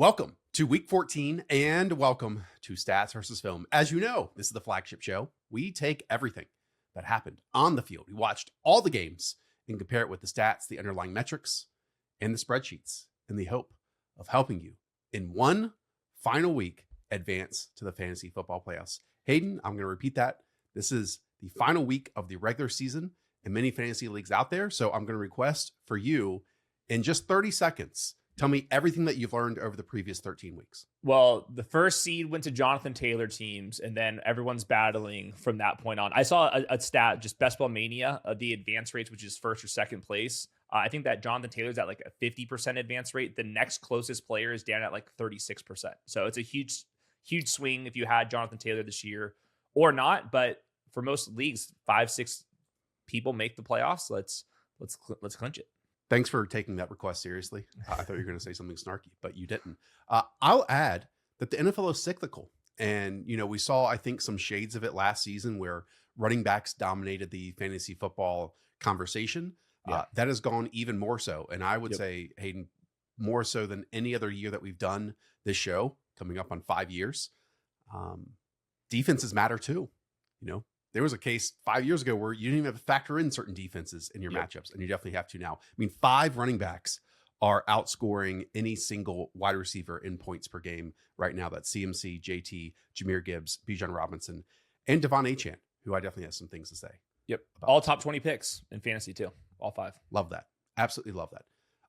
Welcome to week 14 and welcome to Stats versus Film. As you know, this is the flagship show. We take everything that happened on the field. We watched all the games and compare it with the stats, the underlying metrics, and the spreadsheets in the hope of helping you in one final week advance to the fantasy football playoffs. Hayden, I'm going to repeat that. This is the final week of the regular season in many fantasy leagues out there. So I'm going to request for you in just 30 seconds, tell me everything that you've learned over the previous 13 weeks. Well, the first seed went to Jonathan Taylor teams, and then everyone's battling from that point on. I saw a stat, just Best Ball Mania, the advance rates, which is first or second place. I think that Jonathan Taylor's at like a 50% advance rate. The next closest player is down at like 36%. So it's a huge swing if you had Jonathan Taylor this year or not. But for most leagues, 5-6 people make the playoffs. Let's clinch it. Thanks for taking that request seriously. I thought you were going to say something snarky, but you didn't. I'll add that the NFL is cyclical. And, we saw, I think, some shades of it last season where running backs dominated the fantasy football conversation. Yeah. That has gone even more so. And I would say, Hayden, more so than any other year that we've done this show, coming up on 5 years. Defenses matter too. There was a case 5 years ago where you didn't even have to factor in certain defenses in your matchups, and you definitely have to now. I mean, 5 running backs are outscoring any single wide receiver in points per game right now. That's CMC, JT, Jahmyr Gibbs, Bijan Robinson, and Devon Achane, who I definitely have some things to say. Yep. All top 20 picks in fantasy too. All 5. Love that. Absolutely love that.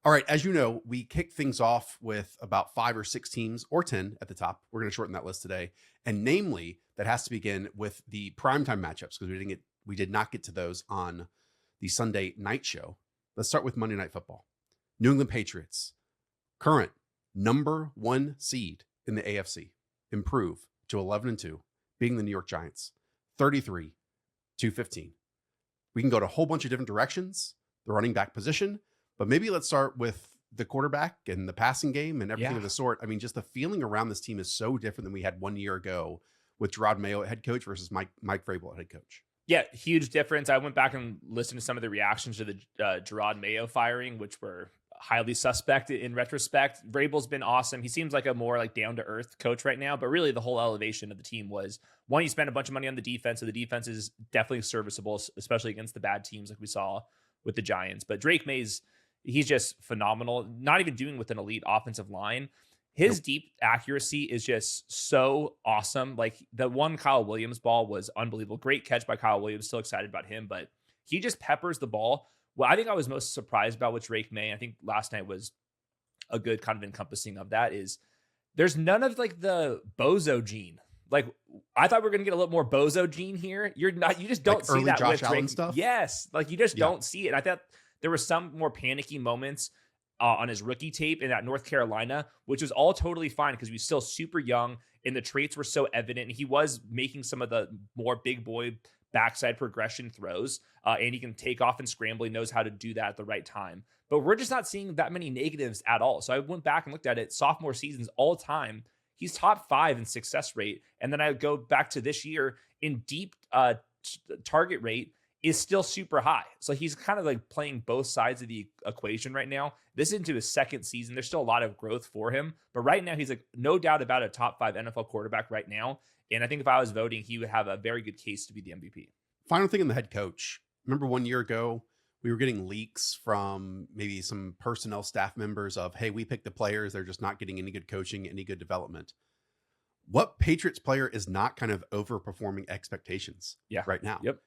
All right. As you know, we kick things off with about 5 or 6 teams or 10 at the top. We're going to shorten that list today. And namely, that has to begin with the primetime matchups because we did not get to those on the Sunday night show. Let's start with Monday Night Football. New England Patriots, current number 1 seed in the AFC, improve to 11-2, beating the New York Giants, 33-15. We can go to a whole bunch of different directions, the running back position, but maybe let's start with the quarterback and the passing game and everything of the sort. I mean, just the feeling around this team is so different than we had 1 year ago with Gerard Mayo at head coach versus Mike Vrabel at head coach. Yeah, huge difference. I went back and listened to some of the reactions to the Gerard Mayo firing, which were highly suspect in retrospect. Vrabel's been awesome. He seems like a more like down-to-earth coach right now, but really the whole elevation of the team was, one, you spent a bunch of money on the defense, so the defense is definitely serviceable, especially against the bad teams like we saw with the Giants. But Drake May's, he's just phenomenal, not even doing with an elite offensive line. His deep accuracy is just so awesome. Like the one Kyle Williams ball was unbelievable. Great catch by Kyle Williams. Still excited about him, but he just peppers the ball. What I think I was most surprised about with Drake May, I think last night was a good kind of encompassing of that, is there's none of like the bozo gene. Like I thought we were going to get a little more bozo gene here. You just don't see that Josh with Allen Drake stuff. Yes. Like you just don't see it. And I thought there were some more panicky moments on his rookie tape in that North Carolina, which was all totally fine because he was still super young and the traits were so evident. And he was making some of the more big boy backside progression throws, and he can take off and scramble. He knows how to do that at the right time. But we're just not seeing that many negatives at all. So I went back and looked at it. Sophomore seasons all time, he's top 5 in success rate. And then I go back to this year in deep target rate is still super high. So he's kind of like playing both sides of the equation right now. This is into his second season. There's still a lot of growth for him. But right now, he's like no doubt about a top 5 NFL quarterback right now. And I think if I was voting, he would have a very good case to be the MVP. Final thing on the head coach. Remember 1 year ago, we were getting leaks from maybe some personnel staff members of, hey, we picked the players. They're just not getting any good coaching, any good development. What Patriots player is not kind of overperforming expectations right now? Yep.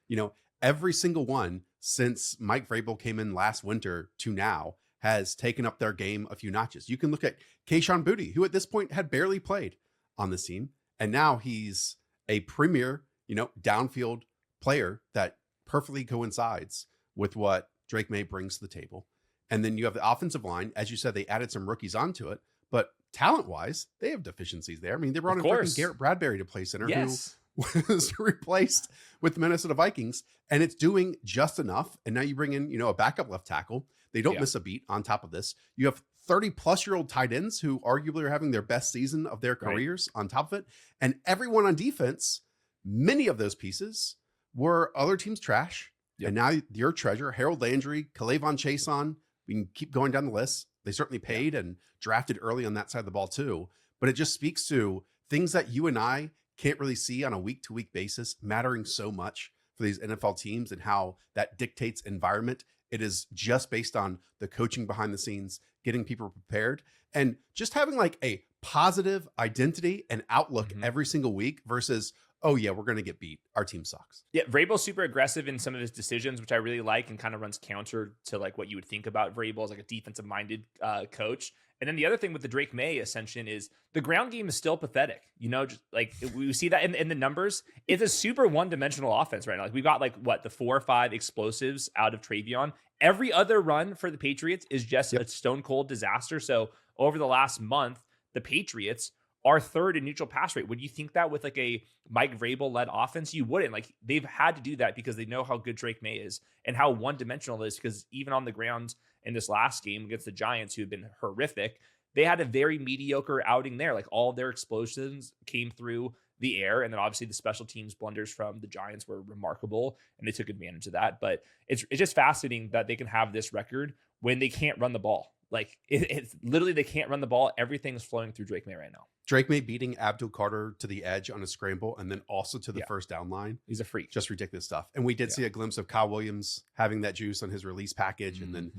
Every single one since Mike Vrabel came in last winter to now has taken up their game a few notches. You can look at Kayshon Boutte, who at this point had barely played on this team. And now he's a premier, downfield player that perfectly coincides with what Drake May brings to the table. And then you have the offensive line. As you said, they added some rookies onto it, but talent-wise, they have deficiencies there. I mean, they brought in freaking Garrett Bradbury to play center, who was replaced with the Minnesota Vikings, and it's doing just enough. And now you bring in, a backup left tackle. They don't miss a beat on top of this. You have 30-plus-year-old tight ends who arguably are having their best season of their careers on top of it. And everyone on defense, many of those pieces were other teams' trash. And now your treasure, Harold Landry, K'Lavon Chason, we can keep going down the list. They certainly paid and drafted early on that side of the ball too. But it just speaks to things that you and I can't really see on a week-to-week basis mattering so much for these NFL teams and how that dictates environment. It is just based on the coaching behind the scenes, getting people prepared, and just having like a positive identity and outlook every single week versus, oh yeah, we're going to get beat. Our team sucks. Yeah, Vrabel's super aggressive in some of his decisions, which I really like, and kind of runs counter to like what you would think about Vrabel as like a defensive-minded coach. And then the other thing with the Drake May ascension is the ground game is still pathetic. You know, just like we see that in the numbers. It's a super one-dimensional offense right now. Like we've got like the 4 or 5 explosives out of Travion. Every other run for the Patriots is just a stone cold disaster. So over the last month, the Patriots are third in neutral pass rate. Would you think that with like a Mike Vrabel led offense? You wouldn't. Like they've had to do that because they know how good Drake May is and how one-dimensional it is, because even on the ground in this last game against the Giants, who have been horrific, they had a very mediocre outing there. Like all of their explosions came through the air. And then obviously the special teams blunders from the Giants were remarkable and they took advantage of that. But it's just fascinating that they can have this record when they can't run the ball. Like it's literally, they can't run the ball. Everything's flowing through Drake May right now. Drake May beating Abdul Carter to the edge on a scramble and then also to the first down line. He's a freak. Just ridiculous stuff. And we did see a glimpse of Kyle Williams having that juice on his release package and then,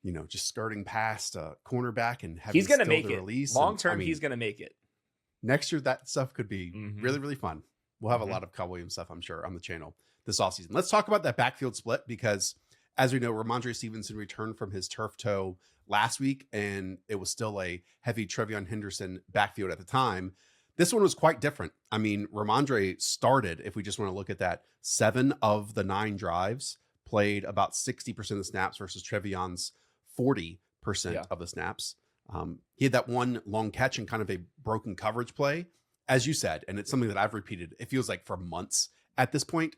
you know, just skirting past a cornerback and having he's going to make it. Release. Long term, he's going to make it. Next year, that stuff could be really, really fun. We'll have a lot of Kyle Williams stuff, I'm sure, on the channel this offseason. Let's talk about that backfield split because, as we know, Ramondre Stevenson returned from his turf toe last week, and it was still a heavy Trevion Henderson backfield at the time. This one was quite different. I mean, Ramondre started, if we just want to look at that, 7 of the 9 drives, played about 60% of the snaps versus Trevion's 40% of the snaps. He had that one long catch and kind of a broken coverage play, as you said, and it's something that I've repeated. It feels like for months at this point.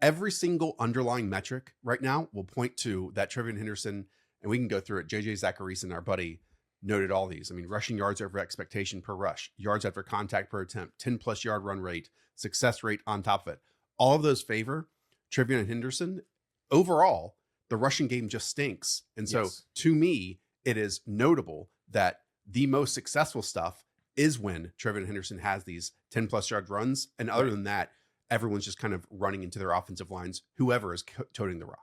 Every single underlying metric right now will point to that Trevion Henderson, and we can go through it. JJ Zachariason, our buddy, noted all these. I mean, rushing yards over expectation per rush, yards after contact per attempt, 10+ yard run rate, success rate on top of it. All of those favor Trevion Henderson. Overall, the rushing game just stinks. And so to me, it is notable that the most successful stuff is when Trevion Henderson has these 10+ yard runs. And other than that, everyone's just kind of running into their offensive lines, whoever is toting the rock.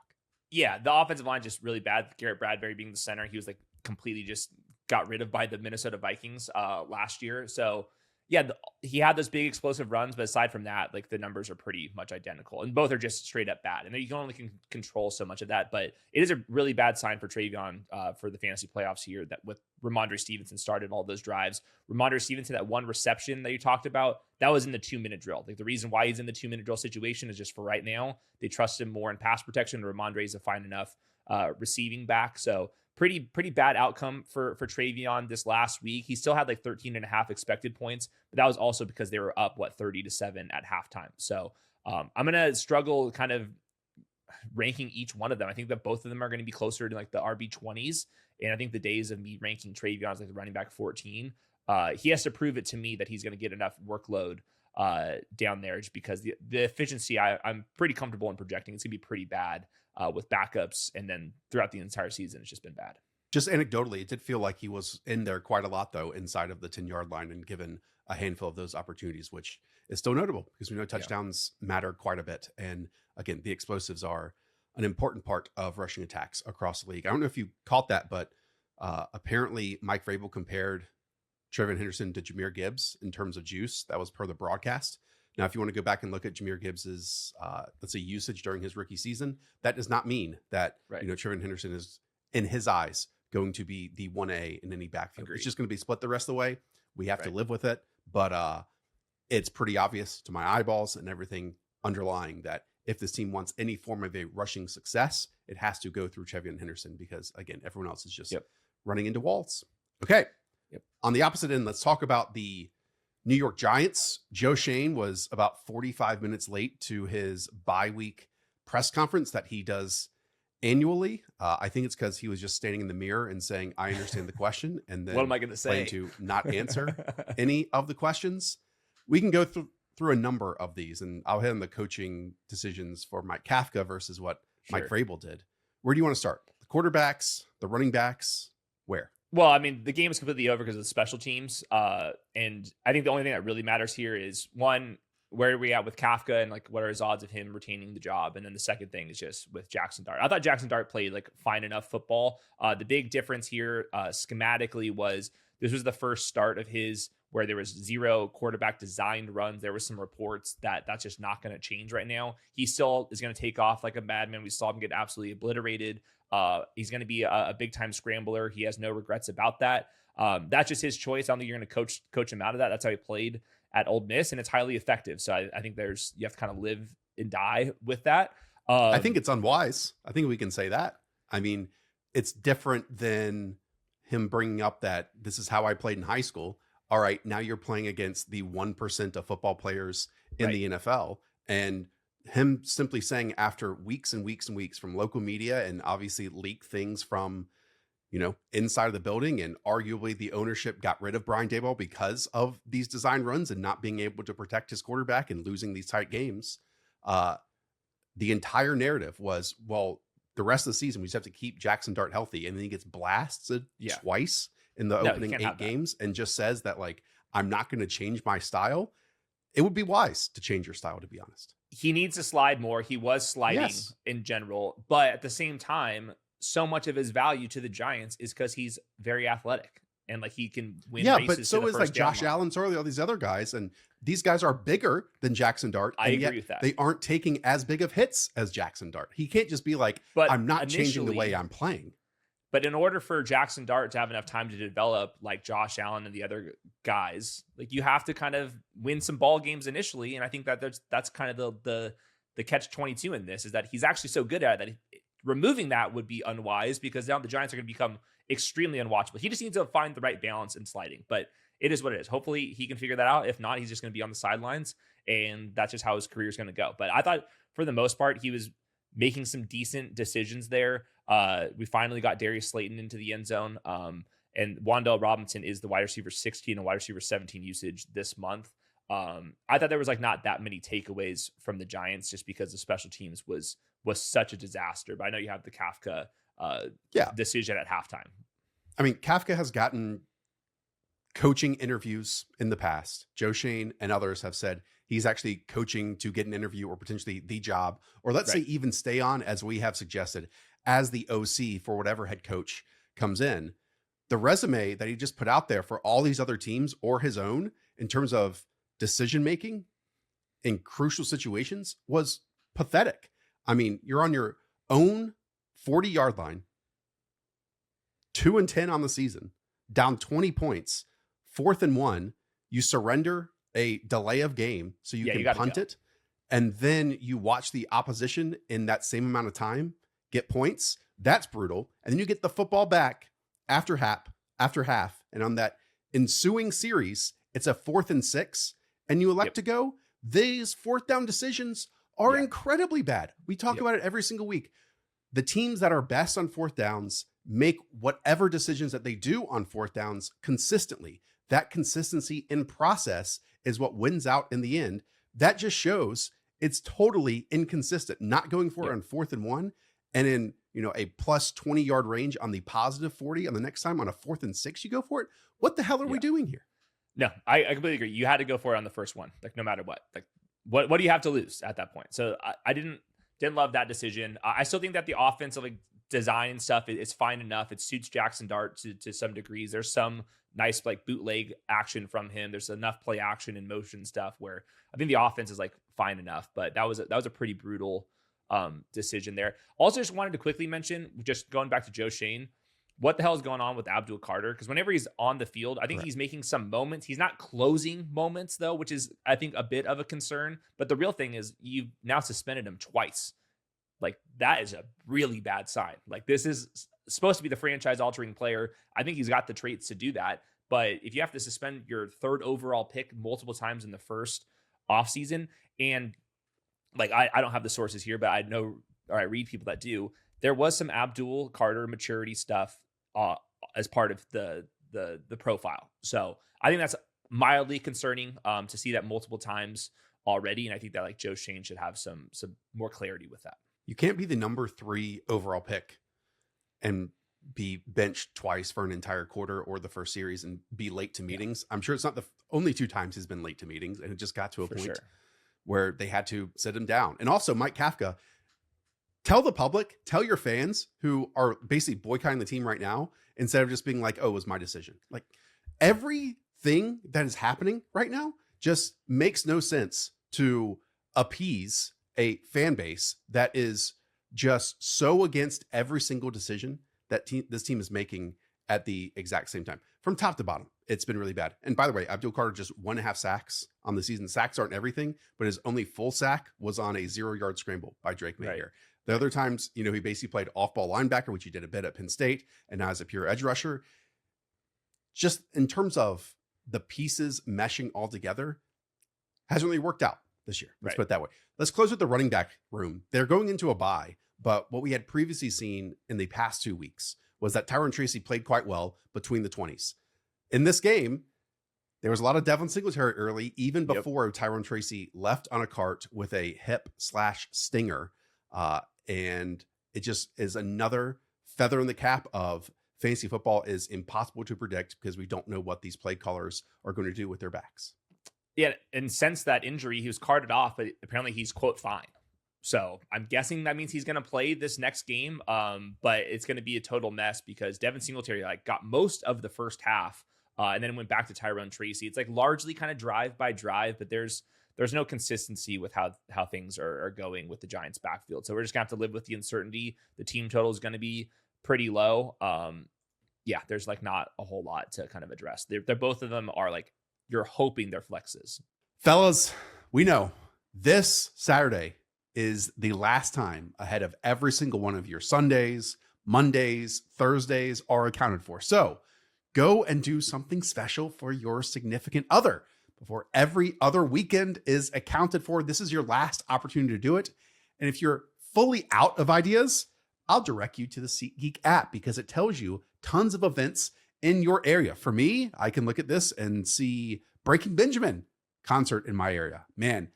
Yeah, the offensive line just really bad. Garrett Bradbury being the center, he was like completely just got rid of by the Minnesota Vikings last year. So yeah, he had those big explosive runs, but aside from that, like the numbers are pretty much identical, and both are just straight up bad. And you can only control so much of that, but it is a really bad sign for Travion for the fantasy playoffs here. That with Ramondre Stevenson started all those drives. Ramondre Stevenson, that one reception that you talked about, that was in the 2-minute drill. Like the reason why he's in the 2-minute drill situation is just for right now. They trust him more in pass protection. Ramondre is a fine enough receiving back, so. Pretty bad outcome for Travion this last week. He still had like 13.5 expected points, but that was also because they were up 30-7 at halftime. So I'm gonna struggle kind of ranking each one of them. I think that both of them are going to be closer to like the RB20s, and I think the days of me ranking Travion as like the running back 14, he has to prove it to me that he's going to get enough workload down there, just because the efficiency I'm pretty comfortable in projecting it's gonna be pretty bad. With backups, and then throughout the entire season, it's just been bad. Just anecdotally, it did feel like he was in there quite a lot, though, inside of the 10-yard line and given a handful of those opportunities, which is still notable because we know touchdowns matter quite a bit. And again, the explosives are an important part of rushing attacks across the league. I don't know if you caught that, but apparently Mike Vrabel compared Trevion Henderson to Jahmyr Gibbs in terms of juice. That was per the broadcast. Now, if you want to go back and look at Jahmyr Gibbs's, let's say, usage during his rookie season, that does not mean that Trevion Henderson is, in his eyes, going to be the 1A in any backfield. Agreed. It's just going to be split the rest of the way. We have to live with it, but it's pretty obvious to my eyeballs and everything underlying that if this team wants any form of a rushing success, it has to go through Trevion Henderson because, again, everyone else is just running into walls. Okay. On the opposite end, let's talk about the New York Giants. Joe Shane was about 45 minutes late to his bye week press conference that he does annually. I think it's because he was just standing in the mirror and saying, I understand the question. And then what am I going to say? To not answer any of the questions. We can go through a number of these, and I'll hit on the coaching decisions for Mike Kafka versus what Mike Vrabel did. Where do you want to start? The quarterbacks, the running backs, Where? Well, I mean, the game is completely over because of the special teams. And I think the only thing that really matters here is, one, where are we at with Kafka and like what are his odds of him retaining the job? And then the second thing is just with Jackson Dart. I thought Jackson Dart played like fine enough football. The big difference here schematically was this was the first start of his where there was 0 quarterback designed runs. There was some reports that that's just not going to change right now. He still is going to take off like a madman. We saw him get absolutely obliterated. He's going to be a big time scrambler. He has no regrets about that. That's just his choice. I don't think you're going to coach him out of that. That's how he played at Ole Miss, and it's highly effective. So I think you have to kind of live and die with that. I think it's unwise. I think we can say that. I mean, it's different than him bringing up that this is how I played in high school. All right, now you're playing against the 1% of football players in the NFL, and him simply saying after weeks and weeks and weeks from local media and obviously leaked things from, inside of the building, and arguably the ownership got rid of Brian Daboll because of these design runs and not being able to protect his quarterback and losing these tight games. The entire narrative was, well, the rest of the season, we just have to keep Jackson Dart healthy. And then he gets blasted twice in the opening 8 games and just says that, like, I'm not going to change my style. It would be wise to change your style, to be honest. He needs to slide more. He was sliding in general, but at the same time, so much of his value to the Giants is because he's very athletic and like he can win races. Yeah, but so is like Josh Allen, Sorley, all these other guys, and these guys are bigger than Jackson Dart. I agree with that. They aren't taking as big of hits as Jackson Dart. He can't just be like, I'm not changing the way I'm playing. But in order for Jackson Dart to have enough time to develop like Josh Allen and the other guys, like you have to kind of win some ball games initially. And I think that that's kind of the catch-22 in this, is that he's actually so good at it that removing that would be unwise, because now the Giants are going to become extremely unwatchable. He just needs to find the right balance in sliding, but it is what it is. Hopefully he can figure that out. If not, he's just going to be on the sidelines, and that's just how his career is going to go. But I thought for the most part, he was making some decent decisions there. We finally got Darius Slayton into the end zone. And Wan'Dale Robinson is the wide receiver 16 and wide receiver 17 usage this month. I thought there was like not that many takeaways from the Giants just because the special teams was such a disaster. But I know you have the Kafka decision at halftime. I mean, Kafka has gotten coaching interviews in the past. Joe Shane and others have said he's actually coaching to get an interview or potentially the job, or let's say even stay on, as we have suggested, as the OC for whatever head coach comes in. The resume that he just put out there for all these other teams or his own in terms of decision-making in crucial situations was pathetic. I mean, you're on your own 40-yard line, 2-10 on the season, down 20 points, 4th and 1, you surrender a delay of game so you can punt it, and then you watch the opposition in that same amount of time get points. That's brutal. And then you get the football back after half, and on that ensuing series, it's a 4th and 6, and you elect to go. These 4th down decisions are incredibly bad. We talk about it every single week. The teams that are best on 4th downs make whatever decisions that they do on 4th downs consistently. That consistency in process is what wins out in the end. That just shows it's totally inconsistent, not going for it on 4th and 1 and in, a plus 20-yard range on the positive 40 on the next time on a 4th and 6, you go for it. What the hell are we doing here? No, I completely agree. You had to go for it on the first one, like no matter what. Like what do you have to lose at that point? So I didn't love that decision. I still think that the offensive design and stuff is fine enough. It suits Jackson Dart to some degrees. There's some nice like bootleg action from him. There's enough play action and motion stuff where I think the offense is like fine enough. But that was a pretty brutal decision there. Also, just wanted to quickly mention, just going back to Joe Shane, what the hell is going on with Abdul Carter? Because whenever he's on the field, I think he's making some moments. He's not closing moments, though, which is, I think, a bit of a concern. But the real thing is you've now suspended him twice. Like, that is a really bad sign. Like, this is supposed to be the franchise-altering player. I think he's got the traits to do that. But if you have to suspend your 3rd overall pick multiple times in the first offseason, and, like, I don't have the sources here, but I know, or I read people that do, there was some Abdul Carter maturity stuff as part of the profile. So I think that's mildly concerning to see that multiple times already. And I think that like Joe Shane should have some more clarity with that. You can't be the number 3 overall pick and be benched twice for an entire quarter or the first series and be late to meetings. I'm sure it's not the only 2 times he's been late to meetings, and it just got to a point where they had to sit him down. And also Mike Kafka, tell the public, tell your fans who are basically boycotting the team right now, instead of just being like, oh, it was my decision. Like, everything that is happening right now just makes no sense to appease a fan base that is just so against every single decision that this team is making at the exact same time. From top to bottom, it's been really bad. And by the way, Abdul Carter just 1.5 sacks on the season. Sacks aren't everything, but his only full sack was on a 0-yard scramble by Drake May here. The other times, he basically played off-ball linebacker, which he did a bit at Penn State, and now as a pure edge rusher. Just in terms of the pieces meshing all together, hasn't really worked out this year. Let's put it that way. Let's close with the running back room. They're going into a bye, but what we had previously seen in the past 2 weeks was that Tyrone Tracy played quite well between the 20s. In this game, there was a lot of Devin Singletary early, even before Tyrone Tracy left on a cart with a hip/stinger. And it just is another feather in the cap of fantasy football is impossible to predict because we don't know what these play callers are going to do with their backs. Yeah, and since that injury, he was carted off, but apparently he's, quote, fine. So I'm guessing that means he's going to play this next game, but it's going to be a total mess because Devin Singletary got most of the first half and then went back to Tyrone Tracy. It's largely kind of drive by drive, but there's no consistency with how things are going with the Giants backfield. So we're just going to have to live with the uncertainty. The team total is going to be pretty low. There's not a whole lot to kind of address. They're both of them are you're hoping they're flexes. Fellas, we know this Saturday is the last time ahead of every single one of your Sundays, Mondays, Thursdays are accounted for. So go and do something special for your significant other before every other weekend is accounted for. This is your last opportunity to do it. And if you're fully out of ideas, I'll direct you to the SeatGeek app because it tells you tons of events in your area. For me, I can look at this and see Breaking Benjamin concert in my area. Man,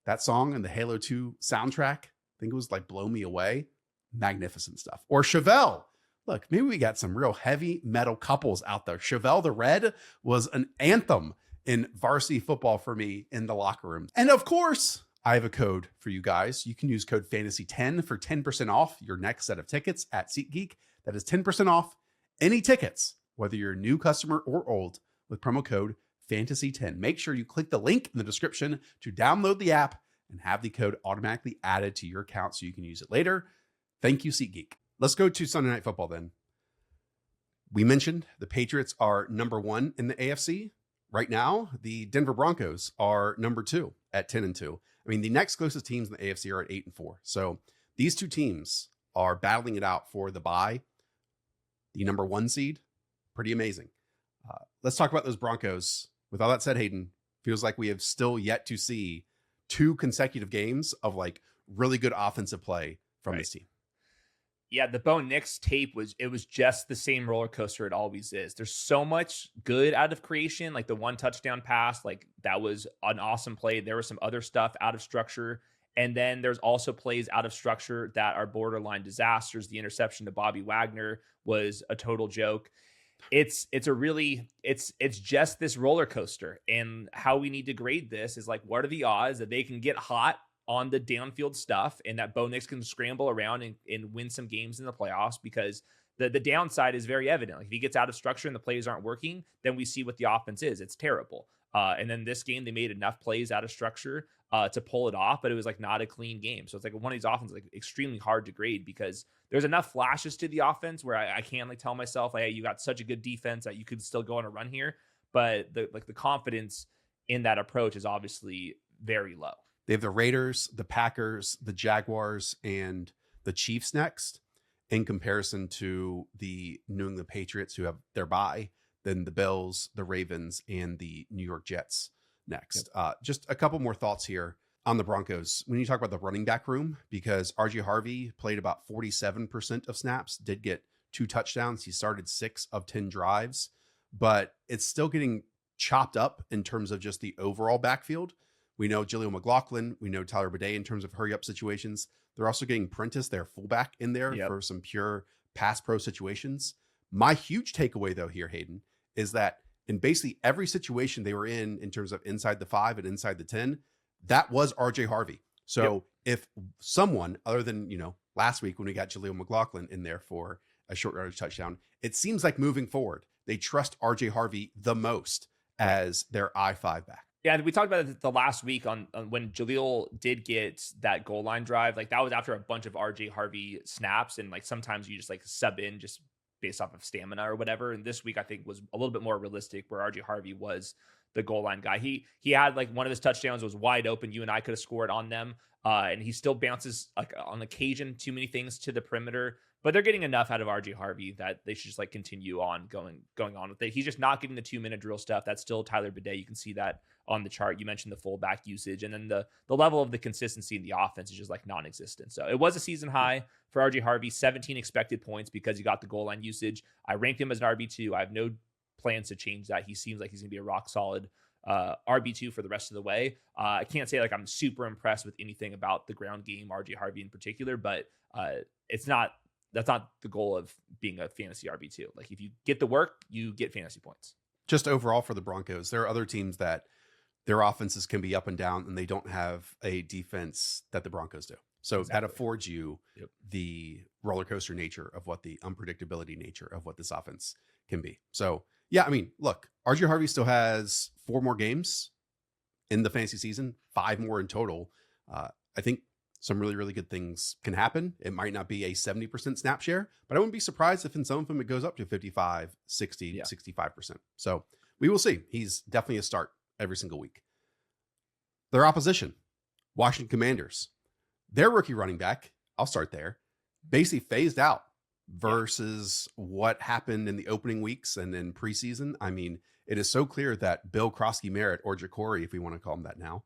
that song and the Halo 2 soundtrack, I think it was Blow Me Away. Magnificent stuff. Or Chevelle. Look, maybe we got some real heavy metal couples out there. Chevelle the Red was an anthem in varsity football for me in the locker room. And of course, I have a code for you guys. You can use code FANTASY10 for 10% off your next set of tickets at SeatGeek. That is 10% off any tickets, whether you're a new customer or old, with promo code FANTASY10. Make sure you click the link in the description to download the app and have the code automatically added to your account so you can use it later. Thank you, SeatGeek. Let's go to Sunday Night Football then. We mentioned the Patriots are number 1 in the AFC. Right now, the Denver Broncos are number 2 at 10-2. I mean, the next closest teams in the AFC are at 8-4. So these two teams are battling it out for the bye. The number 1 seed, pretty amazing. Let's talk about those Broncos. With all that said, Hayden, feels like we have still yet to see 2 consecutive games of really good offensive play from this team. Yeah, the Bo Nix tape was just the same roller coaster it always is. There's so much good out of creation, the 1 touchdown pass, that was an awesome play. There was some other stuff out of structure. And then there's also plays out of structure that are borderline disasters. The interception to Bobby Wagner was a total joke. It's just this roller coaster. And how we need to grade this is what are the odds that they can get hot on the downfield stuff and that Bo Nix can scramble around and win some games in the playoffs, because the downside is very evident. If he gets out of structure and the plays aren't working, then we see what the offense is. It's terrible. And then this game, they made enough plays out of structure to pull it off, but it was not a clean game. So it's one of these offenses extremely hard to grade because there's enough flashes to the offense where I can tell myself, hey, you got such a good defense that you could still go on a run here. But the confidence in that approach is obviously very low. They have the Raiders, the Packers, the Jaguars, and the Chiefs next in comparison to the New England Patriots, who have their bye, then the Bills, the Ravens, and the New York Jets next. Yep. Just a couple more thoughts here on the Broncos. When you talk about the running back room, because RJ Harvey played about 47% of snaps, did get 2 touchdowns. He started 6 of 10 drives, but it's still getting chopped up in terms of just the overall backfield. We know Jaleel McLaughlin. We know Tyler Bidet in terms of hurry up situations. They're also getting Prentice, their fullback, in there for some pure pass pro situations. My huge takeaway though here, Hayden, is that in basically every situation they were in terms of inside the 5 and inside the 10, that was RJ Harvey. So if someone other than, last week when we got Jaleel McLaughlin in there for a short yardage touchdown, it seems like moving forward, they trust RJ Harvey the most as their I-5 back. Yeah, and we talked about it the last week on when Jaleel did get that goal line drive. Like that was after a bunch of RJ Harvey snaps, and like sometimes you just like sub in just based off of stamina or whatever. And this week I think was a little bit more realistic, where RJ Harvey was the goal line guy. He had like one of his touchdowns was wide open. You and I could have scored on them, and he still bounces like on occasion too many things to the perimeter. But they're getting enough out of RJ Harvey that they should just like continue on going on with it. He's just not getting the 2-minute drill stuff. That's still Tyler Bidet. You can see that on the chart. You mentioned the fullback usage, and then the level of the consistency in the offense is just like non-existent. So it was a season high for RJ Harvey, 17 expected points because he got the goal line usage. I ranked him as an RB2. I have no plans to change that. He seems like he's gonna be a rock solid RB2 for the rest of the way. I can't say like I'm super impressed with anything about the ground game, RJ Harvey in particular, but that's not the goal of being a fantasy RB2. Like if you get the work, you get fantasy points. Just overall for the Broncos, there are other teams that their offenses can be up and down and they don't have a defense that the Broncos do. So that affords you the roller coaster nature of what the unpredictability nature of what this offense can be. So yeah, I mean, look, RJ Harvey still has 4 more games in the fantasy season, 5 more in total. I think some really, really good things can happen. It might not be a 70% snap share, but I wouldn't be surprised if in some of them it goes up to 55, 60, 65%. So we will see. He's definitely a start every single week. Their opposition, Washington Commanders. Their rookie running back, I'll start there, basically phased out versus what happened in the opening weeks and in preseason. I mean, it is so clear that Bill Krosky-Merritt, or Jacory, if we want to call him that now,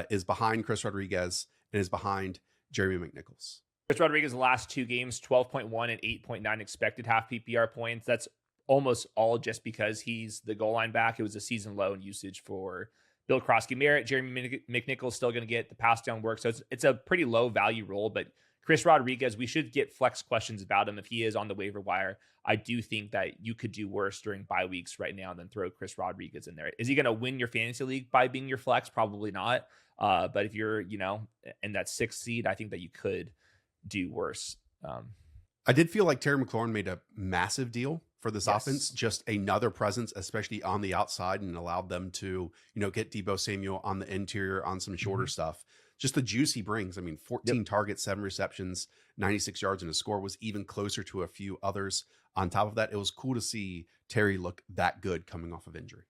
is behind Chris Rodriguez and is behind Jeremy McNichols. Chris Rodriguez, the last 2 games, 12.1 and 8.9 expected half PPR points. That's almost all just because he's the goal line back. It was a season low in usage for Bill Krosky-Merritt. Jeremy McNichols still going to get the pass down work. So it's a pretty low value role, but Chris Rodriguez, we should get flex questions about him if he is on the waiver wire. I do think that you could do worse during bye weeks right now than throw Chris Rodriguez in there. Is he going to win your fantasy league by being your flex? Probably not. But if you're, in that 6th seed, I think that you could do worse. I did feel like Terry McLaurin made a massive deal for this offense, just another presence, especially on the outside, and allowed them to, get Deebo Samuel on the interior on some shorter stuff. Just the juice he brings. I mean, 14 targets, 7 receptions, 96 yards, and a score was even closer to a few others. On top of that, it was cool to see Terry look that good coming off of injury.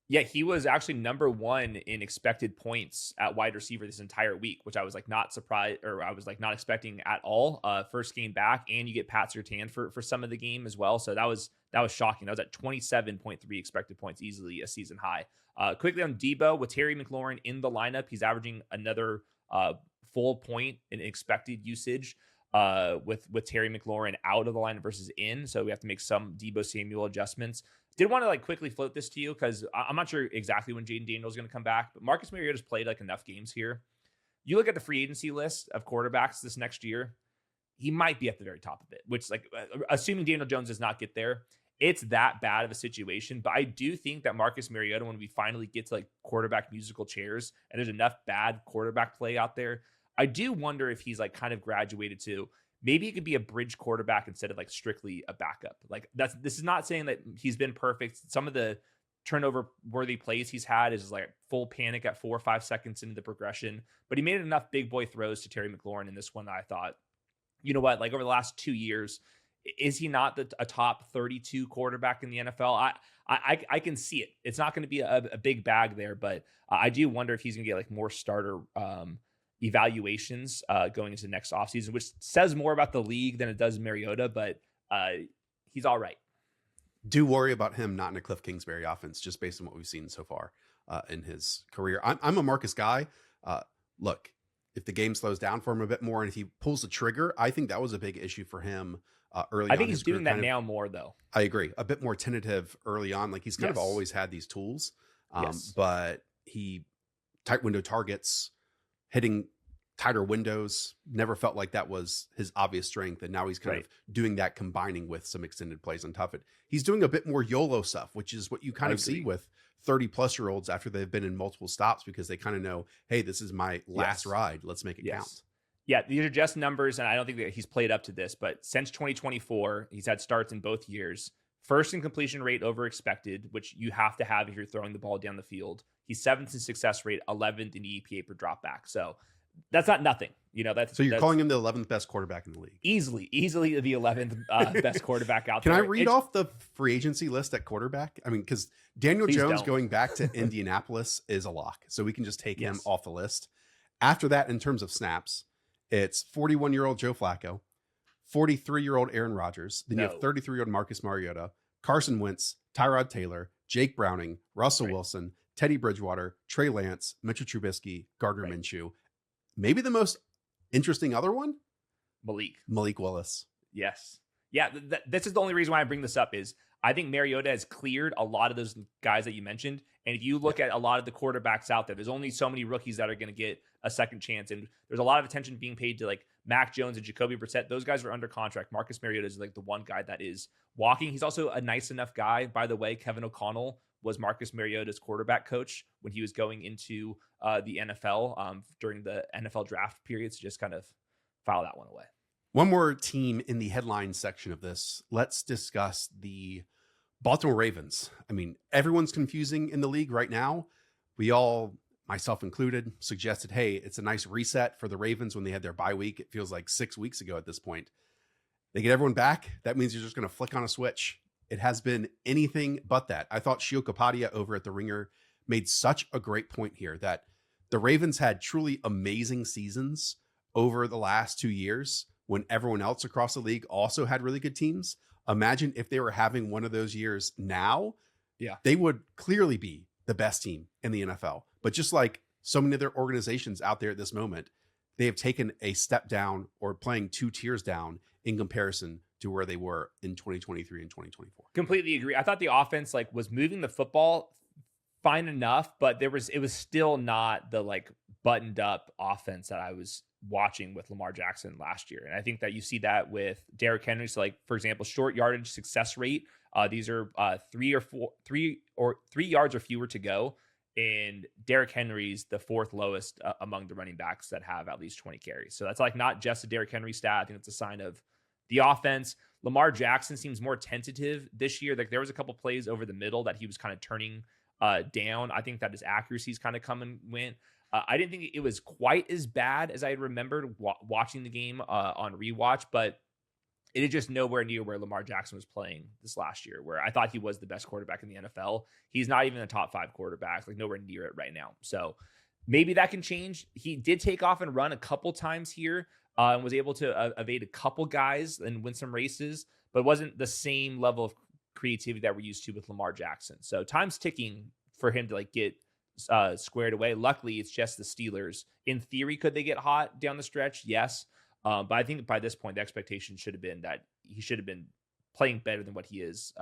Yeah, he was actually number 1 in expected points at wide receiver this entire week, which I was like not surprised, or I was like not expecting at all. First game back, and you get Pat Surtain for some of the game as well. So that was shocking. That was at 27.3 expected points, easily a season high. Quickly on Deebo, with Terry McLaurin in the lineup, he's averaging another full point in expected usage with Terry McLaurin out of the lineup versus in. So we have to make some Deebo Samuel adjustments. Did want to like quickly float this to you because I'm not sure exactly when Jaden Daniels is going to come back, but Marcus Mariota's played like enough games here. You look at the free agency list of quarterbacks this next year, he might be at the very top of it, which like assuming Daniel Jones does not get there, it's that bad of a situation. But I do think that Marcus Mariota, when we finally get to like quarterback musical chairs and there's enough bad quarterback play out there, I do wonder if he's like kind of graduated to maybe he could be a bridge quarterback instead of like strictly a backup. Like this is not saying that he's been perfect. Some of the turnover worthy plays he's had is like full panic at 4 or 5 seconds into the progression, but he made enough big boy throws to Terry McLaurin in this one that I thought, you know what, like over the last 2 years, is he not a top 32 quarterback in the NFL? I can see it. It's not going to be a big bag there, but I do wonder if he's going to get like more starter evaluations going into next offseason, which says more about the league than it does Mariota, but he's all right. Do worry about him not in a Cliff Kingsbury offense, just based on what we've seen so far in his career. I'm a Marcus guy. Look, if the game slows down for him a bit more and if he pulls the trigger, I think that was a big issue for him early on. I think he's doing that now more, though. I agree. A bit more tentative early on. Like he's kind of always had these tools, but he tight window targets, hitting tighter windows. Never felt like that was his obvious strength. And now he's kind of doing that, combining with some extended plays on top of it. He's doing a bit more YOLO stuff, which is what you kind of see with 30-plus-year-olds after they've been in multiple stops, because they kind of know, hey, this is my last ride. Let's make it count. Yeah, these are just numbers, and I don't think that he's played up to this, but since 2024, he's had starts in both years. First in completion rate over expected, which you have to have if you're throwing the ball down the field. He's 7th in success rate, 11th in EPA per drop back. So that's not nothing. So you're calling him the 11th best quarterback in the league. Easily the 11th best quarterback out there. Can I read off the free agency list at quarterback? I mean, because Daniel Jones going back to Indianapolis is a lock. So we can just take him off the list. After that, in terms of snaps, it's 41-year-old Joe Flacco, 43-year-old Aaron Rodgers. Then you have 33-year-old Marcus Mariota, Carson Wentz, Tyrod Taylor, Jake Browning, Russell Wilson, Teddy Bridgewater, Trey Lance, Mitchell Trubisky, Gardner Minshew. Maybe the most interesting other one? Malik Willis. Yes. Yeah, this is the only reason why I bring this up is I think Mariota has cleared a lot of those guys that you mentioned. And if you look at a lot of the quarterbacks out there, there's only so many rookies that are going to get a second chance. And there's a lot of attention being paid to like Mac Jones and Jacoby Brissett. Those guys are under contract. Marcus Mariota is like the one guy that is walking. He's also a nice enough guy. By the way, Kevin O'Connell was Marcus Mariota's quarterback coach when he was going into the NFL during the NFL draft periods. So just kind of file that one away. One more team in the headline section of this. Let's discuss the Baltimore Ravens. I mean, everyone's confusing in the league right now. We all, myself included, suggested, hey, it's a nice reset for the Ravens when they had their bye week. It feels like 6 weeks ago at this point. They get everyone back. That means you're just going to flick on a switch. It has been anything but that. I thought Shio Kapadia over at The Ringer made such a great point here that the Ravens had truly amazing seasons over the last 2 years when everyone else across the league also had really good teams. Imagine if they were having one of those years now. Yeah, they would clearly be the best team in the NFL. But just like so many other organizations out there at this moment, they have taken a step down or playing 2 tiers down in comparison to where they were in 2023 and 2024. Completely agree. I thought the offense was moving the football fine enough, but it was still not the buttoned up offense that I was watching with Lamar Jackson last year. And I think that you see that with Derrick Henry. So for example, short yardage success rate. These are 3 yards or fewer to go. And Derrick Henry's the 4th lowest among the running backs that have at least 20 carries. So that's not just a Derrick Henry stat. I think it's a sign of the offense. Lamar Jackson seems more tentative this year. There was a couple plays over the middle that he was kind of turning down. I think that his accuracy's kind of come and went. I didn't think it was quite as bad as I had remembered watching the game on rewatch, but it is just nowhere near where Lamar Jackson was playing this last year, where I thought he was the best quarterback in the NFL. He's not even a top 5 quarterback, nowhere near it right now. So maybe that can change. He did take off and run a couple times here and was able to evade a couple guys and win some races, but wasn't the same level of creativity that we're used to with Lamar Jackson. So time's ticking for him to get squared away. Luckily, it's just the Steelers. In theory, could they get hot down the stretch? Yes. But I think by this point, the expectation should have been that he should have been playing better than what he is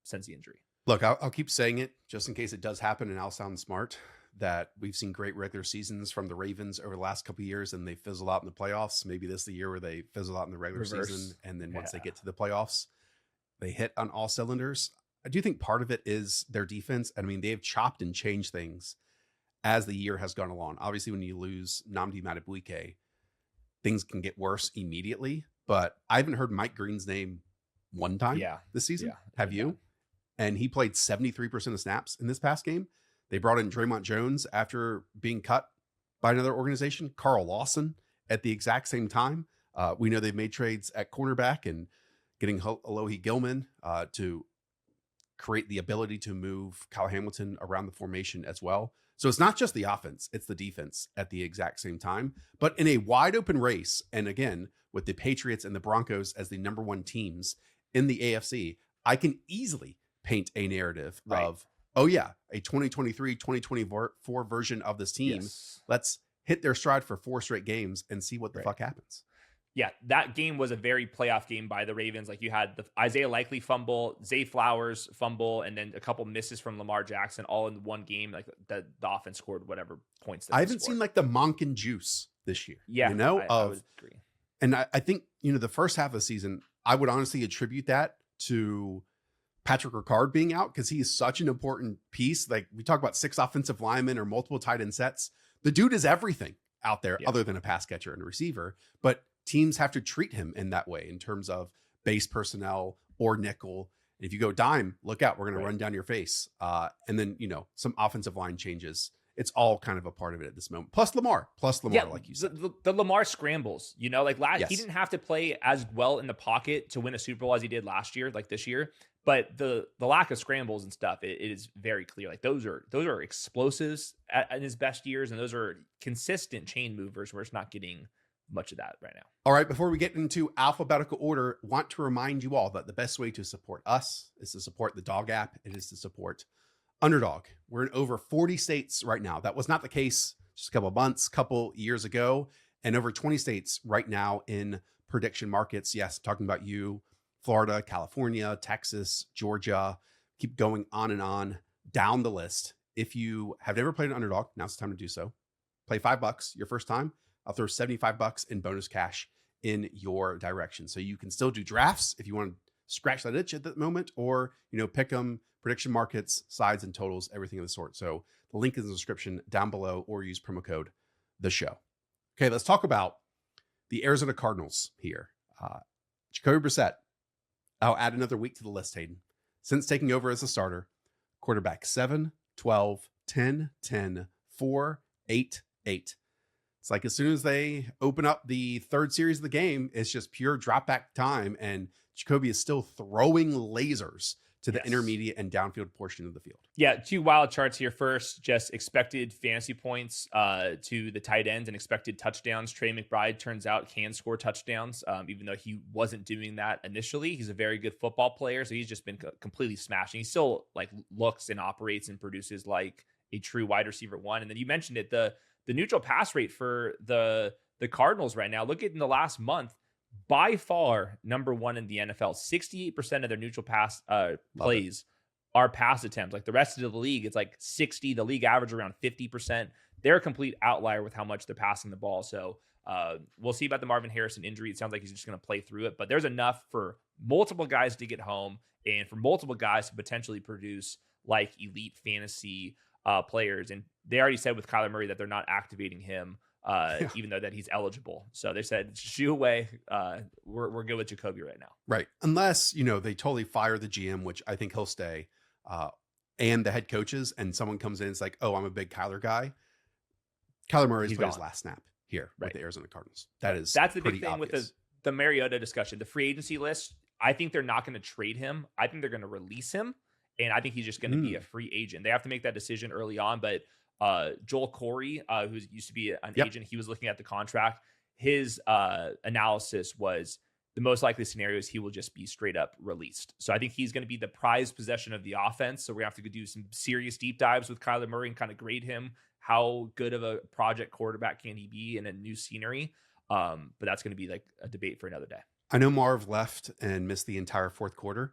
since the injury. Look, I'll keep saying it just in case it does happen, and I'll sound smart, that we've seen great regular seasons from the Ravens over the last couple of years, and they fizzle out in the playoffs. Maybe this is the year where they fizzle out in the regular season, and then once they get to the playoffs, they hit on all cylinders. I do think part of it is their defense. I mean, they have chopped and changed things as the year has gone along. Obviously, when you lose Nnamdi Madubuike, things can get worse immediately. But I haven't heard Mike Green's name one time this season. Have you? And he played 73% of snaps in this past game. They brought in Draymond Jones after being cut by another organization, Carl Lawson at the exact same time. We know they've made trades at cornerback and getting Alohi Gilman to create the ability to move Kyle Hamilton around the formation as well. So it's not just the offense, it's the defense at the exact same time. But in a wide open race, and again, with the Patriots and the Broncos as the number 1 teams in the AFC, I can easily paint a narrative of, oh yeah, a 2023, 2024 version of this team. Yes. Let's hit their stride for 4 straight games and see what the fuck happens. Yeah, that game was a very playoff game by the Ravens. Like you had the Isaiah Likely fumble, Zay Flowers fumble, and then a couple misses from Lamar Jackson all in one game. Like the offense scored whatever points that I they haven't scored. seen like the Monken juice this year. Yeah, I would agree. And I think, the first half of the season, I would honestly attribute that to Patrick Ricard being out because he is such an important piece. Like we talk about 6 offensive linemen or multiple tight end sets. The dude is everything out there other than a pass catcher and a receiver, but teams have to treat him in that way in terms of base personnel or nickel. And if you go dime, look out, we're going to run down your face. And then, some offensive line changes. It's all kind of a part of it at this moment. Plus Lamar, like you said. The Lamar scrambles, he didn't have to play as well in the pocket to win a Super Bowl as he did last year, like this year. But the lack of scrambles and stuff, it is very clear. Like those are explosives in his best years, and those are consistent chain movers where it's not getting much of that right now. All right, before we get into alphabetical order, want to remind you all that the best way to support us is to support the Dog app. It is to support Underdog. We're in over 40 states right now. That was not the case just a couple years ago, and over 20 states right now in prediction markets. Yes, I'm talking about you, Florida, California, Texas, Georgia. Keep going on and on down the list. If you have never played an Underdog, now's the time to do so. Play $5 your first time. I'll throw $75 in bonus cash in your direction. So you can still do drafts if you want to scratch that itch at the moment, or, pick them, prediction markets, sides and totals, everything of the sort. So the link is in the description down below, or use promo code the show. Okay, let's talk about the Arizona Cardinals here. Jacoby Brissett. I'll add another week to the list, Hayden. Since taking over as a starter, quarterback 7, 12, 10, 10, 4, 8, 8. It's like as soon as they open up the third series of the game, it's just pure drop back time. And Jacoby is still throwing lasers to the intermediate and downfield portion of the field. Yeah, 2 wild charts here. First, just expected fantasy points to the tight ends and expected touchdowns. Trey McBride turns out can score touchdowns, even though he wasn't doing that initially. He's a very good football player, so he's just been completely smashing. He still looks and operates and produces like a true wide receiver one. And then you mentioned it, the neutral pass rate for the Cardinals right now. Look at in the last month, by far number 1 in the NFL. 68% of their neutral pass plays are pass attempts. Like the rest of the league, it's like 60. The league average around 50%. They're a complete outlier with how much they're passing the ball. So we'll see about the Marvin Harrison injury. It sounds like he's just going to play through it, but there's enough for multiple guys to get home and for multiple guys to potentially produce like elite fantasy players. And they already said with Kyler Murray that they're not activating him, even though that he's eligible. So they said, shoo away. We're good with Jacoby right now. Right. Unless, they totally fire the GM, which I think he'll stay, and the head coaches, and someone comes in and it's like, oh, I'm a big Kyler guy. Kyler Murray's played his last snap here with the Arizona Cardinals. That's the big thing obvious. With the Mariota discussion. The free agency list, I think they're not going to trade him. I think they're going to release him. And I think he's just going to be a free agent. They have to make that decision early on. But Joel Corey, who used to be an agent, he was looking at the contract. His analysis was the most likely scenario is he will just be straight up released. So I think he's going to be the prized possession of the offense. So we're going to have to do some serious deep dives with Kyler Murray and kind of grade him. How good of a project quarterback can he be in a new scenery? But that's going to be like a debate for another day. I know Marv left and missed the entire fourth quarter.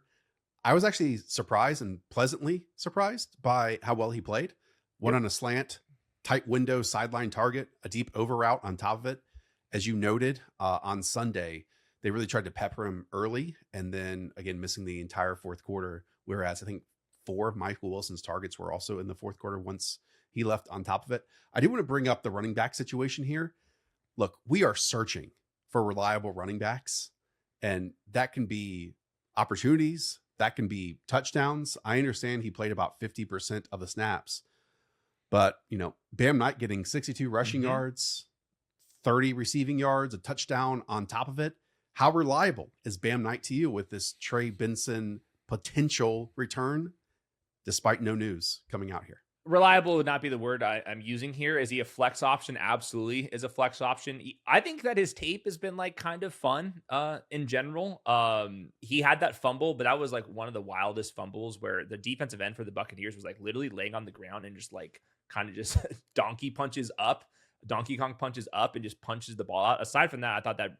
I was actually surprised and pleasantly surprised by how well he played. One on a slant, tight window, sideline target, a deep over route on top of it. As you noted on Sunday, they really tried to pepper him early and then again, missing the entire fourth quarter. Whereas I think 4 of Michael Wilson's targets were also in the fourth quarter once he left on top of it. I do want to bring up the running back situation here. Look, we are searching for reliable running backs, and that can be opportunities. That can be touchdowns. I understand he played about 50% of the snaps, but Bam Knight getting 62 rushing yards, 30 receiving yards, a touchdown on top of it. How reliable is Bam Knight to you with this Trey Benson potential return, despite no news coming out here? Reliable would not be the word I'm using here. Is he a flex option? Absolutely is a flex option. I think that his tape has been like kind of fun in general. He had that fumble, but that was like one of the wildest fumbles where the defensive end for the Buccaneers was like literally laying on the ground and just like kind of just Donkey Kong punches up and just punches the ball out. Aside from that, I thought that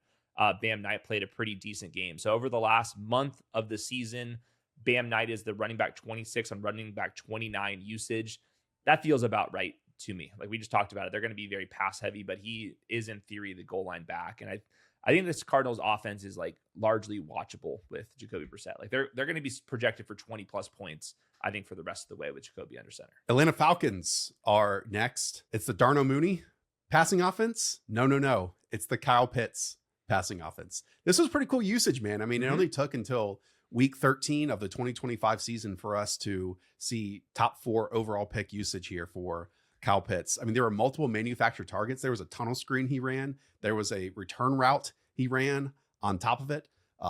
Bam Knight played a pretty decent game. So over the last month of the season, Bam Knight is the running back 26 on running back 29 usage. That feels about right to me. Like we just talked about it. They're going to be very pass heavy, but he is in theory the goal line back. And I think this Cardinals offense is like largely watchable with Jacoby Brissett. Like they're going to be projected for 20 plus points, I think, for the rest of the way with Jacoby under center. Atlanta Falcons are next. It's the Darno Mooney passing offense. No. It's the Kyle Pitts passing offense. This was pretty cool usage, man. I mean, it only took until week 13 of the 2025 season for us to see top 4 overall pick usage here for Kyle Pitts. I mean, there were multiple manufactured targets. There was a tunnel screen he ran. There was a return route he ran on top of it.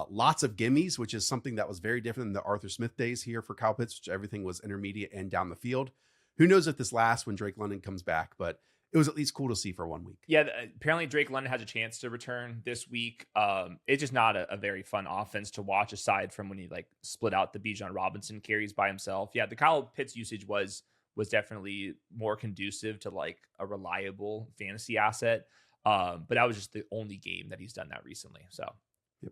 Lots of gimmies, which is something that was very different than the Arthur Smith days here for Kyle Pitts, which everything was intermediate and down the field. Who knows if this lasts when Drake London comes back, but it was at least cool to see for 1 week. Yeah, apparently Drake London has a chance to return this week. It's just not a very fun offense to watch, aside from when he like split out the Bijan Robinson carries by himself. Yeah, the Kyle Pitts usage was definitely more conducive to like a reliable fantasy asset. But that was just the only game that he's done that recently. So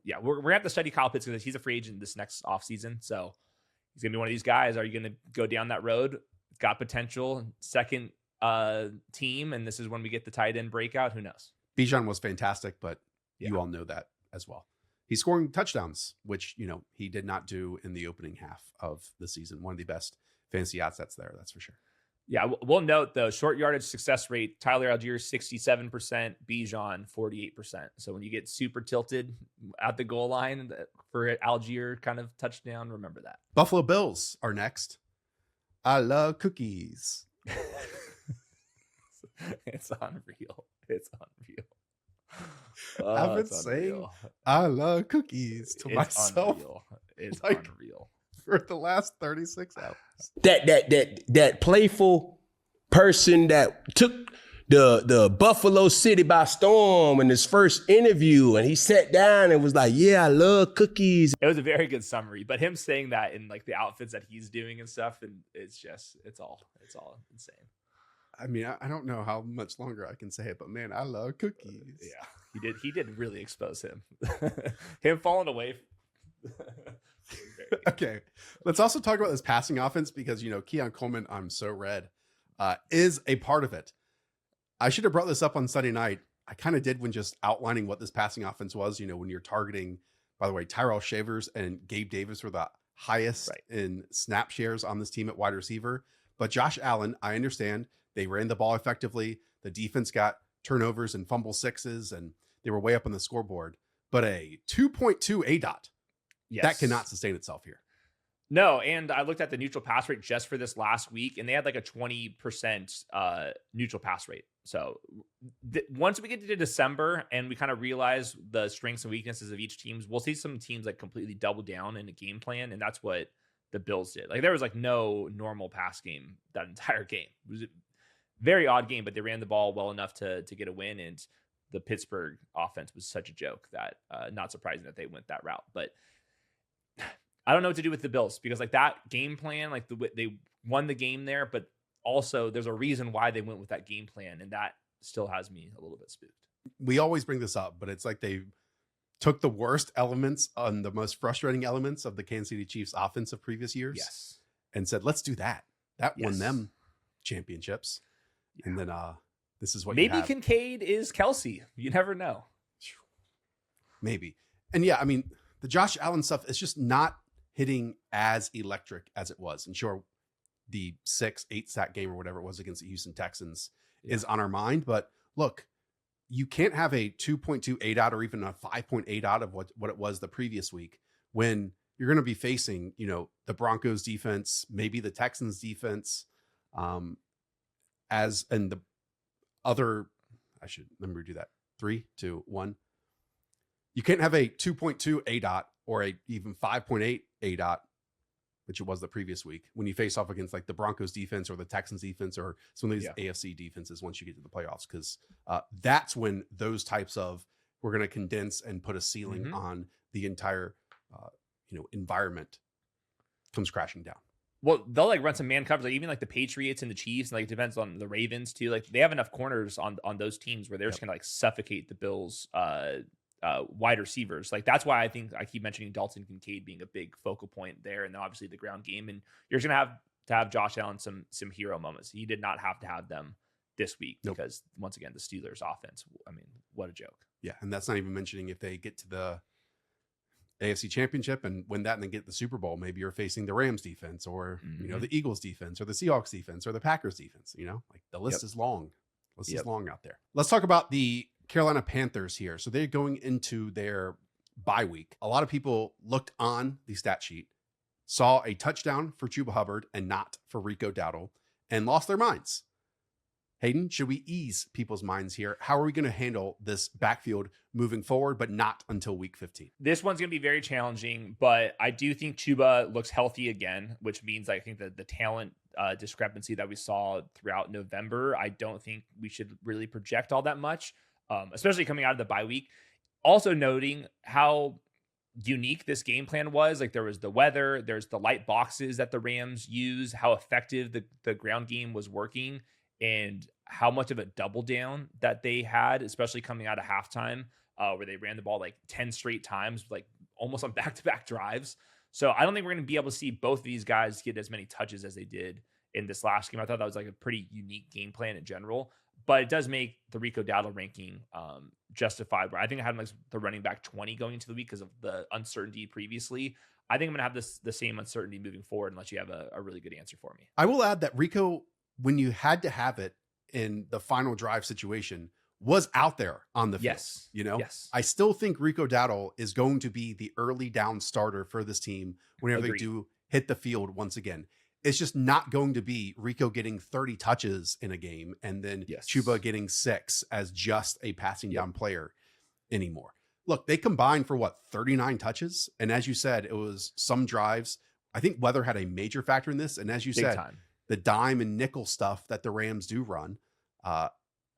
yeah, we're gonna have to study Kyle Pitts because he's a free agent this next offseason. So he's gonna be one of these guys. Are you gonna go down that road? It's got potential. Second team, and this is when we get the tight end breakout. Who knows? Bijan was fantastic, but you all know that as well. He's scoring touchdowns, which he did not do in the opening half of the season. One of the best fantasy assets there, that's for sure. Yeah, we'll note though, short yardage success rate, Tyler Algier 67%, Bijan 48%. So when you get super tilted at the goal line for Algier kind of touchdown, remember that. Buffalo Bills are next. I love cookies. It's unreal. It's unreal. I've been saying I love cookies to myself. Unreal. It's like, unreal. For the last 36 hours. That playful person that took the Buffalo City by storm in his first interview, and he sat down and was like, "Yeah, I love cookies." It was a very good summary, but him saying that in like the outfits that he's doing and stuff, and it's all insane. I mean, I don't know how much longer I can say it, but man, I love cookies. Yeah, he did really expose him. Him falling away. Okay, let's also talk about this passing offense because Keon Coleman, I'm so red, is a part of it. I should have brought this up on Sunday night. I kind of did when just outlining what this passing offense was. When you're targeting, by the way, Tyrell Shavers and Gabe Davis were the highest in snap shares on this team at wide receiver. But Josh Allen, I understand they ran the ball effectively. The defense got turnovers and fumble sixes, and they were way up on the scoreboard. But a 2.2 ADOT, that cannot sustain itself here. No, and I looked at the neutral pass rate just for this last week, and they had like a 20% neutral pass rate. So once we get to December and we kind of realize the strengths and weaknesses of each team, we'll see some teams like completely double down in a game plan, and that's what the Bills did. Like there was like no normal pass game that entire game. It was a very odd game, but they ran the ball well enough to get a win, and the Pittsburgh offense was such a joke that not surprising that they went that route. But I don't know what to do with the Bills because like that game plan, like they won the game there, but also there's a reason why they went with that game plan, and that still has me a little bit spooked. We always bring this up, but it's like they took the worst elements on the most frustrating elements of the Kansas City Chiefs offense of previous years, and said, let's do that. That won them championships. Yeah. And then this is what maybe you have. Kincaid is Kelsey. You never know. Maybe. And yeah, I mean, the Josh Allen stuff is just not hitting as electric as it was. And sure, the 6-8 sack game or whatever it was against the Houston Texans is on our mind. But look, you can't have a 2.2 ADOT or even a 5.8 out of what it was the previous week when you're going to be facing, the Broncos defense, maybe the Texans defense, and the other, let me redo that. 3, 2, 1. You can't have a 2.2 ADOT or a even 5.8 ADOT, which it was the previous week, when you face off against like the Broncos defense or the Texans defense or some of these AFC defenses once you get to the playoffs, because that's when those types of, we're going to condense and put a ceiling on the entire environment comes crashing down. Well, they'll like run some man coverage, like even like the Patriots and the Chiefs, and like it depends on the Ravens too. Like they have enough corners on those teams where they're just gonna like suffocate the Bills wide receivers. Like that's why I think I keep mentioning Dalton Kincaid being a big focal point there, and then obviously the ground game. And you're going to have Josh Allen some hero moments. He did not have to have them this week because once again the Steelers offense. I mean, what a joke. Yeah, and that's not even mentioning if they get to the AFC Championship and win that and then get the Super Bowl, maybe you're facing the Rams defense or the Eagles defense or the Seahawks defense or the Packers defense. Like the list is long. List is long out there. Let's talk about the Carolina Panthers here. So they're going into their bye week. A lot of people looked on the stat sheet, saw a touchdown for Chuba Hubbard and not for Rico Dowdle, and lost their minds. Hayden, should we ease people's minds here? How are we going to handle this backfield moving forward, but not until week 15? This one's going to be very challenging, but I do think Chuba looks healthy again, which means I think that the talent discrepancy that we saw throughout November, I don't think we should really project all that much, especially coming out of the bye week. Also noting how unique this game plan was. Like there was the weather, there's the light boxes that the Rams use, how effective the ground game was working, and how much of a double down that they had, especially coming out of halftime, where they ran the ball like 10 straight times, like almost on back-to-back drives. So I don't think we're going to be able to see both of these guys get as many touches as they did in this last game. I thought that was like a pretty unique game plan in general, but it does make the Rico Dowdle ranking justifiable. I think I had like the running back 20 going into the week because of the uncertainty previously. I think I'm going to have the same uncertainty moving forward unless you have a really good answer for me. I will add that Rico, when you had to have it in the final drive situation, was out there on the field. Yes. I still think Rico Dowdle is going to be the early down starter for this team whenever they do hit the field once again. It's just not going to be Rico getting 30 touches in a game and then Chuba getting 6 as just a passing down player anymore. Look, they combined for 39 touches. And as you said, it was some drives. I think weather had a major factor in this. And as you said, the dime and nickel stuff that the Rams do run,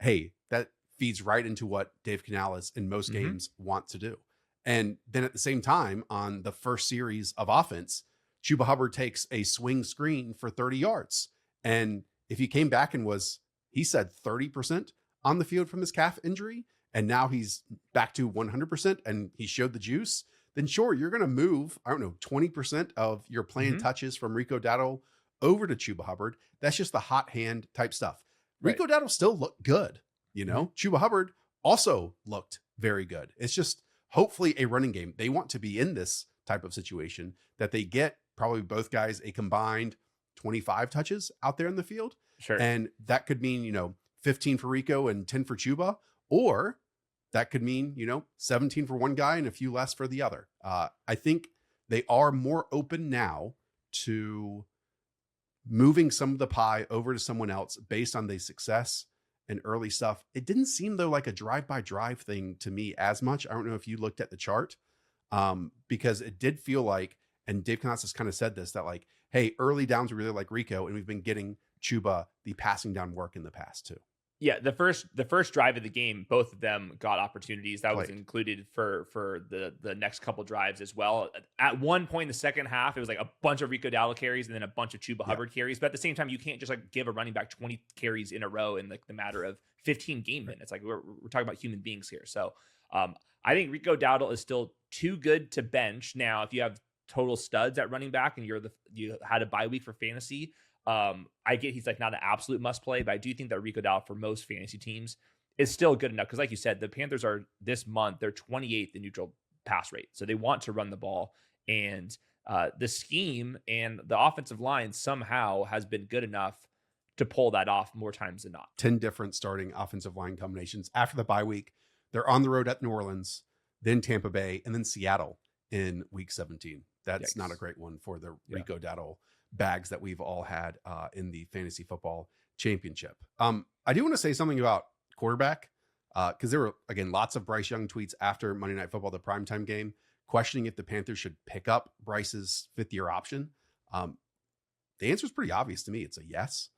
hey, that feeds right into what Dave Canales in most games want to do. And then at the same time, on the first series of offense, Chuba Hubbard takes a swing screen for 30 yards. And if he came back and was, he said 30% on the field from his calf injury, and now he's back to 100% and he showed the juice, then sure, you're going to move, 20% of your planned touches from Rico Dowdle over to Chuba Hubbard. That's just the hot hand type stuff. Rico Dowdle still looked good. Chuba Hubbard also looked very good. It's just hopefully a running game. They want to be in this type of situation that they get probably both guys a combined 25 touches out there in the field. Sure. And that could mean, 15 for Rico and 10 for Chuba, or that could mean, 17 for one guy and a few less for the other. I think they are more open now to moving some of the pie over to someone else based on the success and early stuff. It didn't seem though like a drive-by-drive thing to me as much. I don't know if you looked at the chart, because it did feel like, and Dave Canales has kind of said this, that like, hey, early downs we really like Rico, and we've been getting Chuba the passing down work in the past too. Yeah, the first drive of the game, both of them got opportunities. That was included for the next couple drives as well. At one point in the second half, it was like a bunch of Rico Dowdle carries and then a bunch of Chuba Hubbard carries. But at the same time, you can't just like give a running back 20 carries in a row in like the matter of 15 game minutes. Like we're talking about human beings here. So I think Rico Dowdle is still too good to bench. Now, if you have total studs at running back and you had a bye week for fantasy, I get he's like not an absolute must play, but I do think that Rico Dowdle for most fantasy teams is still good enough. Cause like you said, the Panthers are this month, they're 28th in neutral pass rate. So they want to run the ball, and the scheme and the offensive line somehow has been good enough to pull that off more times than not. 10 different starting offensive line combinations after the bye week. They're on the road at New Orleans, then Tampa Bay, and then Seattle in week 17. That's not a great one for the Rico Dowdle bags that we've all had in the fantasy football championship. I do want to say something about quarterback, because there were, again, lots of Bryce Young tweets after Monday Night Football, the primetime game, questioning if the Panthers should pick up Bryce's fifth-year option. The answer is pretty obvious to me. It's a yes.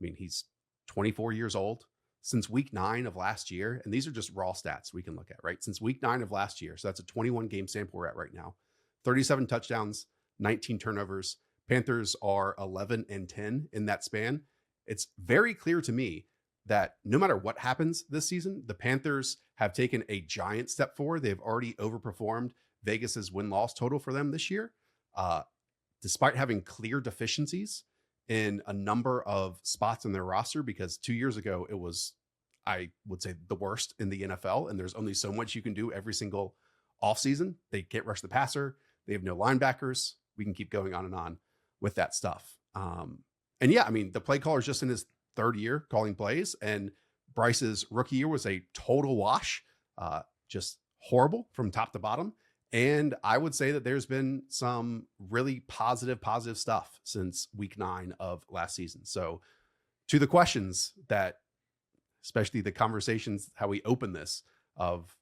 I mean, he's 24 years old since week 9 of last year. And these are just raw stats we can look at, right? Since week 9 of last year. So that's a 21 game sample we're at right now. 37 touchdowns, 19 turnovers. Panthers are 11-10 in that span. It's very clear to me that no matter what happens this season, the Panthers have taken a giant step forward. They've already overperformed Vegas's win-loss total for them this year, despite having clear deficiencies in a number of spots in their roster, because 2 years ago it was, I would say, the worst in the NFL, and there's only so much you can do every single offseason. They can't rush the passer. They have no linebackers. We can keep going on with that stuff. And yeah, I mean, the play caller is just in his third year calling plays, and Bryce's rookie year was a total wash, just horrible from top to bottom. And I would say that there's been some really positive stuff since week 9 of last season. So to the questions that, especially the conversations, how we open this of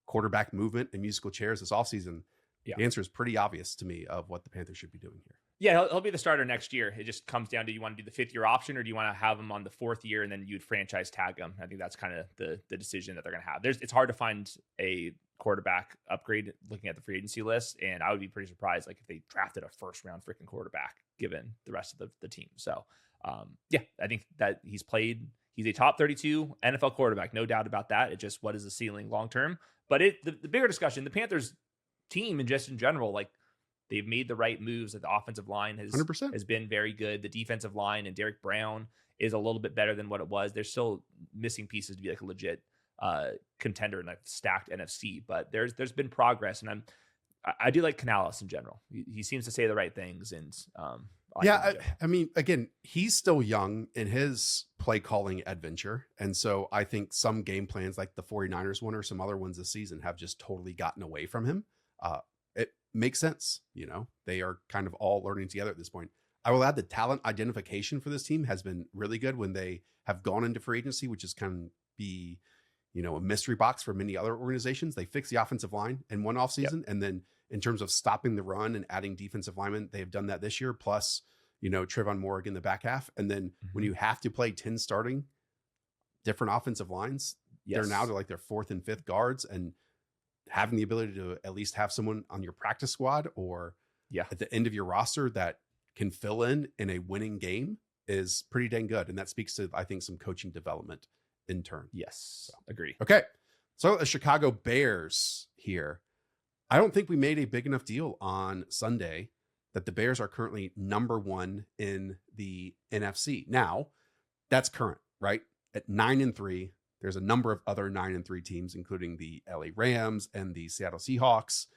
quarterback movement and musical chairs this offseason, the answer is pretty obvious to me of what the Panthers should be doing here. Yeah, he'll be the starter next year. It just comes down to, you want to do the 5th-year option, or do you want to have him on the 4th year and then you'd franchise tag him? I think that's kind of the decision that they're going to have. It's hard to find a quarterback upgrade looking at the free agency list, and I would be pretty surprised if they drafted a first-round freaking quarterback given the rest of the team. So, I think that he's a top 32 NFL quarterback, no doubt about that. It's just, what is the ceiling long-term? But the bigger discussion, the Panthers team and just in general, they've made the right moves. That the offensive line has 100%. has been very good. The defensive line and Derek Brown is a little bit better than what it was. They're still missing pieces to be a legit contender in a stacked NFC, but there's been progress, and I do like Canales in general. He seems to say the right things, and I mean, again, he's still young in his play calling adventure, and so I think some game plans like the 49ers one or some other ones this season have just totally gotten away from him. It makes sense. They are kind of all learning together at this point. I will add the talent identification for this team has been really good when they have gone into free agency, which is kind of be, a mystery box for many other organizations. They fix the offensive line in one offseason. And then in terms of stopping the run and adding defensive linemen, they have done that this year. Plus, Trevon Moehrig in the back half. And then when you have to play 10 starting different offensive lines, they're now to their 4th and 5th guards, and having the ability to at least have someone on your practice squad or at the end of your roster that can fill in a winning game is pretty dang good. And that speaks to, I think, some coaching development in turn. Yes. So, agree. Okay. So the Chicago Bears here. I don't think we made a big enough deal on Sunday that the Bears are currently number 1 in the NFC. Now, that's current, right? At 9-3, there's a number of other 9-3 teams, including the LA Rams and the Seattle Seahawks,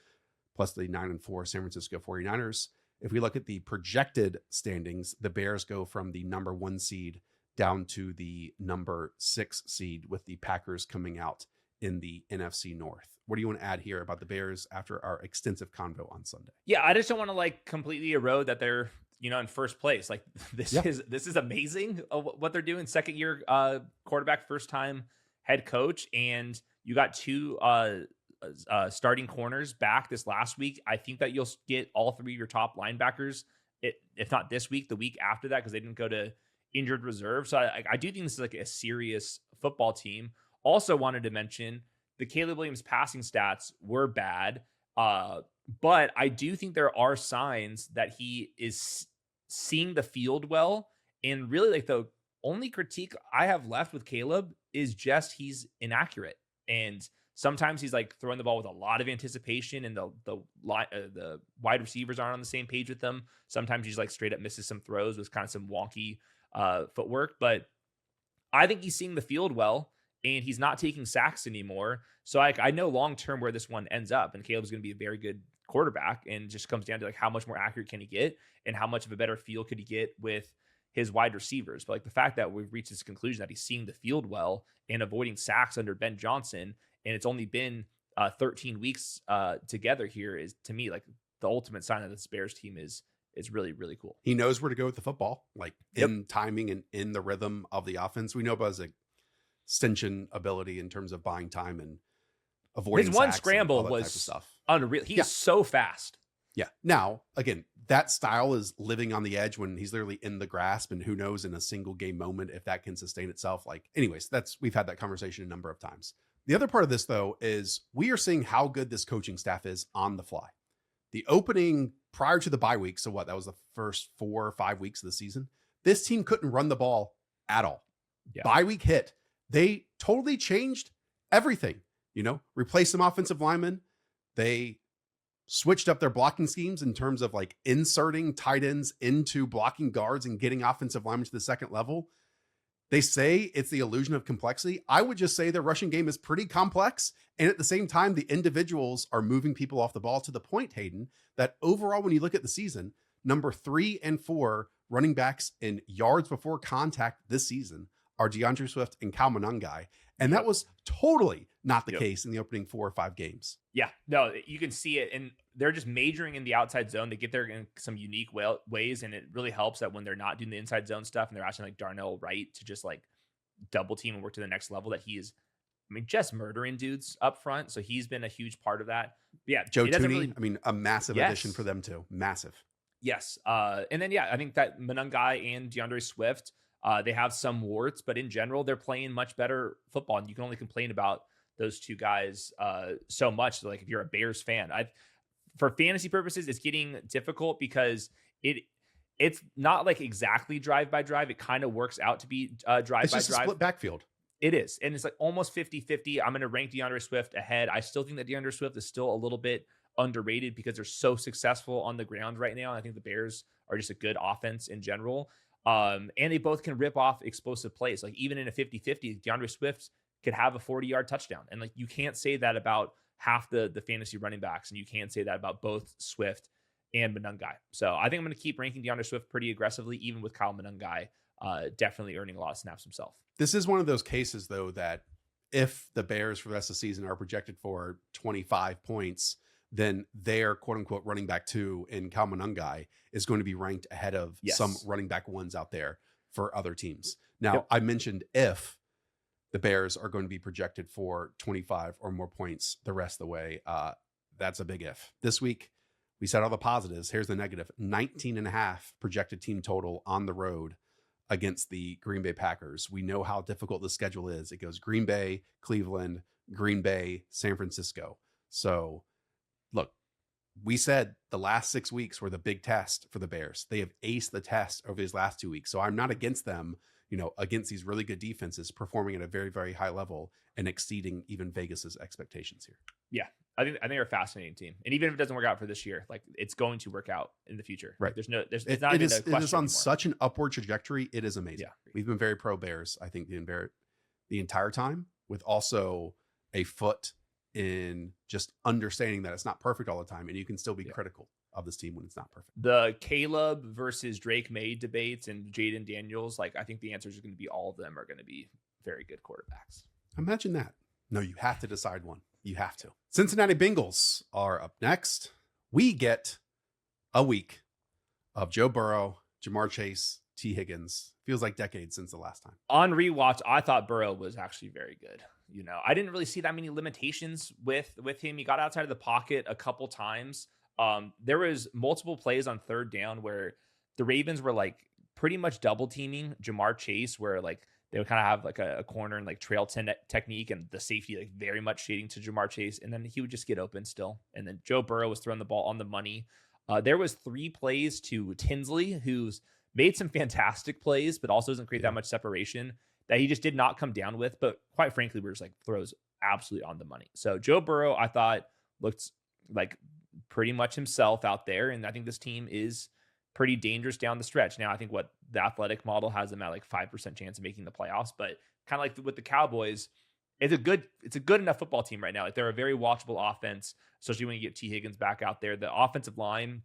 plus the 9-4 San Francisco 49ers. If we look at the projected standings, the Bears go from the number 1 seed down to the number 6 seed, with the Packers coming out in the NFC North. What do you want to add here about the Bears after our extensive convo on Sunday? Yeah, I just don't want to completely erode that they're in first place. This is amazing what they're doing. 2nd year quarterback, first time head coach, and you got 2 starting corners back this last week. I think that you'll get all 3 of your top linebackers, if not this week, the week after that, because they didn't go to injured reserve. So I do think this is a serious football team. Also wanted to mention the Caleb Williams passing stats were bad, but I do think there are signs that he is seeing the field well. And really, the only critique I have left with Caleb is just he's inaccurate, and sometimes he's throwing the ball with a lot of anticipation, and the wide receivers aren't on the same page with them. Sometimes he's straight up misses some throws with kind of some wonky footwork, but I think he's seeing the field well, and he's not taking sacks anymore. So I know long-term where this one ends up, and Caleb's going to be a very good quarterback, and it just comes down to how much more accurate can he get, and how much of a better feel could he get with his wide receivers. But the fact that we've reached this conclusion that he's seeing the field well and avoiding sacks under Ben Johnson, and it's only been 13 weeks together here, is, to me, the ultimate sign that this Bears team is really, really cool. He knows where to go with the football, in timing and in the rhythm of the offense. We know about his extension ability in terms of buying time and avoiding his one sacks scramble and all that was type of stuff. Unreal. He's so fast. Yeah. Now, again, that style is living on the edge when he's literally in the grasp, and who knows in a single game moment if that can sustain itself. Anyways, we've had that conversation a number of times. The other part of this, though, is we are seeing how good this coaching staff is on the fly. The opening prior to the bye week, so that was the first 4 or 5 weeks of the season. This team couldn't run the ball at all. Yeah. Bye week hit. They totally changed everything. replace some offensive linemen. They switched up their blocking schemes in terms of like inserting tight ends into blocking guards and getting offensive linemen to the second level. They say it's the illusion of complexity. I would just say their rushing game is pretty complex. And at the same time, the individuals are moving people off the ball to the point, Hayden, that overall, when you look at the season, number 3 and 4 running backs in yards before contact this season are DeAndre Swift and Kyle Monangai. And that was totally not the case in the opening 4 or 5 games. Yeah, no, you can see it. And they're just majoring in the outside zone. They get there in some unique ways. And it really helps that when they're not doing the inside zone stuff and they're asking like Darnell Wright to just like double team and work to the next level, that he is, just murdering dudes up front. So he's been a huge part of that. But yeah, Joe Tooney, a massive addition for them too. Massive. Yes. And then, I think that Monangai and DeAndre Swift, they have some warts, but in general, they're playing much better football. And you can only complain about those two guys so much. Like if you're a Bears fan, for fantasy purposes, it's getting difficult because it's not like exactly drive by drive. It kind of works out to be drive by drive. It's just a split backfield. It is. And it's like almost 50-50. I'm going to rank DeAndre Swift ahead. I still think that DeAndre Swift is still a little bit underrated because they're so successful on the ground right now. I think the Bears are just a good offense in general. And they both can rip off explosive plays. Like even in a 50-50, DeAndre Swift could have a 40-yard touchdown. And like you can't say that about half the fantasy running backs. And you can't say that about both Swift and Monangai. So I think I'm going to keep ranking DeAndre Swift pretty aggressively, even with Kyle Monangai definitely earning a lot of snaps himself. This is one of those cases, though, that if the Bears for the rest of the season are projected for 25 points, then their quote-unquote running back 2 in Kyle Monangai is going to be ranked ahead of some running back 1s out there for other teams. Now, I mentioned if the Bears are going to be projected for 25 or more points the rest of the way. That's a big if. This week, we said all the positives. Here's the negative. 19.5 projected team total on the road against the Green Bay Packers. We know how difficult the schedule is. It goes Green Bay, Cleveland, Green Bay, San Francisco. So look, we said the last 6 weeks were the big test for the Bears. They have aced the test over these last 2 weeks. So I'm not against them, against these really good defenses performing at a very, very high level and exceeding even Vegas's expectations here. Yeah. I think they're a fascinating team. And even if it doesn't work out for this year, like it's going to work out in the future. Right. It's not even a question it is on anymore. such an upward trajectory. It is amazing. Yeah. We've been very pro Bears, I think, the entire time, with also a foot in just understanding that it's not perfect all the time. And you can still be critical of this team when it's not perfect. The Caleb versus Drake May debates and Jaden Daniels, like I think the answers are going to be all of them are going to be very good quarterbacks. Imagine that. No, you have to decide one. You have to. Cincinnati Bengals are up next. We get a week of Joe Burrow, Jamar Chase, T. Higgins. Feels like decades since the last time. On rewatch, I thought Burrow was actually very good. I didn't really see that many limitations with him. He got outside of the pocket a couple times. There was multiple plays on third down where the Ravens were like pretty much double teaming Jamar Chase, where like they would kind of have like a corner and like trail technique, and the safety like very much shading to Jamar Chase, and then he would just get open still. And then Joe Burrow was throwing the ball on the money. There was 3 plays to Tinsley, who's made some fantastic plays, but also doesn't create that much separation, that he just did not come down with. But quite frankly, we're just like throws absolutely on the money. So Joe Burrow, I thought, looked like pretty much himself out there. And I think this team is pretty dangerous down the stretch. Now, I think what the athletic model has them at like 5% chance of making the playoffs, but kind of like with the Cowboys, it's a good enough football team right now. Like they're a very watchable offense, especially when you get T. Higgins back out there. The offensive line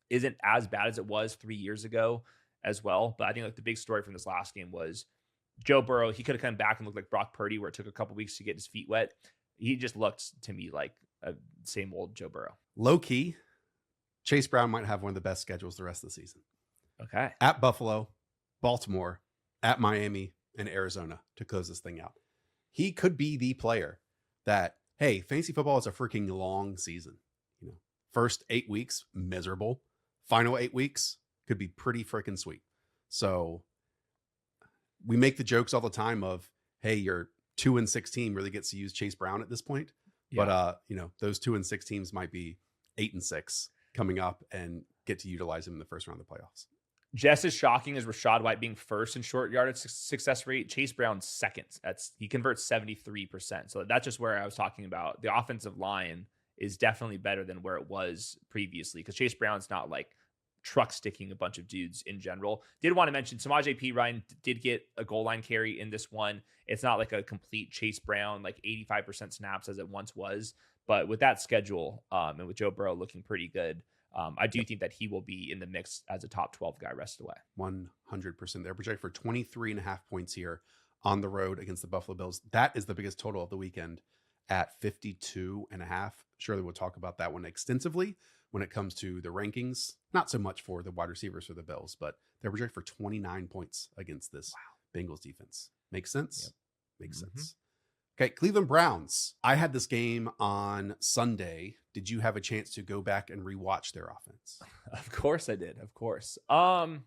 isn't as bad as it was 3 years ago as well. But I think like the big story from this last game was Joe Burrow. He could have come back and looked like Brock Purdy, where it took a couple weeks to get his feet wet. He just looked to me like a same old Joe Burrow. Low key, Chase Brown might have one of the best schedules the rest of the season. Okay. At Buffalo, Baltimore, at Miami, and Arizona to close this thing out. He could be the player that, hey, fantasy football is a freaking long season. First 8 weeks, miserable. Final 8 weeks could be pretty freaking sweet. So we make the jokes all the time of, hey, your 2-6 team really gets to use Chase Brown at this point. Yeah. But, those 2-6 teams might be 8-6 coming up and get to utilize him in the first round of the playoffs. Just as shocking as Rachaad White being first in short yardage success rate, Chase Brown's second. He converts 73%. So that's just where I was talking about. The offensive line is definitely better than where it was previously, because Chase Brown's not like truck sticking a bunch of dudes in general. Did want to mention Samaje Perine did get a goal line carry in this one. It's not like a complete Chase Brown, like 85% snaps as it once was. But with that schedule and with Joe Burrow looking pretty good, I do think that he will be in the mix as a top 12 guy rest of the way. 100%. They're projected for 23.5 points here on the road against the Buffalo Bills. That is the biggest total of the weekend at 52.5. Surely we'll talk about that one extensively when it comes to the rankings. Not so much for the wide receivers for the Bills, but they're projected for 29 points against this Bengals defense. Makes sense? Yep. Makes sense. Okay, Cleveland Browns. I had this game on Sunday. Did you have a chance to go back and rewatch their offense? Of course I did. Of course. I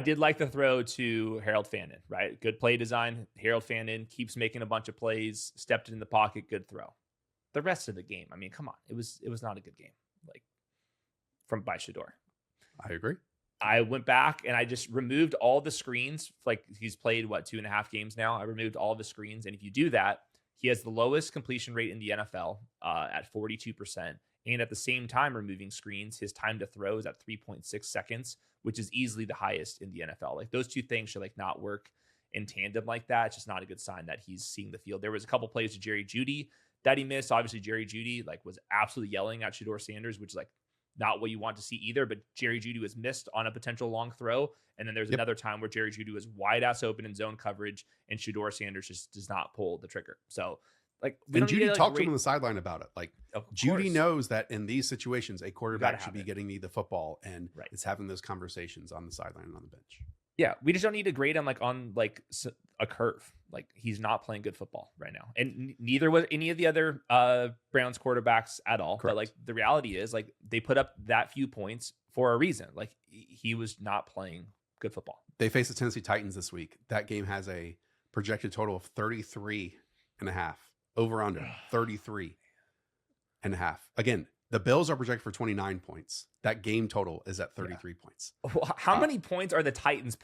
did like the throw to Harold Fannin, right? Good play design. Harold Fannin keeps making a bunch of plays, stepped in the pocket, good throw. The rest of the game, I mean, come on. It was not a good game, like by Shador. I agree. I went back and I just removed all the screens. Like, he's played 2.5 games now. I removed all the screens. And if you do that, he has the lowest completion rate in the NFL at 42%. And at the same time, removing screens, his time to throw is at 3.6 seconds, which is easily the highest in the NFL. Like, those two things should not work in tandem like that. It's just not a good sign that he's seeing the field. There was a couple plays to Jerry Jeudy that he missed. Obviously, Jerry Jeudy was absolutely yelling at Shador Sanders, which is not what you want to see either. But Jerry Jeudy was missed on a potential long throw. And then there's another time where Jerry Jeudy was wide ass open in zone coverage and Shador Sanders just does not pull the trigger. So and Jeudy talked to him on the sideline about it. Jeudy knows that in these situations, a quarterback should be getting me the football and is having those conversations on the sideline and on the bench. Yeah, we just don't need to grade him on a curve. He's not playing good football right now, and neither was any of the other Browns quarterbacks at all. Correct. But the reality is, they put up that few points for a reason. He was not playing good football. They face the Tennessee Titans this week. That game has a projected total of 33.5. Over under 33.5. Again, the Bills are projected for 29 points. That game total is at 33 points. Well, how many points are the Titans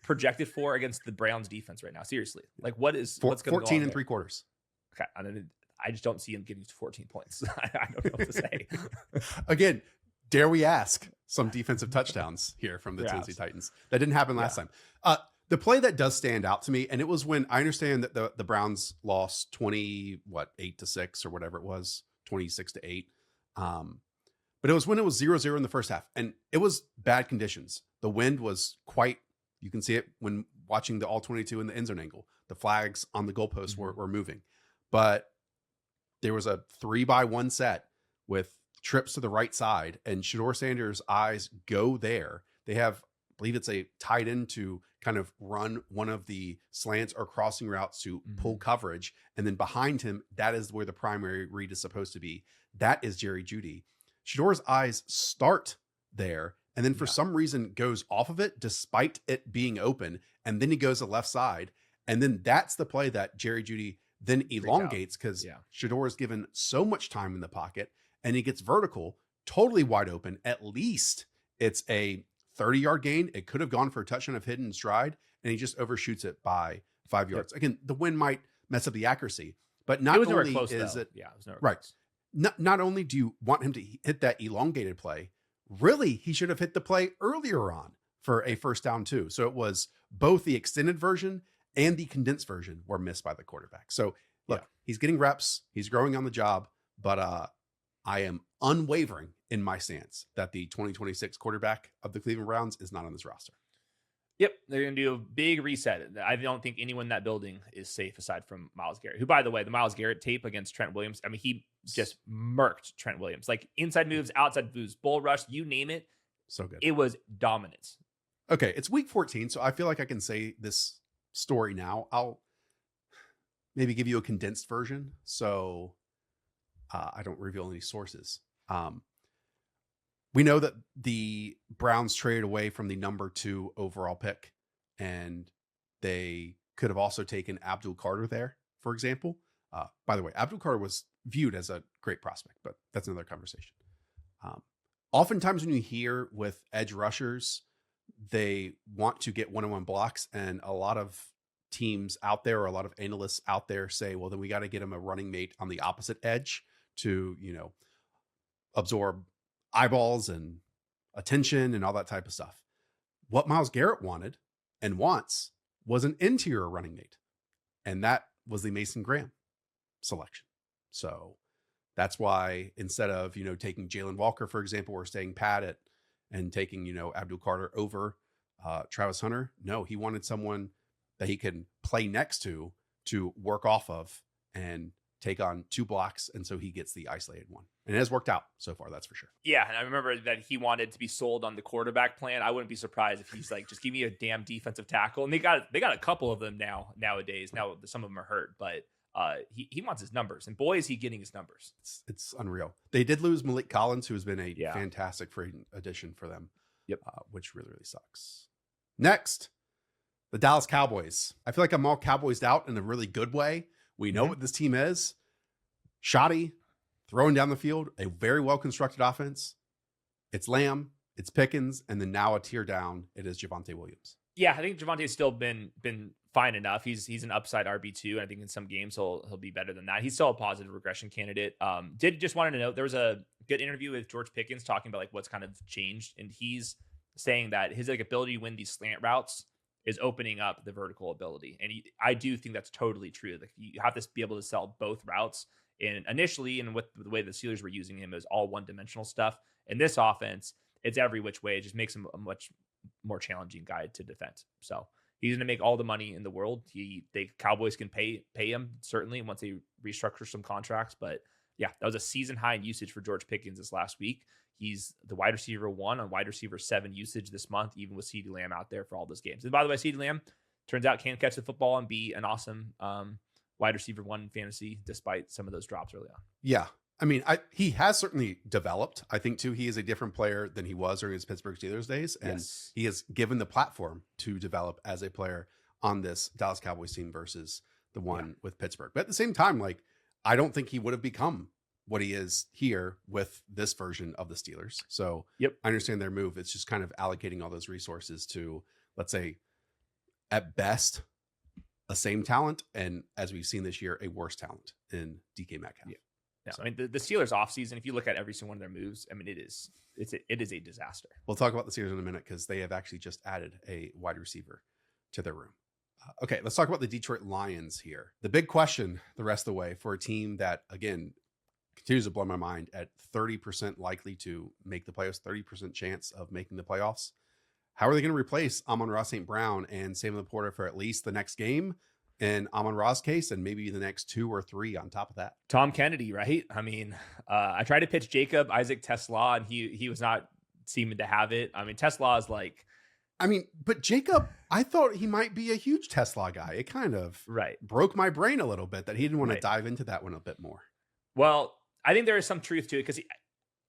projected for against the Browns defense right now? Seriously, what's going to go 14 and 3/4. Okay, I just don't see him getting to 14 points. I don't know what to say. Again, dare we ask some defensive touchdowns here from the Tennessee Titans? That didn't happen last time. The play that does stand out to me, and it was when I understand that the Browns lost 8-6 or whatever it was, 26-8. But it was when it was 0-0 in the first half, and it was bad conditions. The wind was you can see it when watching the all 22 in the end zone angle. The flags on the goalposts were moving, but there was a 3-by-1 set with trips to the right side, and Shador Sanders' eyes go there. They have, I believe it's a tight end to kind of run one of the slants or crossing routes to pull coverage. And then behind him, that is where the primary read is supposed to be. That is Jerry Jeudy. Shador's eyes start there, and then for some reason goes off of it despite it being open. And then he goes to the left side. And then that's the play that Jerry Jeudy then elongates because Shador is given so much time in the pocket and he gets vertical, totally wide open. At least it's a 30-yard gain. It could have gone for a touchdown if hidden in stride, and he just overshoots it by 5 yards. Again, the wind might mess up the accuracy, but not only is it right. Not only do you want him to hit that elongated play, really he should have hit the play earlier on for a first down too. So it was both the extended version and the condensed version were missed by the quarterback. So look, he's getting reps, he's growing on the job, but I am unwavering in my stance that the 2026 quarterback of the Cleveland Browns is not on this roster. Yep, they're going to do a big reset. I don't think anyone in that building is safe aside from Myles Garrett, who, by the way, the Myles Garrett tape against Trent Williams, I mean, he just murked Trent Williams. Inside moves, outside moves, bull rush, you name it. So good. It was dominance. Okay, it's week 14, so I feel like I can say this story now. I'll maybe give you a condensed version so I don't reveal any sources. We know that the Browns traded away from the number 2 overall pick, and they could have also taken Abdul Carter there, for example. By the way, Abdul Carter was viewed as a great prospect, but that's another conversation. Oftentimes when you hear with edge rushers, they want to get one-on-one blocks, and a lot of teams out there, or a lot of analysts out there say, well, then we got to get him a running mate on the opposite edge to, absorb eyeballs and attention and all that type of stuff. What Myles Garrett wanted and wants was an interior running mate. And that was the Mason Graham selection. So that's why instead of, taking Jalen Walker, for example, or staying pat at and taking, Abdul Carter over Travis Hunter, no, he wanted someone that he can play next to work off of and take on 2 blocks. And so he gets the isolated one. And it has worked out so far, that's for sure. Yeah, and I remember that he wanted to be sold on the quarterback plan. I wouldn't be surprised if he's like, just give me a damn defensive tackle. And they got a couple of them nowadays. Now some of them are hurt, but he wants his numbers. And boy, is he getting his numbers. It's unreal. They did lose Malik Collins, who has been a fantastic free addition for them. Yep. Which really, really sucks. Next, the Dallas Cowboys. I feel like I'm all Cowboysed out in a really good way. We know what this team is. Shoddy, throwing down the field, a very well-constructed offense. It's Lamb, it's Pickens, and then now a tier down, it is Javonte Williams. Yeah, I think Javonte's still been fine enough. He's an upside RB2, and I think in some games he'll be better than that. He's still a positive regression candidate. Did just wanted to note there was a good interview with George Pickens talking about like what's kind of changed, and he's saying that his like ability to win these slant routes is opening up the vertical ability. And I do think that's totally true. Like you have to be able to sell both routes. And initially, and with the way the Steelers were using him, it was all one-dimensional stuff. In this offense, it's every which way. It just makes him a much more challenging guy to defend. So he's going to make all the money in the world. The Cowboys can pay him, certainly, once they restructure some contracts. But yeah, that was a season high in usage for George Pickens this last week. He's the wide receiver 1 on wide receiver 7 usage this month, even with CeeDee Lamb out there for all those games. And by the way, CeeDee Lamb turns out can catch the football and be an awesome wide receiver 1 in fantasy, despite some of those drops early on. Yeah. I mean, he has certainly developed. I think, too, he is a different player than he was during his Pittsburgh Steelers days. And he has given the platform to develop as a player on this Dallas Cowboys team versus the one with Pittsburgh. But at the same time, like, I don't think he would have become what he is here with this version of the Steelers. So I understand their move. It's just kind of allocating all those resources to, let's say, at best, a same talent, and as we've seen this year, a worse talent in DK Metcalf. Yeah. I mean, the Steelers offseason, if you look at every single one of their moves, I mean, it is a disaster. We'll talk about the Steelers in a minute because they have actually just added a wide receiver to their room. Okay, let's talk about the Detroit Lions here. The big question the rest of the way for a team that, again, continues to blow my mind at 30% likely to make the playoffs, 30% chance of making the playoffs. How are they going to replace Amon-Ra St. Brown and Samuel Laporta for at least the next game? In Amon-Ra's case, and maybe the next 2 or 3 on top of that. Tom Kennedy, right? I mean, I tried to pitch Jacob Isaac Tesla, and he was not seeming to have it. I mean, Tesla is like... I mean, but Jacob, I thought he might be a huge Tesla guy. It kind of broke my brain a little bit that he didn't want to dive into that one a bit more. Well, I think there is some truth to it because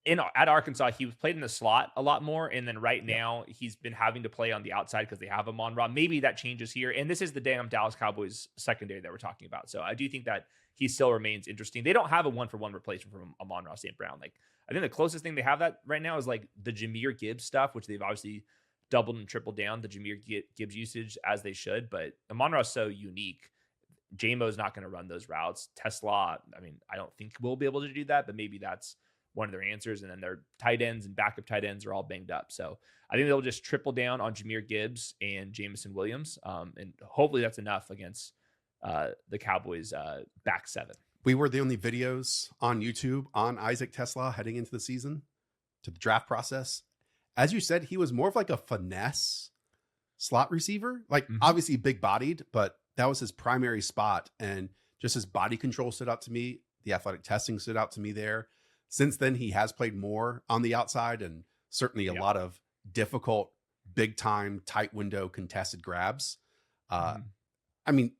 at Arkansas, he was played in the slot a lot more. And then right now he's been having to play on the outside because they have Amon-Ra. Maybe that changes here. And this is the damn Dallas Cowboys secondary that we're talking about. So I do think that he still remains interesting. They don't have a 1-for-1 replacement from Amon-Ra St. Brown. Like, I think the closest thing they have that right now is like the Jahmyr Gibbs stuff, which they've obviously doubled and tripled down the Jahmyr Gibbs usage as they should. But Amon-Ra is so unique. J-Mo's not going to run those routes. Tesla, I mean, I don't think we'll be able to do that, but maybe that's one of their answers. And then their tight ends and backup tight ends are all banged up. So I think they'll just triple down on Jahmyr Gibbs and Jameson Williams. And hopefully that's enough against the Cowboys back 7. We were the only videos on YouTube on Isaac Tesla heading into the season to the draft process. As you said, he was more of like a finesse slot receiver, like obviously big bodied, but that was his primary spot. And just his body control stood out to me. The athletic testing stood out to me there. Since then, he has played more on the outside and certainly a lot of difficult, big time, tight window contested grabs. I mean,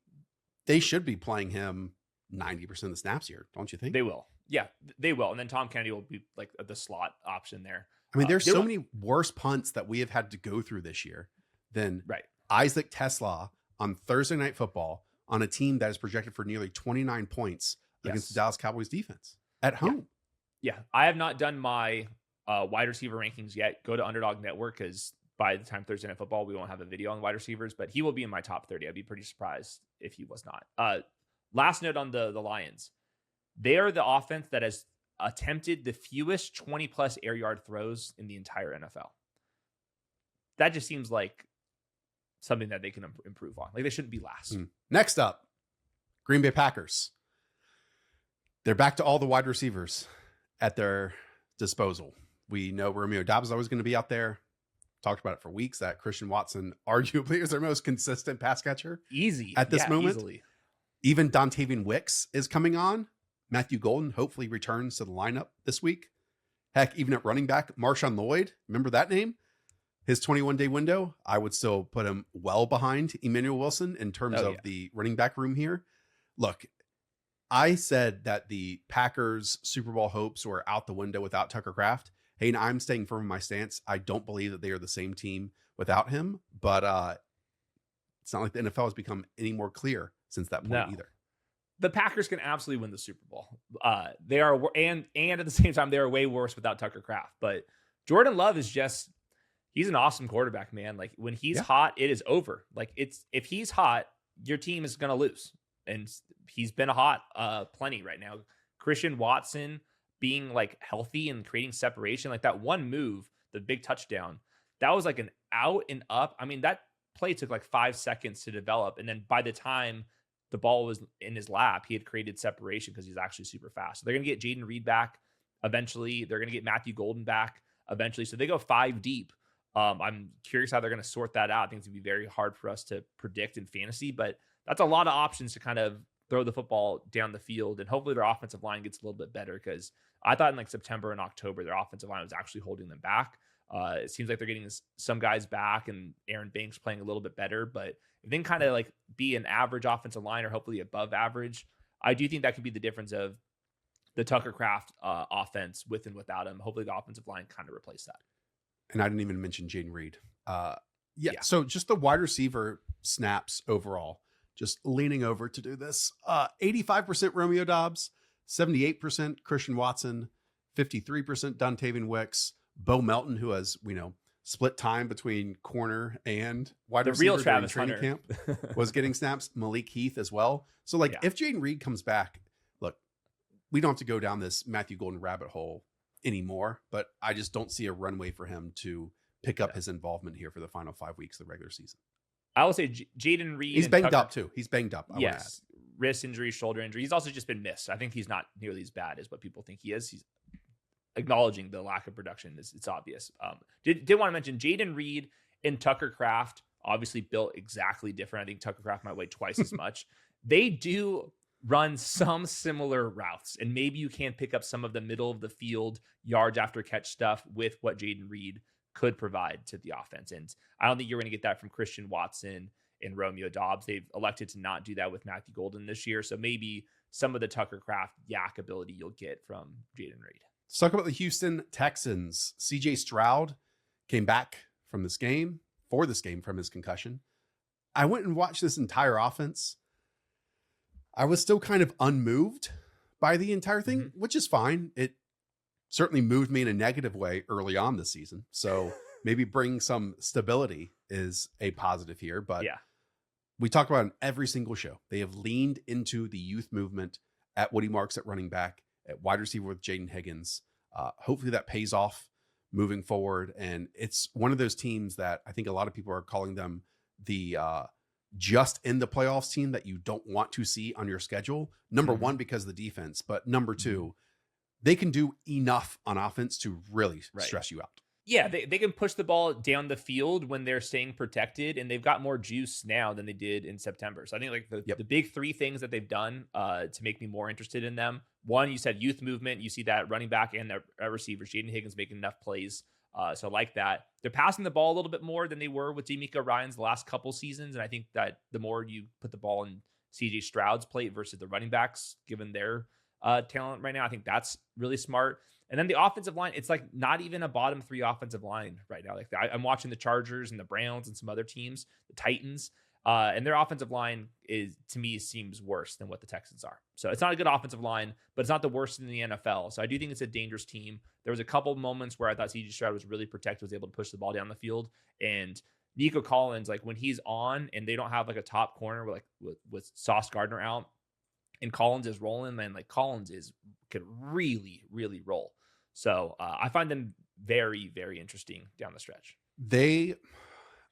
they should be playing him 90% of the snaps here, don't you think? They will. Yeah, they will. And then Tom Kennedy will be like the slot option there. I mean, there's so many worse punts that we have had to go through this year than Isaac Tesla on Thursday Night Football on a team that is projected for nearly 29 points against the Dallas Cowboys defense at home. Yeah, I have not done my wide receiver rankings yet. Go to Underdog Network because by the time Thursday Night Football, we won't have a video on wide receivers, but he will be in my top 30. I'd be pretty surprised if he was not. Last note on the Lions. They are the offense that has attempted the fewest 20-plus air yard throws in the entire NFL. That just seems like something that they can improve on. Like, they shouldn't be last. Next up, Green Bay Packers. They're back to all the wide receivers at their disposal. We know Romeo Doubs is always going to be out there. Talked about it for weeks that Christian Watson arguably is their most consistent pass catcher. Easy. At this moment. Easily. Even Dontavian Wicks is coming on. Matthew Golden hopefully returns to the lineup this week. Heck, even at running back, Marshawn Lloyd, remember that name? His 21-day window, I would still put him well behind Emmanuel Wilson in terms of the running back room here. Look, I said that the Packers' Super Bowl hopes were out the window without Tucker Kraft. Hey, and I'm staying firm in my stance. I don't believe that they are the same team without him, but it's not like the NFL has become any more clear since that point either. The Packers can absolutely win the Super Bowl. They are, and at the same time, they are way worse without Tucker Kraft. But Jordan Love is just, he's an awesome quarterback, man. Like, when he's hot, it is over. Like, if he's hot, your team is going to lose. And he's been hot plenty right now. Christian Watson being like healthy and creating separation, like that one move, the big touchdown, that was like an out and up. I mean, that play took like 5 seconds to develop. And then by the time the ball was in his lap, he had created separation because he's actually super fast. So they're going to get Jaden Reed back eventually. They're going to get Matthew Golden back eventually. So they go 5 deep. I'm curious how they're going to sort that out. I think it's going to be very hard for us to predict in fantasy, but that's a lot of options to kind of throw the football down the field. And hopefully their offensive line gets a little bit better, because I thought in like September and October, their offensive line was actually holding them back. It seems like they're getting some guys back and Aaron Banks playing a little bit better, but if they can kind of like be an average offensive line or hopefully above average, I do think that could be the difference of the Tucker Kraft offense with and without him. Hopefully the offensive line kind of replace that. And I didn't even mention Jaden Reed. So just the wide receiver snaps overall, just leaning over to do this. 85% Romeo Doubs, 78% Christian Watson, 53% Dontavian Wicks, Bo Melton, who has, split time between corner and wide receiver real Travis training camp, was getting snaps. Malik Heath as well. So if Jaden Reed comes back, look, we don't have to go down this Matthew Golden rabbit hole anymore, but I just don't see a runway for him to pick up his involvement here for the final 5 weeks of the regular season. I will say Jaden Reed. He's banged up too. He's banged up. Yes. Wrist injury, shoulder injury. He's also just been missed. I think he's not nearly as bad as what people think he is. He's acknowledging the lack of production. It's obvious. Did want to mention Jaden Reed and Tucker Kraft, obviously built exactly different. I think Tucker Kraft might weigh twice as much. They do run some similar routes, and maybe you can pick up some of the middle of the field yards after catch stuff with what Jaden Reed could provide to the offense. And I don't think you're going to get that from Christian Watson and Romeo Doubs. They've elected to not do that with Matthew Golden this year. So maybe some of the Tucker Kraft yak ability you'll get from Jaden Reed. Let's talk about the Houston Texans. CJ Stroud came back from this game from his concussion. I went and watched this entire offense. I was still kind of unmoved by the entire thing, which is fine. It certainly moved me in a negative way early on this season. So maybe bringing some stability is a positive here. But we talk about it in every single show. They have leaned into the youth movement at Woody Marks at running back, at wide receiver with Jaden Higgins. Hopefully that pays off moving forward. And it's one of those teams that I think a lot of people are calling them the just in the playoffs team that you don't want to see on your schedule. Number one, because of the defense, but number two, they can do enough on offense to really stress you out. Yeah, they can push the ball down the field when they're staying protected, and they've got more juice now than they did in September. So I think like the big three things that they've done to make me more interested in them. One, you said youth movement. You see that running back and their receivers, Jaden Higgins, making enough plays. So I like that. They're passing the ball a little bit more than they were with D'Amico Ryans the last couple seasons. And I think that the more you put the ball in CJ Stroud's plate versus the running backs, given their talent right now, I think that's really smart. And then the offensive line, it's like not even a bottom three offensive line right now. Like I'm watching the Chargers and the Browns and some other teams, the Titans. And their offensive line to me seems worse than what the Texans are. So it's not a good offensive line, but it's not the worst in the NFL. So I do think it's a dangerous team. There was a couple of moments where I thought CJ Stroud was really protected, was able to push the ball down the field. And Nico Collins, like when he's on and they don't have like a top corner with Sauce Gardner out and Collins is rolling, man, like Collins could really, really roll. So I find them very, very interesting down the stretch.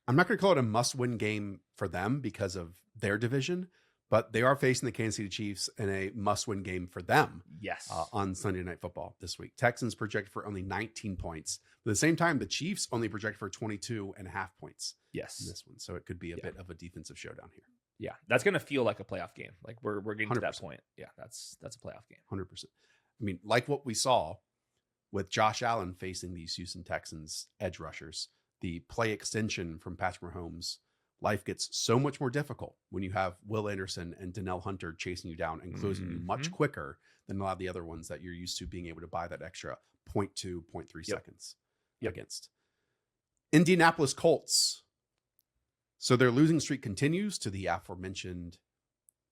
I'm not going to call it a must-win game for them because of their division, but they are facing the Kansas City Chiefs in a must-win game for them. Yes. On Sunday Night Football this week. Texans projected for only 19 points. But at the same time, the Chiefs only projected for 22.5 points. Yes. In this one. So it could be a bit of a defensive showdown here. Yeah. That's going to feel like a playoff game. Like we're getting 100%. to that point. Yeah. That's a playoff game. 100%. I mean, like what we saw with Josh Allen facing these Houston Texans edge rushers, the play extension from Patrick Mahomes, life gets so much more difficult when you have Will Anderson and Donnell Hunter chasing you down and closing you much quicker than a lot of the other ones that you're used to being able to buy that extra 0.2, 0.3 seconds against. Indianapolis Colts. So their losing streak continues to the aforementioned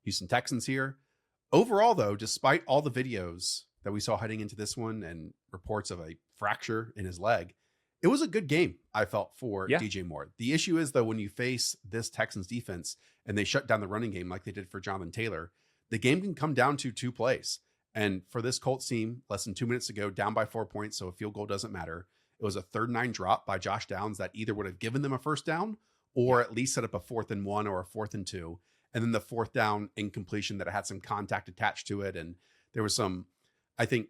Houston Texans here. Overall, though, despite all the videos that we saw heading into this one and reports of a fracture in his leg, it was a good game, I felt, for DJ Moore. The issue is, though, when you face this Texans defense and they shut down the running game like they did for Jonathan Taylor, the game can come down to 2 plays. And for this Colts team, less than 2 minutes ago, down by 4 points, so a field goal doesn't matter. It was a 3rd and 9 drop by Josh Downs that either would have given them a first down or at least set up a 4th and 1 or a 4th and 2. And then the 4th down incompletion that had some contact attached to it. And there was some, I think,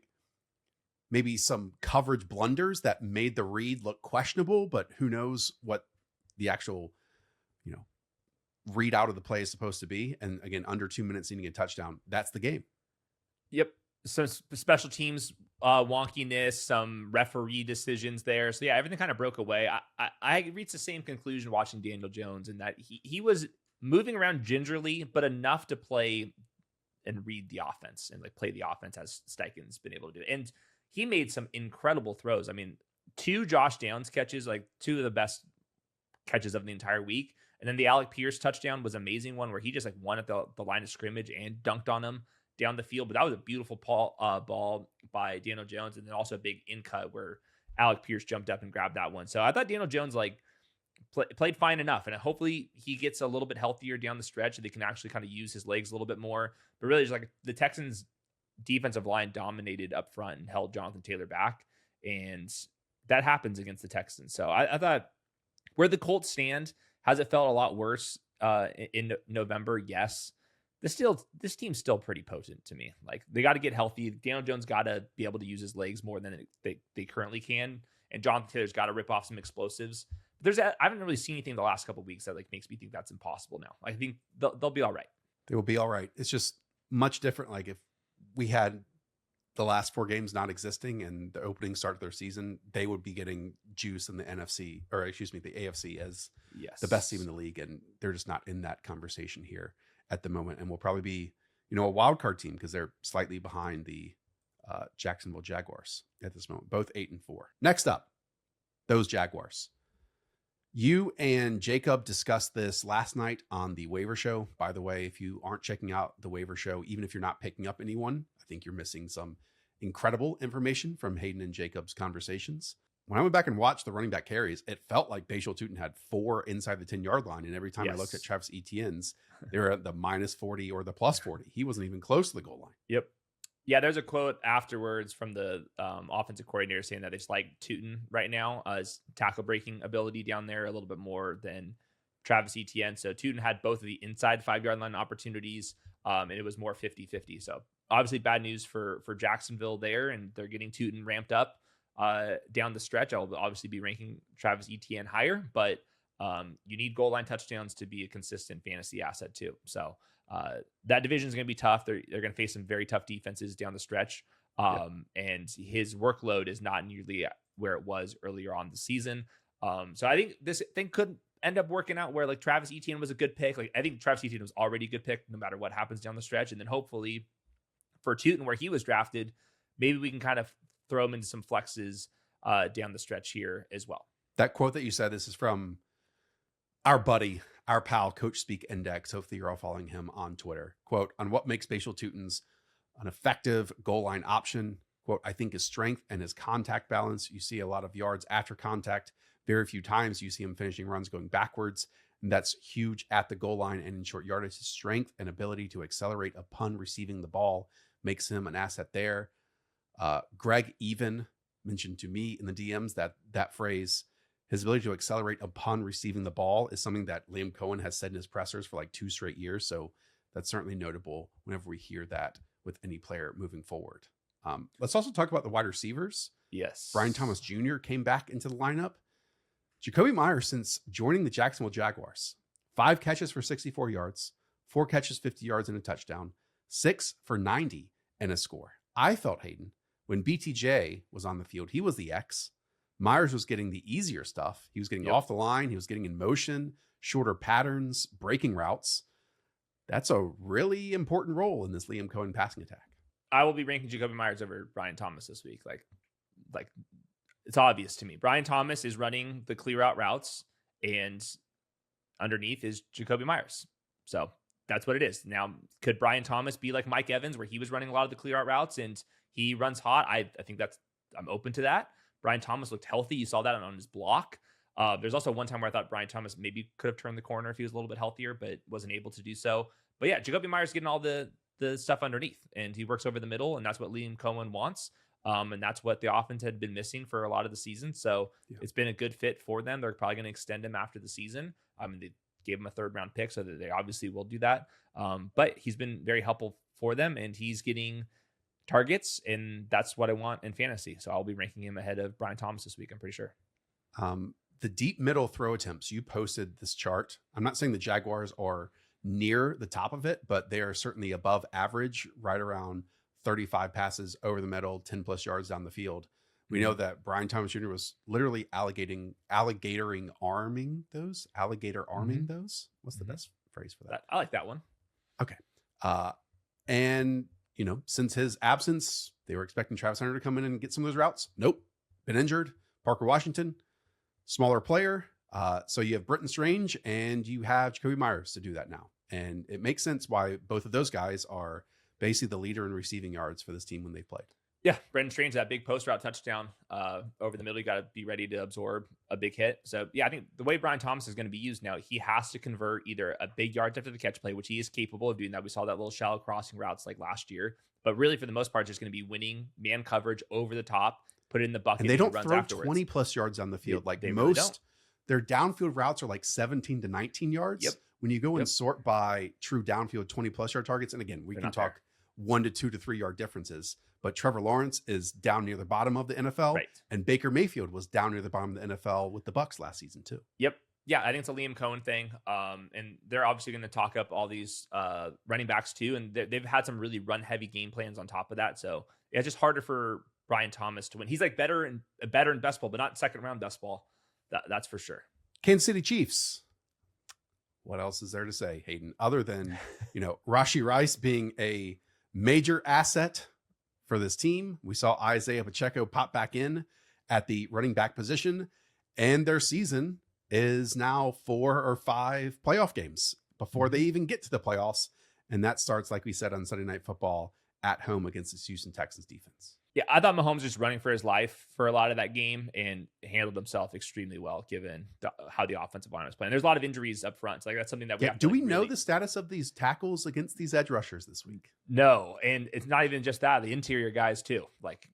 maybe some coverage blunders that made the read look questionable, but who knows what the actual, read out of the play is supposed to be. And again, under 2 minutes needing a touchdown, that's the game. Yep. Some special teams wonkiness, some referee decisions there. So yeah, everything kind of broke away. I reached the same conclusion watching Daniel Jones in that he was moving around gingerly, but enough to play and read the offense and like play the offense as Steichen's been able to do. And he made some incredible throws. I mean, 2 Josh Downs catches, like 2 of the best catches of the entire week. And then the Alec Pierce touchdown was an amazing one where he just like won at the line of scrimmage and dunked on him down the field. But that was a beautiful ball by Daniel Jones. And then also a big in cut where Alec Pierce jumped up and grabbed that one. So I thought Daniel Jones played fine enough. And hopefully he gets a little bit healthier down the stretch so they can actually kind of use his legs a little bit more. But really just like the Texans defensive line dominated up front and held Jonathan Taylor back. And that happens against the Texans. So I thought where the Colts stand, has it felt a lot worse in November? Yes. This team's still pretty potent to me. Like they got to get healthy. Daniel Jones got to be able to use his legs more than they currently can. And Jonathan Taylor's got to rip off some explosives. I haven't really seen anything the last couple of weeks that like makes me think that's impossible now. I think they'll be all right. They will be all right. It's just much different. Like if we had the last 4 games not existing and the opening start of their season, they would be getting juice in the NFC, or excuse me, the AFC as the best team in the league. And they're just not in that conversation here at the moment. And will probably be, a wild card team because they're slightly behind the Jacksonville Jaguars at this moment, both 8-4. Next up, those Jaguars. You and Jacob discussed this last night on the waiver show. By the way, if you aren't checking out the waiver show, even if you're not picking up anyone, I think you're missing some incredible information from Hayden and Jacob's conversations. When I went back and watched the running back carries, it felt like Bashal Tutin had 4 inside the 10-yard line. And every time I looked at Travis Etienne's, they were at the -40 or the +40. He wasn't even close to the goal line. Yep. Yeah, there's a quote afterwards from the offensive coordinator saying that it's like Tutin right now, his tackle breaking ability down there a little bit more than Travis Etienne. So Tutin had both of the inside 5-yard line opportunities, and it was more 50-50. So obviously bad news for Jacksonville there, and they're getting Tutin ramped up down the stretch. I'll obviously be ranking Travis Etienne higher, but you need goal line touchdowns to be a consistent fantasy asset too. So that division is going to be tough. They're going to face some very tough defenses down the stretch. And his workload is not nearly where it was earlier on the season. So I think this thing could end up working out where like Travis Etienne was a good pick. Like I think Travis Etienne was already a good pick no matter what happens down the stretch. And then hopefully for Tutin, where he was drafted, maybe we can kind of throw him into some flexes down the stretch here as well. That quote that you said, this is from our buddy our pal Coach Speak Index. Hopefully you're all following him on Twitter. Quote, on what makes Spatial Tutins an effective goal line option. Quote, I think his strength and his contact balance. You see a lot of yards after contact. Very few times you see him finishing runs going backwards. And that's huge at the goal line and in short yardage. His strength and ability to accelerate upon receiving the ball makes him an asset there. Greg even mentioned to me in the DMs that phrase, his ability to accelerate upon receiving the ball, is something that Liam Cohen has said in his pressers for like 2 straight years. So that's certainly notable whenever we hear that with any player moving forward. Let's also talk about the wide receivers. Yes. Brian Thomas Jr. came back into the lineup. Jacoby Myers, since joining the Jacksonville Jaguars, 5 catches for 64 yards, 4 catches, 50 yards and a touchdown, 6 for 90 and a score. I felt, Hayden, when BTJ was on the field, he was the X. Myers was getting the easier stuff. He was getting off the line. He was getting in motion, shorter patterns, breaking routes. That's a really important role in this Liam Cohen passing attack. I will be ranking Jacoby Myers over Brian Thomas this week. Like it's obvious to me. Brian Thomas is running the clear out routes, and underneath is Jacoby Myers. So that's what it is. Now, could Brian Thomas be like Mike Evans, where he was running a lot of the clear out routes and he runs hot? I think I'm open to that. Brian Thomas looked healthy. You saw that on his block. There's also one time where I thought Brian Thomas maybe could have turned the corner if he was a little bit healthier, but wasn't able to do so. But yeah, Jacoby Myers getting all the stuff underneath, and he works over the middle, and that's what Liam Cohen wants. And that's what the offense had been missing for a lot of the season. So It's been a good fit for them. They're probably going to extend him after the season. They gave him a 3rd round pick, so that they obviously will do that. But he's been very helpful for them, and he's getting targets, and that's what I want in fantasy. So I'll be ranking him ahead of Brian Thomas this week, I'm pretty sure. The deep middle throw attempts, you posted this chart. I'm not saying the Jaguars are near the top of it, but they are certainly above average, right around 35 passes over the middle, 10 plus yards down the field. We know that Brian Thomas Jr. was literally alligator arming those. What's the best phrase for that? I like that one. Okay. And since his absence, they were expecting Travis Hunter to come in and get some of those routes. Nope. Been injured. Parker Washington, smaller player. So you have Britton Strange and you have Jacoby Myers to do that now. And it makes sense why both of those guys are basically the leader in receiving yards for this team when they played. Yeah, Brendan Strange, that big post route touchdown over the middle. You got to be ready to absorb a big hit. So, yeah, I think the way Brian Thomas is going to be used now, he has to convert either a big yards after the catch play, which he is capable of doing that. We saw that little shallow crossing routes like last year. But really, for the most part, it's just going to be winning man coverage over the top, put it in the bucket. And they don't runs throw afterwards. 20 plus yards on the field. They most, really their downfield routes are like 17 to 19 yards. Yep. When you go and sort by true downfield 20 plus yard targets, and again, we can talk 1 to 2 to 3 yard differences. But Trevor Lawrence is down near the bottom of the NFL, right. And Baker Mayfield was down near the bottom of the NFL with the Bucs last season too. Yep. Yeah, I think it's a Liam Cohen thing. And they're obviously going to talk up all these running backs too. And they've had some really run-heavy game plans on top of that. So it's just harder for Brian Thomas to win. He's like better in best ball, but not second-round best ball. That's for sure. Kansas City Chiefs. What else is there to say, Hayden, other than, Rashee Rice being a major asset for this team? We saw Isaiah Pacheco pop back in at the running back position, and their season is now 4 or 5 playoff games before they even get to the playoffs. And that starts, like we said, on Sunday Night Football at home against the Houston Texans defense. Yeah, I thought Mahomes was just running for his life for a lot of that game and handled himself extremely well, given how the offensive line was playing. There's a lot of injuries up front. So that's something that we have to, do we know the status of these tackles against these edge rushers this week? No, and it's not even just that. The interior guys too. Like,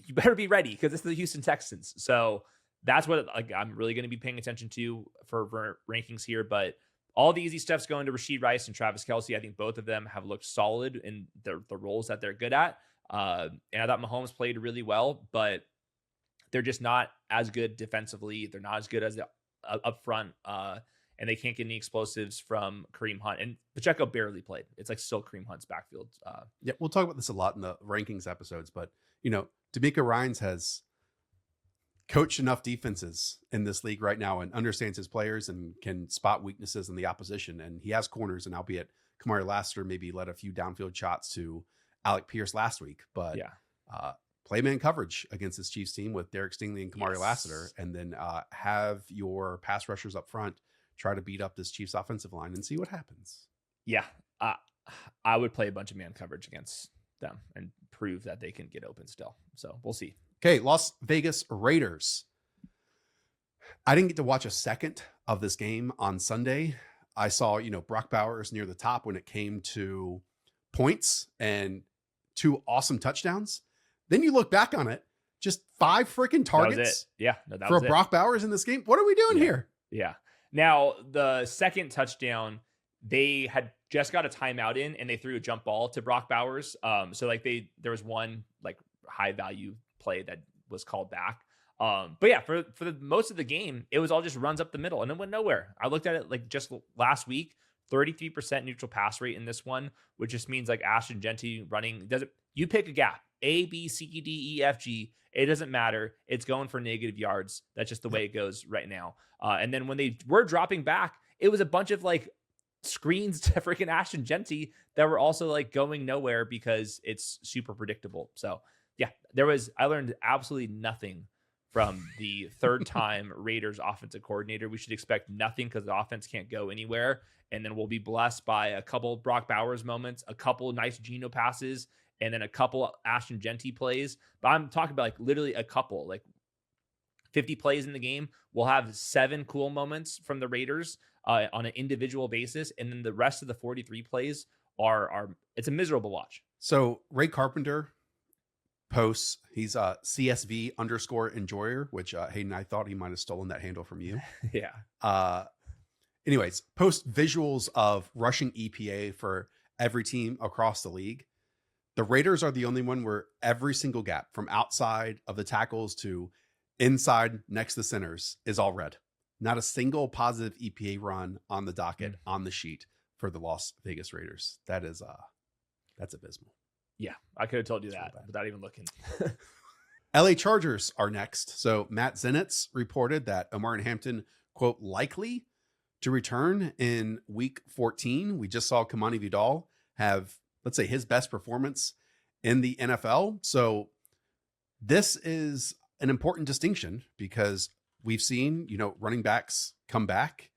you better be ready because it's the Houston Texans. So that's what I'm really going to be paying attention to for rankings here. But all the easy stuff's going to Rashee Rice and Travis Kelce. I think both of them have looked solid in the roles that they're good at. And I thought Mahomes played really well, but they're just not as good defensively. They're not as good as the up front, and they can't get any explosives from Kareem Hunt. And Pacheco barely played. It's like still Kareem Hunt's backfield. Yeah, we'll talk about this a lot in the rankings episodes, but D'Amico Ryans has coached enough defenses in this league right now and understands his players and can spot weaknesses in the opposition. And he has corners, and albeit Kamari Lassiter maybe led a few downfield shots to Alec Pierce last week, but play man coverage against this Chiefs team with Derek Stingley and Kamari Lassiter, and then have your pass rushers up front try to beat up this Chiefs offensive line and see what happens. Yeah. I would play a bunch of man coverage against them and prove that they can get open still. So we'll see. Okay, Las Vegas Raiders. I didn't get to watch a second of this game on Sunday. I saw, Brock Bowers near the top when it came to points and 2 awesome touchdowns. Then you look back on it, just 5 freaking targets. Yeah, for Brock Bowers in this game. What are we doing here? Yeah. Now, the second touchdown, they had just got a timeout in and they threw a jump ball to Brock Bowers. So like there was one like high value play that was called back. But yeah, for the most of the game, it was all just runs up the middle and it went nowhere. I looked at it like just last week, 33% neutral pass rate in this one, which just means like Ashton Genty running you pick a gap, A, B, C, D, E, F, G. It doesn't matter. It's going for negative yards. That's just the way it goes right now. And then when they were dropping back, it was a bunch of like screens to freaking Ashton Genty that were also like going nowhere because it's super predictable. So yeah, I learned absolutely nothing from the third time Raiders offensive coordinator. We should expect nothing because the offense can't go anywhere. And then we'll be blessed by a couple Brock Bowers moments, a couple nice Geno passes, and then a couple Ashton Genty plays. But I'm talking about like literally a couple, like 50 plays in the game. We'll have 7 cool moments from the Raiders on an individual basis. And then the rest of the 43 plays are it's a miserable watch. So Ray Carpenter posts, he's CSV_enjoyer, which Hayden, I thought he might have stolen that handle from you. Yeah. Anyways, post visuals of rushing EPA for every team across the league. The Raiders are the only one where every single gap from outside of the tackles to inside next to the centers is all red. Not a single positive EPA run on the docket on the sheet for the Las Vegas Raiders. That's abysmal. Yeah, I could have told you that without even looking. LA Chargers are next. So Matt Zenitz reported that Omar and Hampton, quote, likely to return in week 14. We just saw Kamani Vidal have, let's say, his best performance in the NFL. So this is an important distinction because we've seen, running backs come back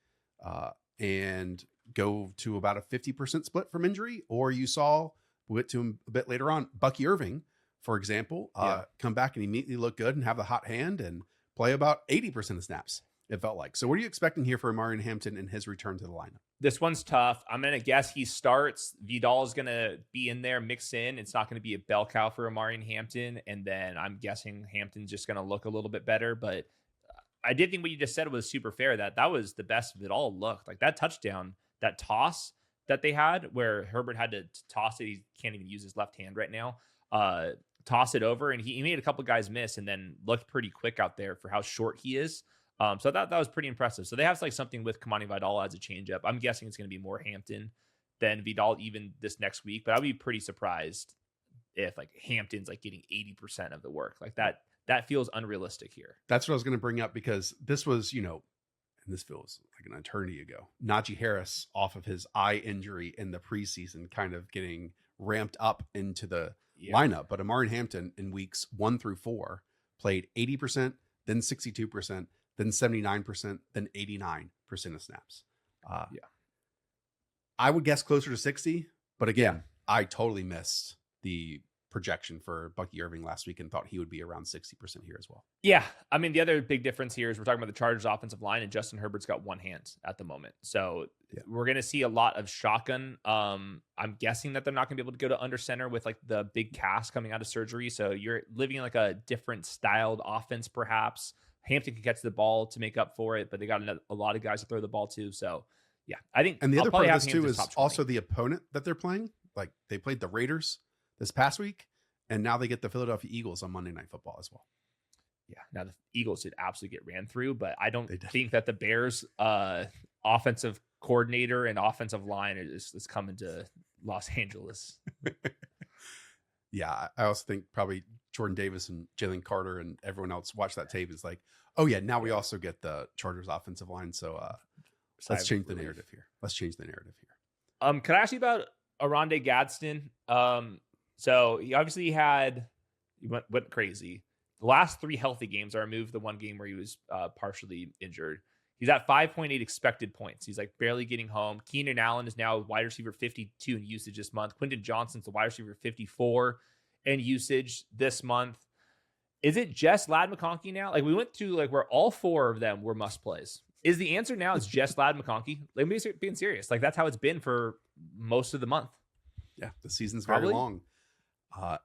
and go to about a 50% split from injury, or you saw, we'll get to him a bit later on, Bucky Irving, for example, come back and immediately look good and have the hot hand and play about 80% of snaps, it felt like. So what are you expecting here for Omarion Hampton and his return to the lineup? This one's tough. I'm going to guess he starts. Vidal is going to be in there, mix in. It's not going to be a bell cow for Omarion Hampton. And then I'm guessing Hampton's just going to look a little bit better. But I did think what you just said was super fair. That was the best Vidal looked. Like that touchdown, that toss that they had where Herbert had to toss it. He can't even use his left hand right now. Toss it over. And he made a couple guys miss and then looked pretty quick out there for how short he is. So that was pretty impressive. So they have like something with Kamani Vidal as a changeup. I'm guessing it's going to be more Hampton than Vidal even this next week, but I'd be pretty surprised if like Hampton's like getting 80% of the work. Like that feels unrealistic here. That's what I was going to bring up because this was, and this feels like an eternity ago. Najee Harris off of his eye injury in the preseason, kind of getting ramped up into the lineup. But Omarion Hampton in weeks 1 through 4 played 80%, then 62%. Then 79%, then 89% of snaps. I would guess closer to 60, but again, I totally missed the projection for Bucky Irving last week and thought he would be around 60% here as well. Yeah. I mean, the other big difference here is we're talking about the Chargers offensive line and Justin Herbert's got one hand at the moment. So we're going to see a lot of shotgun. I'm guessing that they're not going to be able to go to under center with like the big cast coming out of surgery. So you're living in like a different styled offense, perhaps. Hampton can catch the ball to make up for it, but they got a lot of guys to throw the ball to. So, yeah, I think. And the other part of this too is also the opponent that they're playing. Like they played the Raiders this past week, and now they get the Philadelphia Eagles on Monday Night Football as well. Yeah, now the Eagles did absolutely get ran through, but I don't think that the Bears' offensive coordinator and offensive line is coming to Los Angeles. Yeah, I also think probably Jordan Davis and Jalen Carter and everyone else watch that tape is like, oh yeah, now we also get the Chargers offensive line. So let's change the narrative here. Can I ask you about Oronde Gadsden? So he obviously went crazy. The last 3 healthy games are removed. The one game where he was partially injured. He's at 5.8 expected points. He's like barely getting home. Keenan Allen is now wide receiver 52 in usage this month. Quentin Johnson's the wide receiver 54 in usage this month. Is it just Ladd McConkey now? Like we went to like where all 4 of them were must plays. Is the answer now it's just Ladd McConkey? Like me being serious. Like that's how it's been for most of the month. Yeah, the season's very long.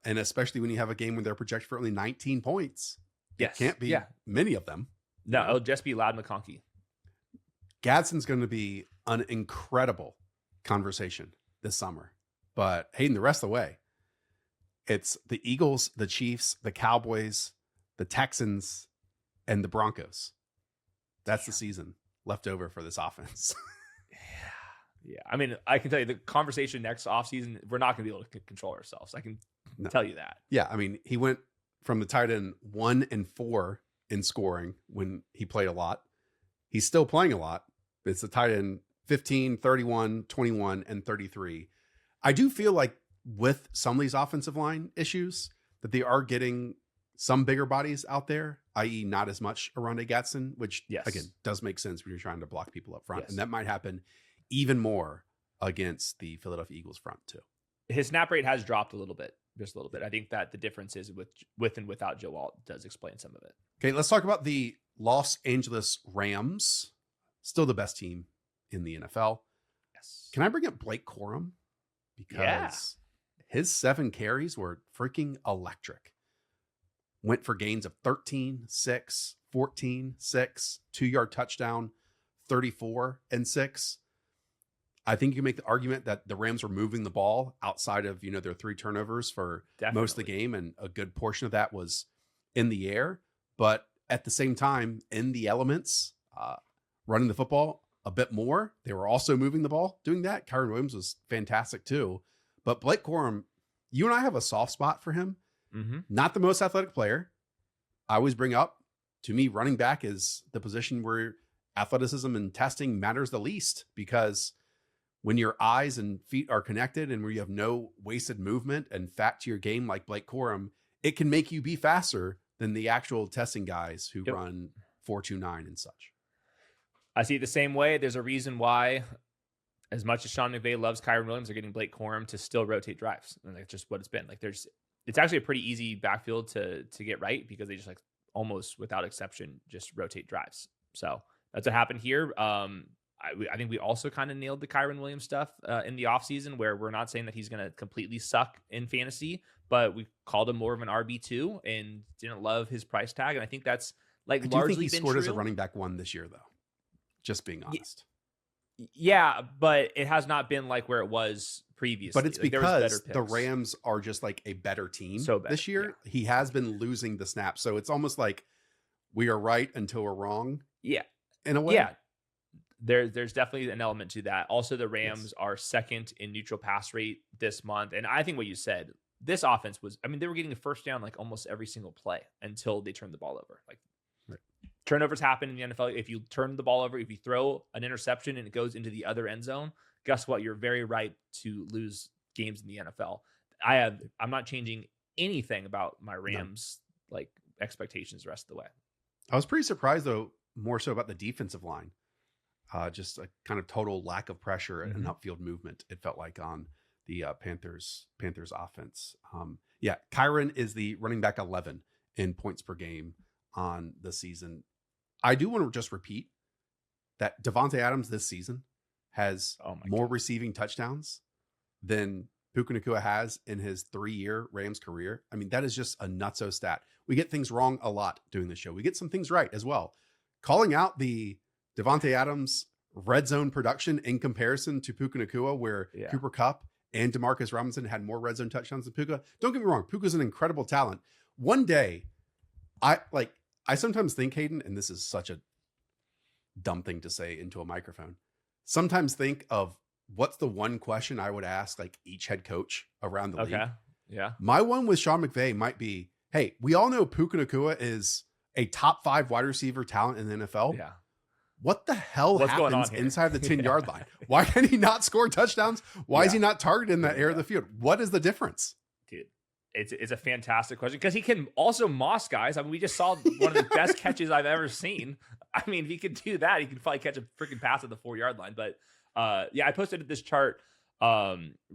And especially when you have a game when they're projected for only 19 points. Yes. It can't be many of them. No, it'll just be Ladd McConkey. Gadsden's going to be an incredible conversation this summer. But Hayden, the rest of the way, it's the Eagles, the Chiefs, the Cowboys, the Texans, and the Broncos. That's the season left over for this offense. Yeah. I mean, I can tell you the conversation next offseason, we're not going to be able to control ourselves. I can tell you that. Yeah. I mean, he went from the tight end 1 and 4 in scoring when he played a lot. He's still playing a lot. It's the tight end 15, 31, 21, and 33. I do feel like with some of these offensive line issues that they are getting some bigger bodies out there, i.e. not as much Arondé Gadsden, which again does make sense when you're trying to block people up front. And that might happen even more against the Philadelphia Eagles front too. His snap rate has dropped a little bit, just a little bit. I think that the difference is with and without Joe Alt does explain some of it. Okay, let's talk about the Los Angeles Rams. Still the best team in the NFL. Yes. Can I bring up Blake Corum? Because his 7 carries were freaking electric. Went for gains of 13, 6, 14, 6, 2-yard touchdown, 34 and 6. I think you can make the argument that the Rams were moving the ball outside of, their 3 turnovers for most of the game. And a good portion of that was in the air. But at the same time, in the elements, running the football a bit more. They were also moving the ball doing that. Kyron Williams was fantastic too. But Blake Corum, you and I have a soft spot for him. Mm-hmm. Not the most athletic player. I always bring up, to me, running back is the position where athleticism and testing matters the least, because when your eyes and feet are connected and where you have no wasted movement and fat to your game like Blake Corum, it can make you be faster than the actual testing guys who run 4.29 and such. I see it the same way. There's a reason why, as much as Sean McVay loves Kyron Williams, they're getting Blake Corum to still rotate drives. And that's just what it's been. Like it's actually a pretty easy backfield to get right, because they just like almost without exception just rotate drives. So that's what happened here. I think we also kind of nailed the Kyron Williams stuff in the offseason, where we're not saying that he's going to completely suck in fantasy, but we called him more of an RB2 and didn't love his price tag. And I think that's like largely think he been scored true. As a running back 1 this year, though. Just being honest. Yeah, but it has not been like where it was previously. But it's like, because the Rams are just like a better team this year. Yeah. He has been losing the snaps. So it's almost like we are right until we're wrong. Yeah. In a way. Yeah. There's definitely an element to that. Also, the Rams are second in neutral pass rate this month. And I think what you said, this offense was, they were getting a first down like almost every single play until they turned the ball over. Like turnovers happen in the NFL. If you turn the ball over, if you throw an interception and it goes into the other end zone, guess what? You're very ripe to lose games in the NFL. I'm not changing anything about my Rams like expectations the rest of the way. I was pretty surprised though, more so about the defensive line. Just a kind of total lack of pressure and upfield movement, it felt like, on the Panthers offense. Kyron is the running back 11 in points per game on the season. I do want to just repeat that Devontae Adams this season has more receiving touchdowns than Puka Nacua has in his 3-year Rams career. That is just a nutso stat. We get things wrong a lot doing the show. We get some things right as well. Calling out the Devontae Adams red zone production in comparison to Puka Nacua, where Cooper Kupp and Demarcus Robinson had more red zone touchdowns than Puka. Don't get me wrong. Puka's an incredible talent. One day, I sometimes think, Hayden, and this is such a dumb thing to say into a microphone, sometimes think of what's the one question I would ask like each head coach around the league. Yeah. My one with Sean McVay might be, hey, we all know Puka Nacua is a top 5 wide receiver talent in the NFL. Yeah. What the hell happens inside the 10-yard line? Why can he not score touchdowns? Why is he not targeted in that area of the field? What is the difference? Dude, It's a fantastic question because he can also moss guys. I mean, we just saw one of the best catches I've ever seen. I mean, if he could do that, he could probably catch a freaking pass at the 4-yard line. But yeah, I posted this chart.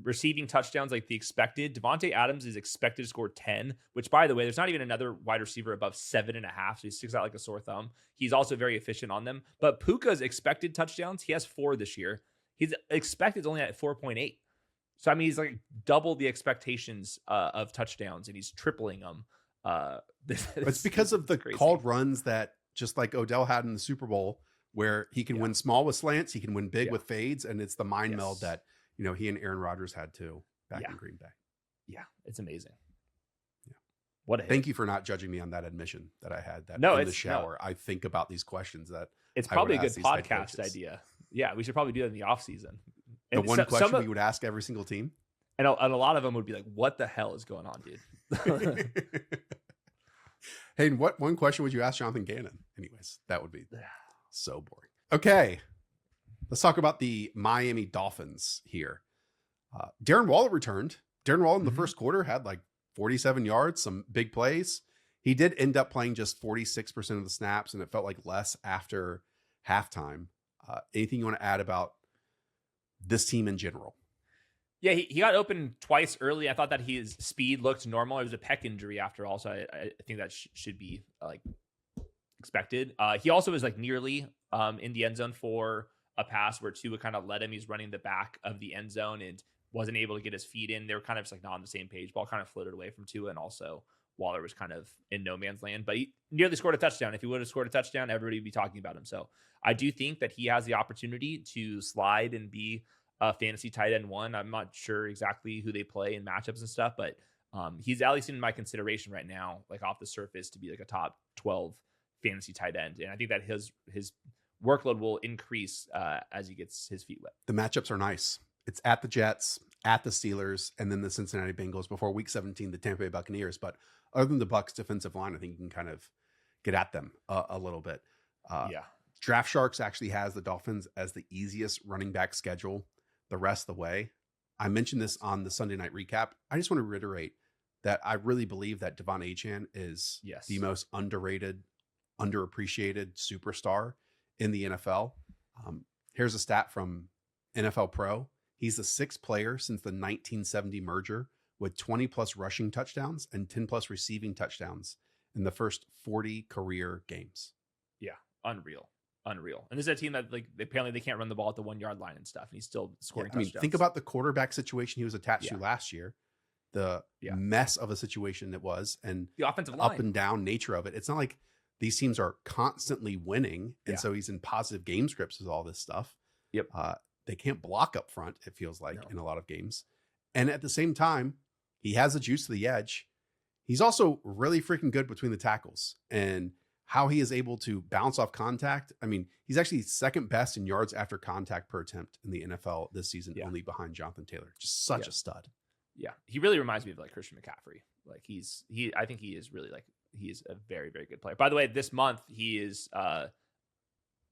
Receiving touchdowns like the expected. Devontae Adams is expected to score 10, which, by the way, there's not even another wide receiver above 7.5, so he sticks out like a sore thumb. He's also very efficient on them. But Puka's expected touchdowns, he has 4 this year. His expected is only at 4.8. So, I mean, he's like double the expectations of touchdowns, and he's tripling them. It's because of the crazy called runs that, just like Odell had in the Super Bowl, where he can win small with slants, he can win big with fades, and it's the mind meld that, you know, he and Aaron Rodgers had too back in Green Bay. Yeah, it's amazing. Yeah. What a hit. Thank you for not judging me on that admission that I had. That in the shower, I think about these questions that it's probably a good podcast idea. Yeah, we should probably do that in the off season. The one question we would ask every single team. And a lot of them would be like, what the hell is going on, dude? Hayden, what one question would you ask Jonathan Gannon? Anyways, that would be so boring. Okay, let's talk about the Miami Dolphins here. Darren Waller returned. Darren Waller in the first quarter had like 47 yards, some big plays. He did end up playing just 46% of the snaps, and it felt like less after halftime. Anything you want to add about this team in general? Yeah, he got open twice early. I thought that his speed looked normal. It was a pec injury after all, so I think that should be like expected. He also was like nearly in the end zone for a pass where Tua kind of led him. He's running the back of the end zone and wasn't able to get his feet in. They were kind of just like not on the same page. Ball kind of floated away from Tua, and also Waller was kind of in no man's land, but he nearly scored a touchdown. If he would have scored a touchdown, everybody would be talking about him. So I do think that he has the opportunity to slide and be a fantasy tight end 1. I'm not sure exactly who they play in matchups and stuff, but he's at least in my consideration right now, like off the surface, to be like a top 12 fantasy tight end. And I think that his workload will increase as he gets his feet wet. The matchups are nice. It's at the Jets, at the Steelers, and then the Cincinnati Bengals before week 17, the Tampa Bay Buccaneers. But other than the Bucs defensive line, I think you can kind of get at them a little bit. Draft Sharks actually has the Dolphins as the easiest running back schedule the rest of the way. I mentioned this on the Sunday night recap. I just want to reiterate that I really believe that Devon Achane is the most underrated, underappreciated superstar in the NFL. Here's a stat from NFL Pro. He's the 6th player since the 1970 merger with 20 plus rushing touchdowns and 10 plus receiving touchdowns in the first 40 career games. Yeah, unreal. And this is a team that like apparently they can't run the ball at the 1-yard line and stuff, and he's still scoring touchdowns. Think about the quarterback situation he was attached to last year, the mess of a situation it was, and the offensive line, up and down nature of it. It's not like these teams are constantly winning, and so he's in positive game scripts with all this stuff. Yep. They can't block up front, it feels like, in a lot of games. And at the same time, he has the juice to the edge. He's also really freaking good between the tackles, and how he is able to bounce off contact. I mean, he's actually second best in yards after contact per attempt in the NFL this season, only behind Jonathan Taylor. Just such a stud. Yeah. He really reminds me of like Christian McCaffrey. Like I think he is really like, he is a very, very good player. By the way, this month he is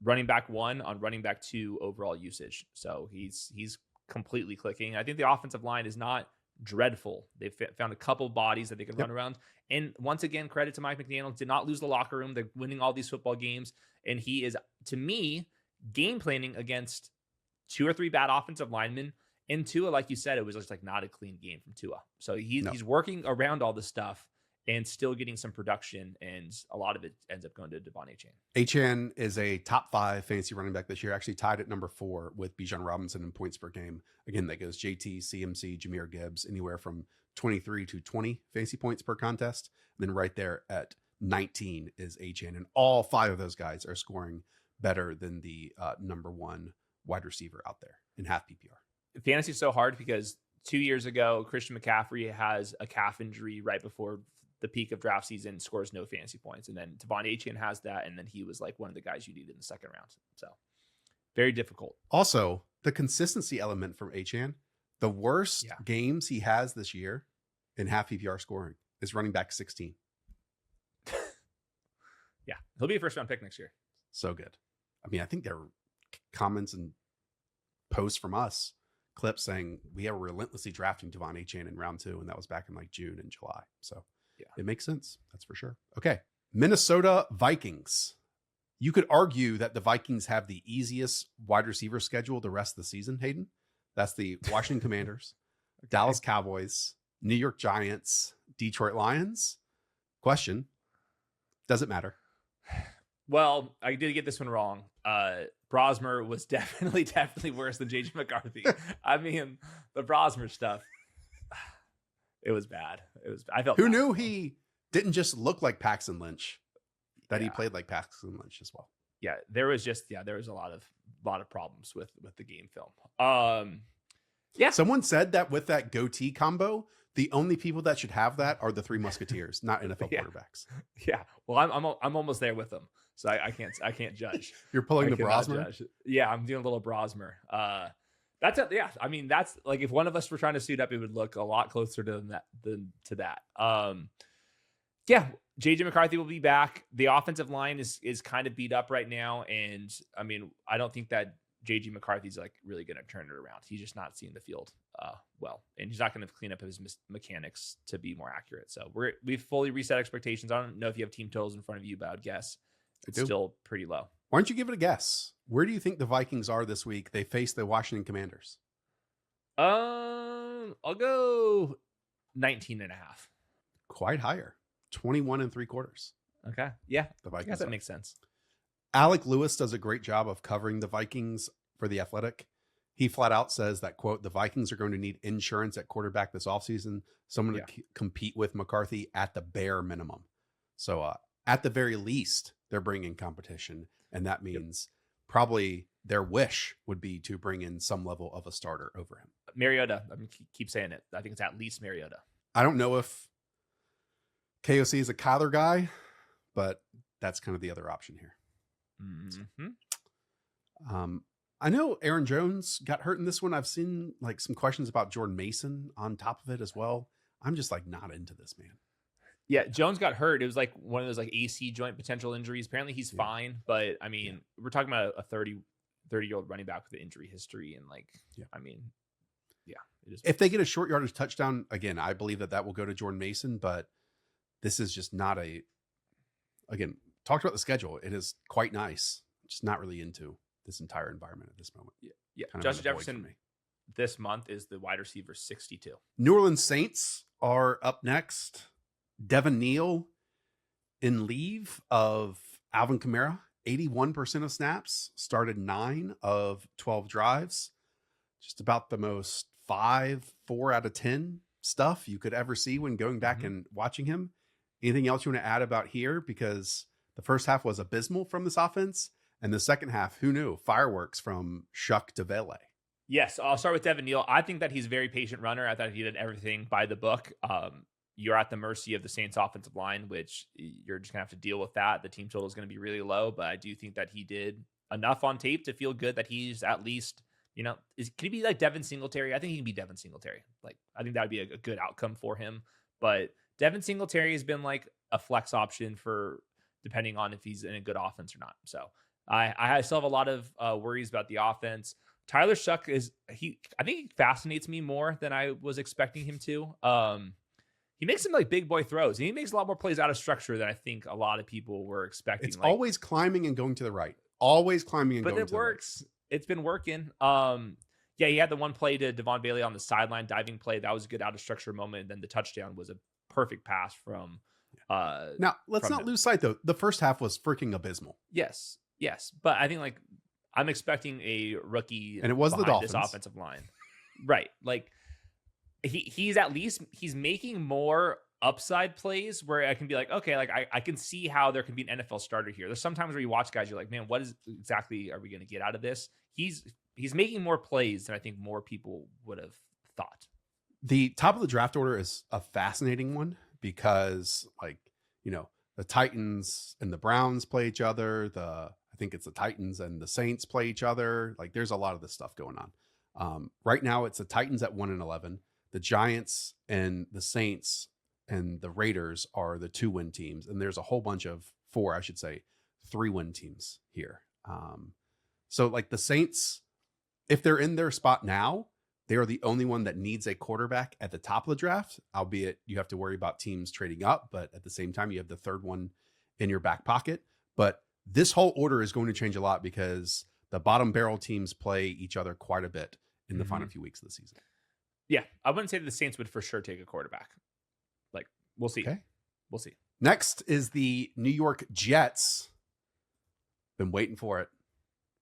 running back 1 on running back 2 overall usage. So he's completely clicking. I think the offensive line is not dreadful. They've found a couple bodies that they can run around. And once again, credit to Mike McDaniel, did not lose the locker room. They're winning all these football games. And he is, to me, game planning against 2 or 3 bad offensive linemen. And Tua, like you said, it was just like not a clean game from Tua. So he's working around all this stuff and still getting some production. And a lot of it ends up going to Devon Achane. Achane is a top 5 fantasy running back this year, actually tied at number 4 with Bijan Robinson in points per game. Again, that goes JT, CMC, Jahmyr Gibbs, anywhere from 23 to 20 fantasy points per contest. And then right there at 19 is Achane. And all 5 of those guys are scoring better than the number 1 wide receiver out there in half PPR. Fantasy is so hard because 2 years ago, Christian McCaffrey has a calf injury right before the peak of draft season, scores no fantasy points. And then Devon Achane has that. And then he was like one of the guys you needed in the second round. So very difficult. Also, the consistency element from Achane, the worst games he has this year in half PPR scoring is running back 16. Yeah. He'll be a first round pick next year. So good. I mean, I think there were comments and posts from us clip saying we are relentlessly drafting Devon Achane in round 2, and that was back in like June and July. So yeah, it makes sense. That's for sure. Okay. Minnesota Vikings. You could argue that the Vikings have the easiest wide receiver schedule the rest of the season, Hayden. That's the Washington Commanders, okay. Dallas Cowboys, New York Giants, Detroit Lions. Question, does it matter? Well, I did get this one wrong. Brosmer was definitely worse than JJ McCarthy. I mean, the Brosmer stuff, it was bad. I felt Who bad. knew he didn't just look like Paxton Lynch, that he played like Paxton Lynch as well. Yeah, there was a lot of problems with the game film. Yeah. Someone said that with that goatee combo, the only people that should have that are the Three Musketeers, not NFL quarterbers. Yeah. Well, I'm almost there with them, so I can't judge. You're pulling the cannot Brosmer? judge. Yeah, I'm doing a little Brosmer. That's it. Yeah. I mean, that's like if one of us were trying to suit up, it would look a lot closer to that. Yeah. JJ McCarthy will be back. The offensive line is kind of beat up right now, and I mean, I don't think that JJ McCarthy's like really going to turn it around. He's just not seeing the field well, and he's not going to clean up his mechanics to be more accurate. So we've fully reset expectations. I don't know if you have team totals in front of you, but I would guess it's still pretty low. Why don't you give it a guess? Where do you think the Vikings are this week? They face the Washington Commanders. I'll go 19.5. Quite higher. 21 3/4. Okay. Yeah. The I Vikings. guess that makes sense. Alec Lewis does a great job of covering the Vikings for The Athletic. He flat out says that, quote, the Vikings are going to need insurance at quarterback this offseason, someone to compete with McCarthy at the bare minimum. So at the very least, they're bringing competition. And that means probably their wish would be to bring in some level of a starter over him. Mariota. I mean, keep saying it. I think it's at least Mariota. I don't know if KOC is a Kyler guy, but that's kind of the other option here. Mm-hmm. I know Aaron Jones got hurt in this one. I've seen like some questions about Jordan Mason on top of it as well. I'm just like not into this, man. Yeah, Jones got hurt. It was like one of those like AC joint potential injuries. Apparently he's fine, but I mean, we're talking about a 30-year-old running back with an injury history, and like, I mean, it is. If they get a short yardage touchdown again, I believe that will go to Jordan Mason, but this is just not again, talked about the schedule. It is quite nice. Just not really into this entire environment at this moment. Yeah. Justin Jefferson this month is the wide receiver 62. New Orleans Saints are up next. Devin Neal in leave of Alvin Kamara, 81% of snaps, started 9 of 12 drives. Just about the most 4 out of 10 stuff you could ever see when going back and watching him. Anything else you want to add about here? Because the first half was abysmal from this offense. And the second half, who knew? Fireworks from Shuck to Vele. Yes, I'll start with Devin Neal. I think that he's a very patient runner. I thought he did everything by the book. You're at the mercy of the Saints offensive line, which you're just going to have to deal with that. The team total is going to be really low, but I do think that he did enough on tape to feel good that he's at least, can he be like Devin Singletary? I think he can be Devin Singletary. Like, I think that would be a good outcome for him. But Devin Singletary has been like a flex option for depending on if he's in a good offense or not. So I still have a lot of worries about the offense. Tyler Shuck I think he fascinates me more than I was expecting him to. He makes some like big boy throws, and he makes a lot more plays out of structure than I think a lot of people were expecting. It's always climbing and going to the right. Always climbing and going to the right. But it works. It's been working. He had the one play to Devon Bailey on the sideline, diving play. That was a good out of structure moment. And then the touchdown was a perfect pass from now let's not lose sight though. The first half was freaking abysmal. Yes. But I think like I'm expecting a rookie, and it was the Dolphins. This offensive line. Right. Like he's making more upside plays where I can be like, okay, like I can see how there can be an NFL starter here. There's sometimes where you watch guys, you're like, man, what is exactly are we going to get out of this? He's making more plays than I think more people would have thought. The top of the draft order is a fascinating one because the Titans and the Browns play each other. I think it's the Titans and the Saints play each other. Like there's a lot of this stuff going on. Right now it's the Titans at 1-11. The Giants and the Saints and the Raiders are the 2-win teams. And there's a whole bunch of 3-win teams here. So like the Saints, if they're in their spot now, They are the only one that needs a quarterback at the top of the draft, albeit you have to worry about teams trading up, but at the same time, you have the third one in your back pocket. But this whole order is going to change a lot because the bottom barrel teams play each other quite a bit in the final few weeks of the season. Yeah, I wouldn't say that the Saints would for sure take a quarterback. Like, we'll see. Okay. We'll see. Next is the New York Jets. Been waiting for it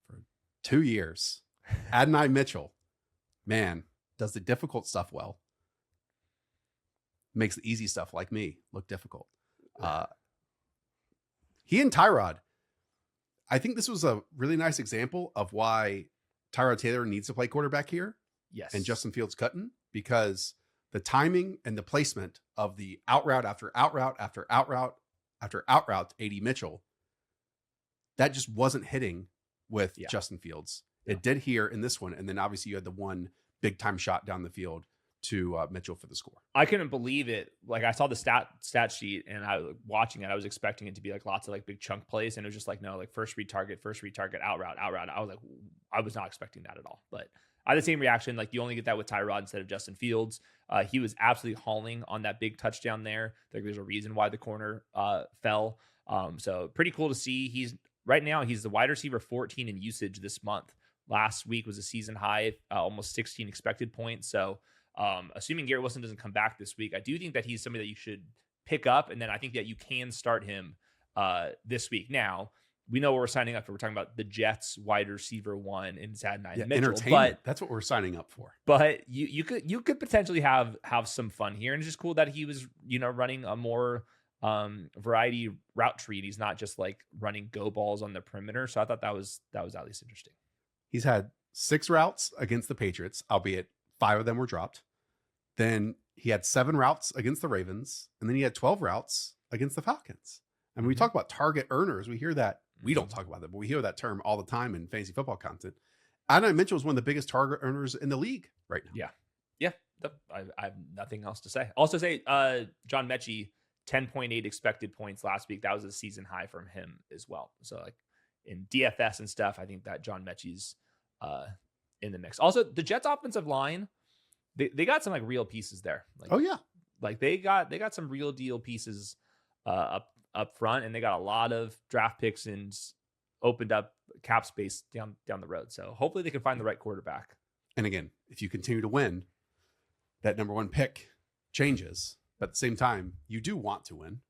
for 2 years. Adonai Mitchell, man, does the difficult stuff well. Makes the easy stuff like me look difficult. He and Tyrod, I think this was a really nice example of why Tyrod Taylor needs to play quarterback here. Yes. And Justin Fields couldn't, because the timing and the placement of the out route after out route after out route after out route to AD Mitchell, that just wasn't hitting with Justin Fields. It did here in this one. And then obviously you had the one big time shot down the field to Mitchell for the score. I couldn't believe it. Like, I saw the stat sheet, and I was watching it. I was expecting it to be like lots of like big chunk plays, and it was just like, no, like first read target, out route. I was like, I was not expecting that at all. But I had the same reaction. Like, you only get that with Tyrod instead of Justin Fields. He was absolutely hauling on that big touchdown there. Like, there's a reason why the corner fell. So pretty cool to see. He's the wide receiver 14 in usage this month. Last week was a season high, almost 16 expected points. So assuming Garrett Wilson doesn't come back this week, I do think that he's somebody that you should pick up. And then I think that you can start him this week. Now, we know what we're signing up for. We're talking about the Jets wide receiver 1 in Adonai Mitchell. Entertainment. That's what we're signing up for. But you could potentially have some fun here. And it's just cool that he was, running a more variety route tree. And he's not just like running go balls on the perimeter. So I thought that was at least interesting. He's had 6 routes against the Patriots, albeit 5 of them were dropped. Then he had 7 routes against the Ravens. And then he had 12 routes against the Falcons. And when we talk about target earners, we hear that. We don't talk about that, but we hear that term all the time in fantasy football content. Adonai Mitchell is one of the biggest target earners in the league right now. Yeah. I have nothing else to say. Also say John Mechie, 10.8 expected points last week. That was a season high from him as well. So like in DFS and stuff, I think that John Mechie's in the mix. Also, the Jets offensive line, they got some like real pieces there. Like, like they got some real deal pieces up front, and they got a lot of draft picks and opened up cap space down the road. So hopefully they can find the right quarterback. And again, if you continue to win, that number 1 pick changes. But at the same time, you do want to win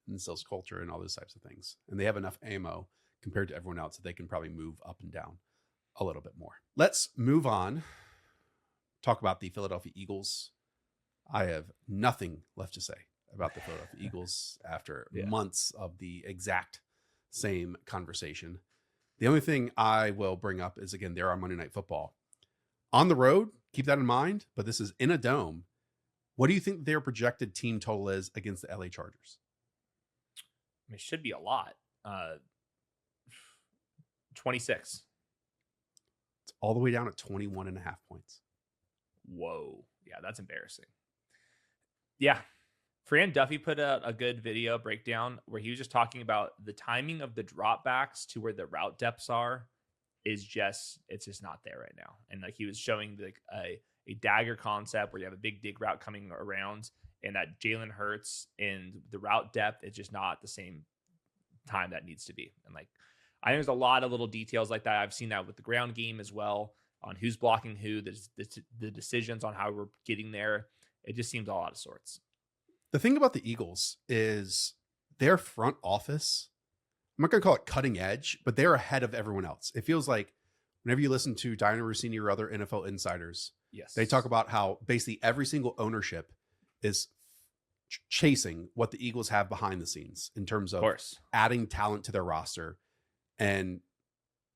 in sales culture and all those types of things. And they have enough ammo compared to everyone else that they can probably move up and down a little bit more. Let's move on. Talk about the Philadelphia Eagles. I have nothing left to say about the Philadelphia Eagles after months of the exact same conversation. The only thing I will bring up is, again, they're on Monday Night Football. On the road, keep that in mind, but this is in a dome. What do you think their projected team total is against the LA Chargers? I mean, it should be a lot. 26. It's all the way down at 21.5 points. Whoa. Yeah, that's embarrassing. Yeah. Fran Duffy put out a good video breakdown where he was just talking about the timing of the dropbacks to where the route depths are it's just not there right now. And like he was showing like a dagger concept where you have a big dig route coming around, and that Jalen Hurts and the route depth is just not the same time that needs to be. And like I think there's a lot of little details like that. I've seen that with the ground game as well, on who's blocking who, the decisions on how we're getting there. It just seems a lot of sorts. The thing about the Eagles is their front office, I'm not going to call it cutting edge, but they're ahead of everyone else. It feels like whenever you listen to Diana Rossini or other NFL insiders, yes, they talk about how basically every single ownership is chasing what the Eagles have behind the scenes in terms of adding talent to their roster. And,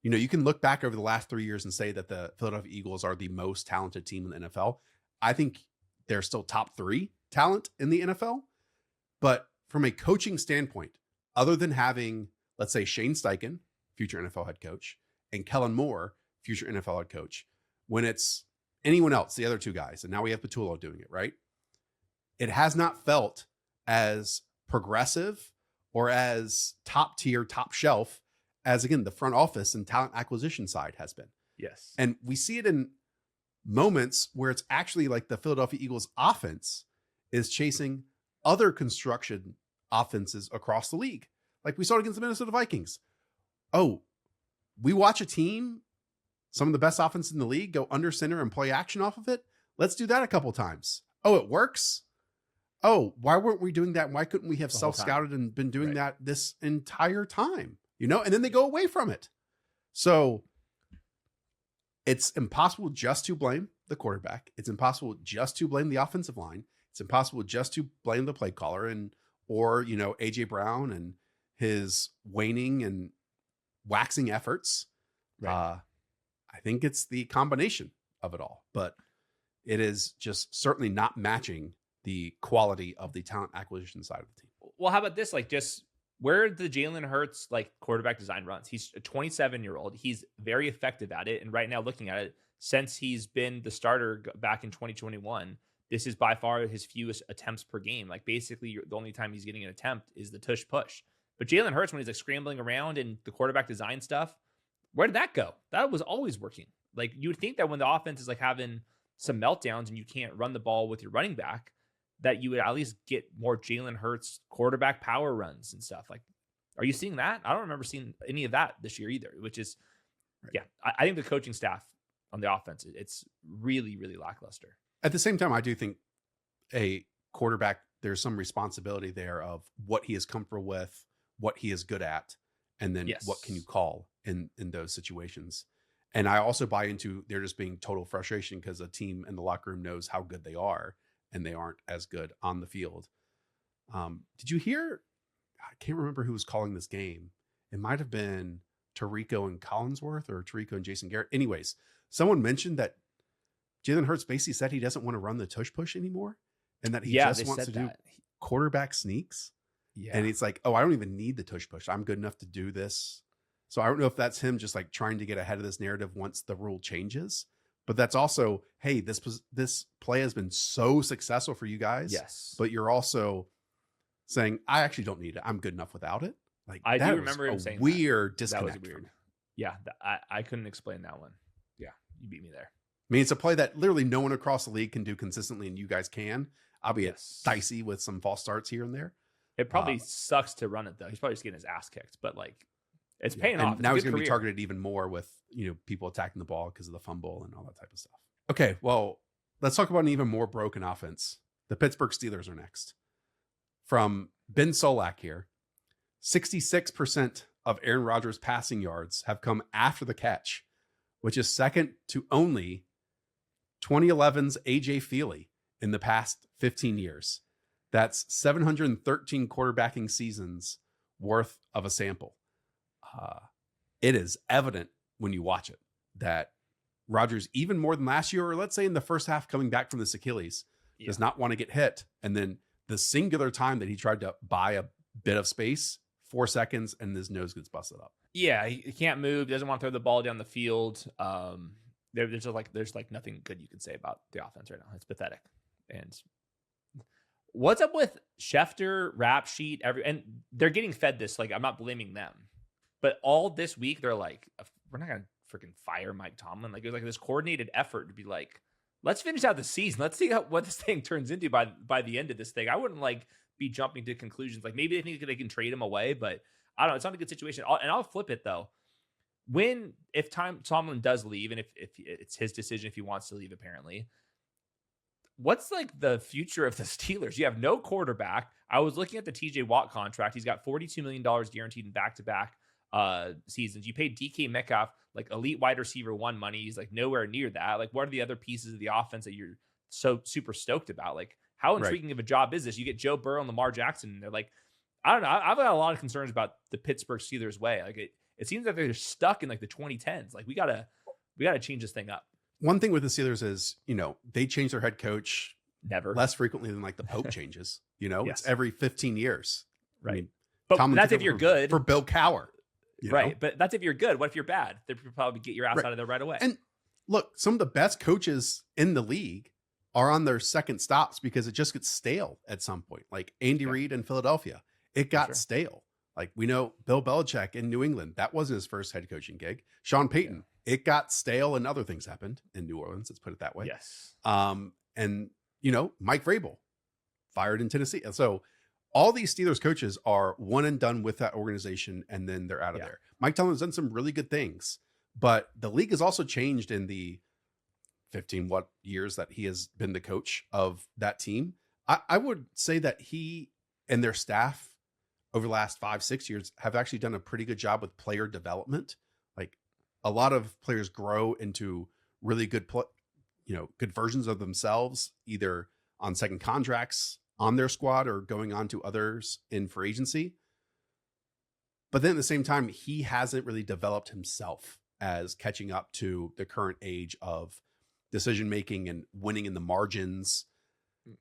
you know, you can look back over the last 3 years and say that the Philadelphia Eagles are the most talented team in the NFL. I think they're still top 3 talent in the NFL. But from a coaching standpoint, other than having, let's say, Shane Steichen, future NFL head coach, and Kellen Moore, future NFL head coach, when it's anyone else, the other two guys, and now we have Patullo doing it, right? It has not felt as progressive or as top tier, top shelf as, again, the front office and talent acquisition side has been. Yes. And we see it in moments where it's actually like the Philadelphia Eagles offense is chasing other construction offenses across the league. Like we saw it against the Minnesota Vikings. Oh, we watch a team, some of the best offense in the league, go under center and play action off of it. Let's do that a couple times. Oh, it works. Oh, why weren't we doing that? Why couldn't we have self-scouted and been doing that this entire time? You know, and then they go away from it. So it's impossible just to blame the quarterback. It's impossible just to blame the offensive line. It's impossible just to blame the play caller or AJ Brown and his waning and waxing efforts. Right. I think it's the combination of it all, but it is just certainly not matching the quality of the talent acquisition side of the team. Well, how about this? Like, just where the Jalen Hurts quarterback design runs. He's a 27-year-old. He's very effective at it. And right now, looking at it, since he's been the starter back in 2021, this is by far his fewest attempts per game. Like, basically, the only time he's getting an attempt is the tush push. But Jalen Hurts, when he's like scrambling around and the quarterback design stuff, where did that go? That was always working. Like, you would think that when the offense is like having some meltdowns and you can't run the ball with your running back, that you would at least get more Jalen Hurts quarterback power runs and stuff. Like, are you seeing that? I don't remember seeing any of that this year either, which is, I think the coaching staff on the offense, it's really, really lackluster. At the same time, I do think a quarterback, there's some responsibility there of what he is comfortable with, what he is good at, and then what can you call in those situations. And I also buy into there just being total frustration because a team in the locker room knows how good they are and they aren't as good on the field. Did you hear? I can't remember who was calling this game. It might have been Tirico and Collinsworth or Tirico and Jason Garrett. Anyways, someone mentioned that Jalen Hurts basically said he doesn't want to run the tush push anymore and that he just wants to do quarterback sneaks. Yeah. And it's like, oh, I don't even need the tush push. I'm good enough to do this. So I don't know if that's him just like trying to get ahead of this narrative once the rule changes. But that's also, hey, this play has been so successful for you guys. Yes. But you're also saying, I actually don't need it. I'm good enough without it. Like I do remember him saying weird disconnect. That was weird. Yeah, I couldn't explain that one. Yeah, you beat me there. I mean, it's a play that literally no one across the league can do consistently, and you guys can. Albeit dicey with some false starts here and there. It probably sucks to run it though. He's probably just getting his ass kicked, but like it's paying off. Now he's going to be targeted even more with people attacking the ball because of the fumble and all that type of stuff. Okay, well, let's talk about an even more broken offense. The Pittsburgh Steelers are next. From Ben Solak here, 66% of Aaron Rodgers' passing yards have come after the catch, which is second to only 2011's A.J. Feely in the past 15 years. That's 713 quarterbacking seasons worth of a sample. It is evident when you watch it that Rodgers, even more than last year, or let's say in the first half coming back from this Achilles, does not want to get hit. And then the singular time that he tried to buy a bit of space, 4 seconds, and his nose gets busted up. Yeah, he can't move, doesn't want to throw the ball down the field. There's nothing good you can say about the offense right now. It's pathetic. And what's up with Schefter, Rap Sheet, and they're getting fed this. Like, I'm not blaming them, but all this week they're like, we're not gonna freaking fire Mike Tomlin. Like, it was like this coordinated effort to be like, let's finish out the season. Let's see what this thing turns into by the end of this thing. I wouldn't be jumping to conclusions. Like, maybe they think they can trade him away, but I don't know. It's not a good situation. I'll flip it though. If Tomlin does leave, and if it's his decision if he wants to leave, apparently, what's like the future of the Steelers? You have no quarterback. I was looking at the TJ Watt contract. He's got $42 million guaranteed in back-to-back seasons. You paid DK Metcalf like elite wide receiver one money. He's like nowhere near that. Like, what are the other pieces of the offense that you're so super stoked about? Like, how intriguing of a job is this? You get Joe Burrow and Lamar Jackson, and they're like, I don't know. I've got a lot of concerns about the Pittsburgh Steelers way. Like, it seems like they're stuck in like the 2010s. Like, we gotta change this thing up. One thing with the Steelers is, they change their head coach never less frequently than like the Pope changes. It's every 15 years. Right. I mean, but that's if you're good. For Bill Cowher. Right. But that's if you're good. What if you're bad? They probably get your ass out of there right away. And look, some of the best coaches in the league are on their second stops because it just gets stale at some point. Like Andy Reid in Philadelphia, it got stale. Like, we know Bill Belichick in New England, that wasn't his first head coaching gig. Sean Payton, it got stale and other things happened in New Orleans. Let's put it that way. Yes. And Mike Vrabel fired in Tennessee. And so all these Steelers coaches are one and done with that organization, and then they're out of there. Mike Tomlin's done some really good things, but the league has also changed in the 15 years that he has been the coach of that team. I would say that he and their staff over the last 5-6 years have actually done a pretty good job with player development. Like a lot of players grow into really good, good versions of themselves, either on second contracts on their squad or going on to others in free agency. But then at the same time, he hasn't really developed himself as catching up to the current age of decision-making and winning in the margins.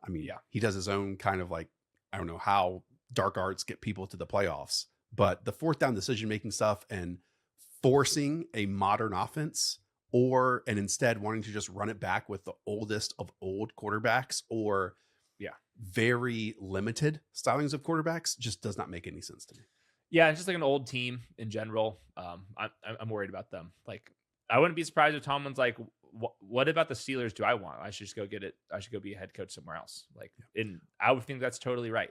I mean, he does his own kind of like, I don't know how dark arts get people to the playoffs, but the fourth down decision-making stuff and forcing a modern offense and instead wanting to just run it back with the oldest of old quarterbacks or very limited stylings of quarterbacks just does not make any sense to me. Yeah, it's just like an old team in general. I'm worried about them. Like, I wouldn't be surprised if Tomlin's like, what about the Steelers do I want? I should just go get it. I should go be a head coach somewhere else. Like, and I would think that's totally right.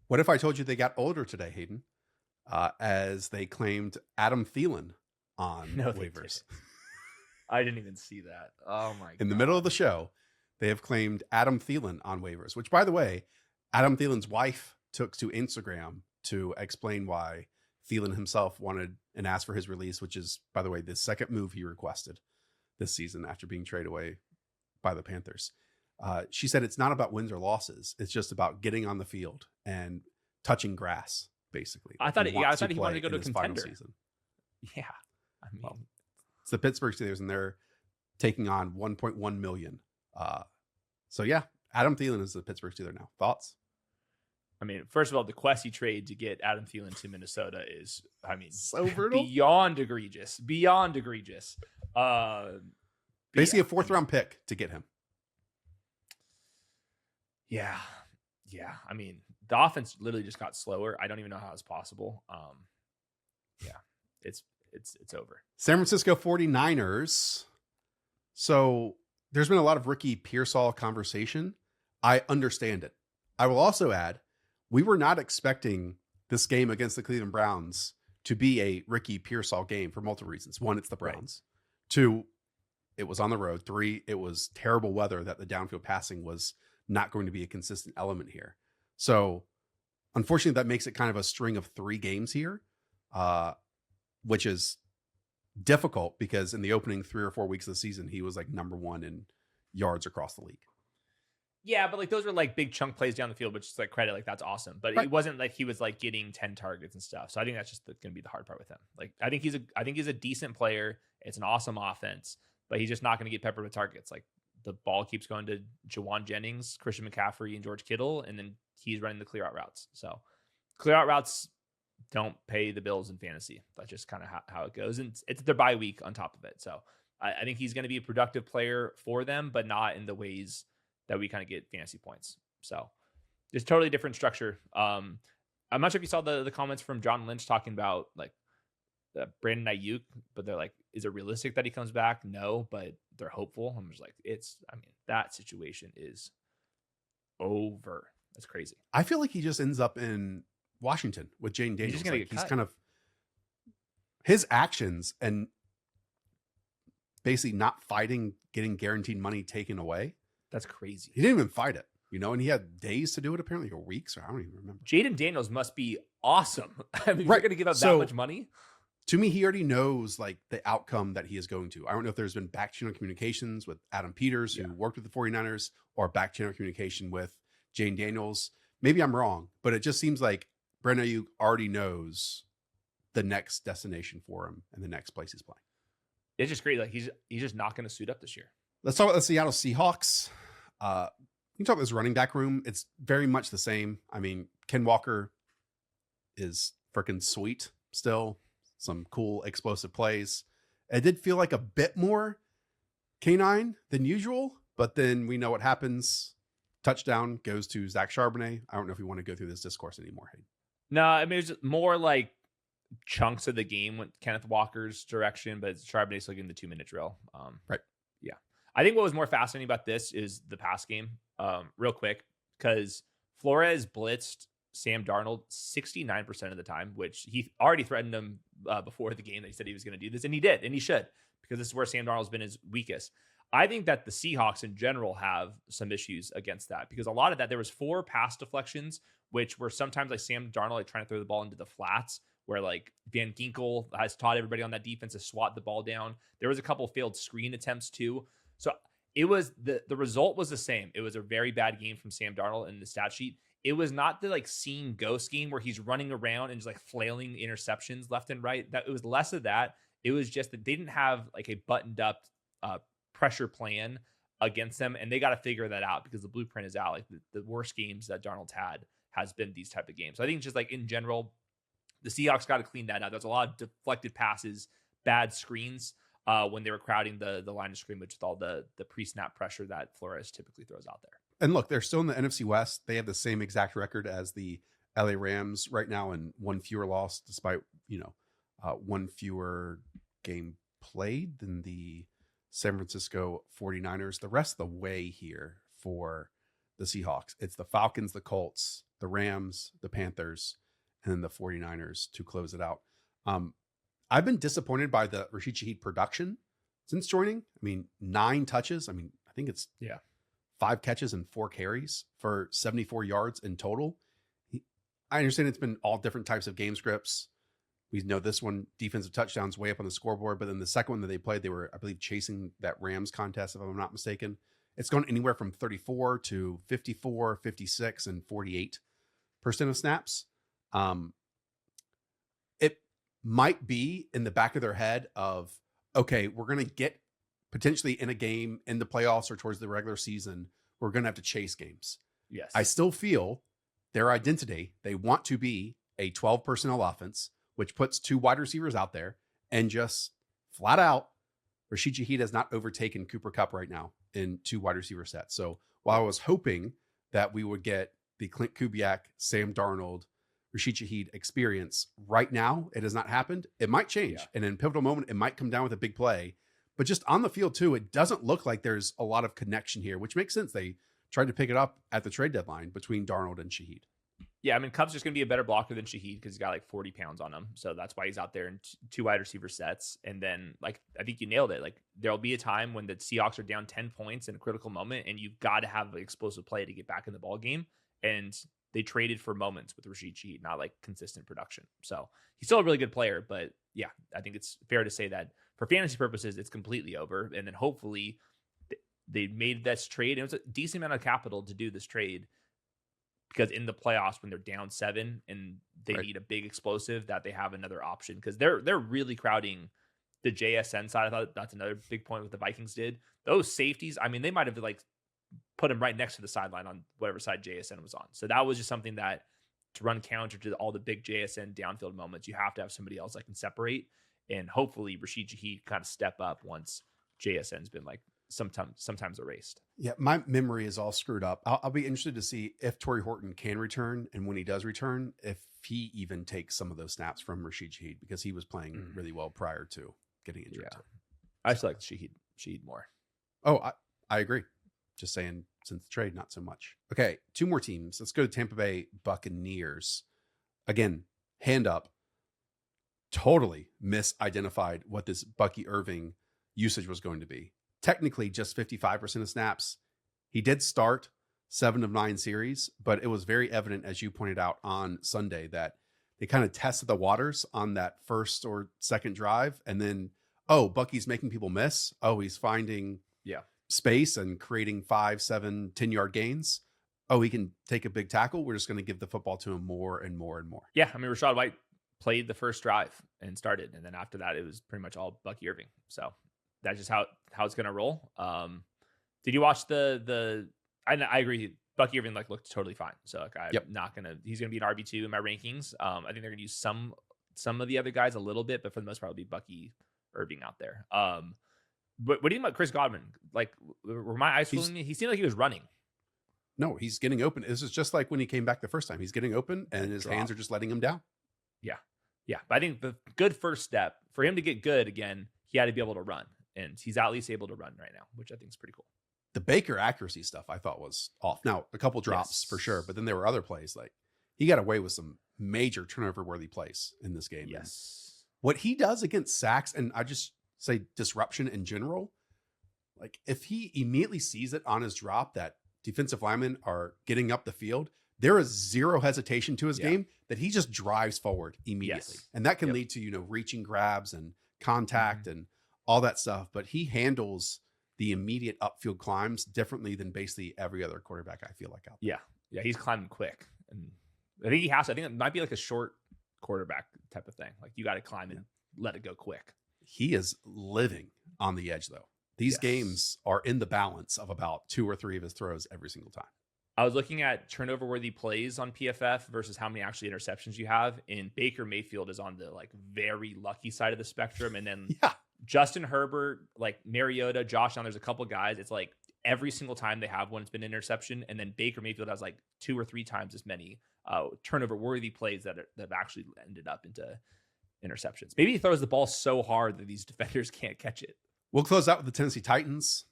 What if I told you they got older today, Hayden, as they claimed Adam Thielen on waivers? I didn't even see that. Oh my God. In the middle of the show, they have claimed Adam Thielen on waivers, which, by the way, Adam Thielen's wife took to Instagram to explain why Thielen himself wanted and asked for his release, which is, by the way, the second move he requested this season after being traded away by the Panthers. She said it's not about wins or losses. It's just about getting on the field and touching grass, basically. I thought he wanted to go to a contender. Yeah. I mean, it's the Pittsburgh Steelers, and they're taking on $1.1 million. So yeah, Adam Thielen is the Pittsburgh Steeler now. Thoughts? I mean, first of all, the Kwesi trade to get Adam Thielen to Minnesota is, I mean, so brutal, beyond egregious. Basically a fourth-round pick to get him. Yeah. I mean, the offense literally just got slower. I don't even know how it's possible. It's over. San Francisco 49ers. So there's been a lot of Ricky Pearsall conversation. I understand it. I will also add, we were not expecting this game against the Cleveland Browns to be a Ricky Pearsall game for multiple reasons. One, it's the Browns. Right. Two, it was on the road. Three, it was terrible weather that the downfield passing was not going to be a consistent element here. So unfortunately, that makes it kind of a string of 3 games here, which is difficult because in the opening 3 or 4 weeks of the season, he was like number 1 in yards across the league. Yeah, but like those were like big chunk plays down the field, which is like credit, like that's awesome. But It wasn't like he was like getting 10 targets and stuff. So I think that's just going to be the hard part with him. Like I think he's a decent player. It's an awesome offense, but he's just not going to get peppered with targets. Like the ball keeps going to Jawan Jennings, Christian McCaffrey, and George Kittle, and then he's running the clear out routes. So clear out routes don't pay the bills in fantasy. That's just kind of how it goes. And it's their bye week on top of it. So I think he's going to be a productive player for them, but not in the ways that we kind of get fantasy points. So it's totally different structure. I'm not sure if you saw the comments from John Lynch talking about like Brandon Ayuk, but they're like, is it realistic that he comes back? No, but they're hopeful. I'm just like, that situation is over. That's crazy. I feel like he just ends up in Washington with Jaden Daniels. He's kind of his actions and basically not fighting, getting guaranteed money taken away. That's crazy. He didn't even fight it, and he had days to do it, apparently, or weeks, or I don't even remember. Jaden Daniels must be awesome. I mean, you're going to give up that much money? To me, he already knows like the outcome that he is going to. I don't know if there's been back channel communications with Adam Peters, who worked with the 49ers, or back channel communication with Jaden Daniels. Maybe I'm wrong, but it just seems like Brandon Ayuk already knows the next destination for him and the next place he's playing. It's just great. Like he's just not going to suit up this year. Let's talk about the Seattle Seahawks. You can talk about this running back room. It's very much the same. I mean, Ken Walker is freaking sweet still. Some cool explosive plays. It did feel like a bit more canine than usual, but then we know what happens. Touchdown goes to Zach Charbonnet. I don't know if we want to go through this discourse anymore. Hayden. No, I mean, it's more like chunks of the game went Kenneth Walker's direction, but Charbonnet still getting the 2-minute drill. Right. Yeah. I think what was more fascinating about this is the pass game, real quick, because Flores blitzed Sam Darnold 69% of the time, which he already threatened him before the game that he said he was going to do this. And he did, and he should, because this is where Sam Darnold's been his weakest. I think that the Seahawks in general have some issues against that, because a lot of that, there was 4 pass deflections, which were sometimes like Sam Darnold like trying to throw the ball into the flats, where like Van Ginkel has taught everybody on that defense to swat the ball down. There was a couple failed screen attempts too. So it was the result was the same. It was a very bad game from Sam Darnold in the stat sheet. It was not the like seeing go scheme where he's running around and just like flailing interceptions left and right. That it was less of that. It was just that they didn't have like a buttoned up pressure plan against them, and they got to figure that out, because the blueprint is out. Like the worst games that Darnold's had has been these type of games. So I think just like in general, the Seahawks got to clean that up. There's a lot of deflected passes, bad screens when they were crowding the line of scrimmage with all the pre-snap pressure that Flores typically throws out there. And look, they're still in the NFC West. They have the same exact record as the LA Rams right now, and 1 fewer loss, despite, 1 fewer game played than the San Francisco 49ers. The rest of the way here for the Seahawks, it's the Falcons, the Colts, the Rams, the Panthers, and then the 49ers to close it out. I've been disappointed by the Rashid Shaheed production since joining. 9 touches. I think it's 5 catches and 4 carries for 74 yards in total. I understand it's been all different types of game scripts. We know this one, defensive touchdowns way up on the scoreboard, but then the second one that they played, they were, I believe, chasing that Rams contest, if I'm not mistaken. It's gone anywhere from 34 to 54, 56, and 48% of snaps. It might be in the back of their head of, okay, we're going to get potentially in a game in the playoffs or towards the regular season, we're going to have to chase games. Yes. I still feel their identity, they want to be a 12 personnel offense, which puts 2 wide receivers out there, and just flat out, Rashid Shaheed has not overtaken Cooper Kupp right now in 2 wide receiver sets. So while I was hoping that we would get the Clint Kubiak, Sam Darnold, Rashid Shaheed experience, right now it has not happened. It might change. And in a pivotal moment, it might come down with a big play. But just on the field too, it doesn't look like there's a lot of connection here, which makes sense. They tried to pick it up at the trade deadline between Darnold and Shaheed. Yeah, Kupp's just going to be a better blocker than Shaheed, because he's got like 40 pounds on him. So that's why he's out there in 2 wide receiver sets. And then, like, I think you nailed it. Like, there'll be a time when the Seahawks are down 10 points in a critical moment, and you've got to have an explosive play to get back in the ball game. And they traded for moments with Rashid Shaheed, not like consistent production. So he's still a really good player. But yeah, I think it's fair to say that for fantasy purposes, it's completely over. And then hopefully they made this trade. It was a decent amount of capital to do this trade, because in the playoffs, when they're down 7 and they need a big explosive, that they have another option, because they're really crowding the JSN side. I thought that's another big point what the Vikings did. Those safeties, they might have like put them right next to the sideline on whatever side JSN was on. So that was just something that, to run counter to all the big JSN downfield moments, you have to have somebody else that can separate. And hopefully Rashid Shaheed kind of step up once JSN's been like sometimes erased. Yeah, my memory is all screwed up. I'll be interested to see if Torrey Horton can return, and when he does return, if he even takes some of those snaps from Rashid Shaheed, because he was playing really well prior to getting injured. Yeah. I still like Shaheed more. Oh, I agree. Just saying, since the trade, not so much. Okay, 2 more teams. Let's go to Tampa Bay Buccaneers. Again, hand up. Totally misidentified what this Bucky Irving usage was going to be. Technically just 55% of snaps. He did start 7 of 9 series, but it was very evident, as you pointed out on Sunday, that they kind of tested the waters on that first or second drive. And then, Bucky's making people miss. He's finding space and creating 5, 7, 10-yard gains. He can take a big tackle. We're just going to give the football to him more and more and more. Yeah, Rachaad White played the first drive and started. And then after that, it was pretty much all Bucky Irving. So that's just how it's going to roll. Did you watch I agree. Bucky Irving looked totally fine. So I'm not going to, he's going to be an RB2 in my rankings. I think they're going to use some of the other guys a little bit, but for the most part, it'll be Bucky Irving out there. But what do you think about Chris Godwin? Were my eyes fooling me? He seemed like he was running. No, he's getting open. This is just like when he came back the first time. He's getting open and his hands are just letting him down. Yeah. Yeah, but I think the good first step for him to get good again, he had to be able to run, and he's at least able to run right now, which I think is pretty cool. The Baker accuracy stuff I thought was off. Now, a couple drops for sure, but then there were other plays. Like he got away with some major turnover worthy plays in this game. Yes. And what he does against sacks, and I just say disruption in general, like if he immediately sees it on his drop that defensive linemen are getting up the field, there is zero hesitation to his game that he just drives forward immediately. Yes. And that can lead to, reaching grabs and contact and all that stuff. But he handles the immediate upfield climbs differently than basically every other quarterback I feel like out there. Yeah, he's climbing quick. And I think he has to. I think it might be like a short quarterback type of thing. Like you got to climb and let it go quick. He is living on the edge, though. These games are in the balance of about 2 or 3 of his throws every single time. I was looking at turnover-worthy plays on PFF versus how many actually interceptions you have, and Baker Mayfield is on the very lucky side of the spectrum. And then Justin Herbert, Mariota, Josh Allen, there's a couple guys. It's like every single time they have one, it's been an interception. And then Baker Mayfield has 2 or 3 times as many turnover-worthy plays that have actually ended up into interceptions. Maybe he throws the ball so hard that these defenders can't catch it. We'll close out with the Tennessee Titans.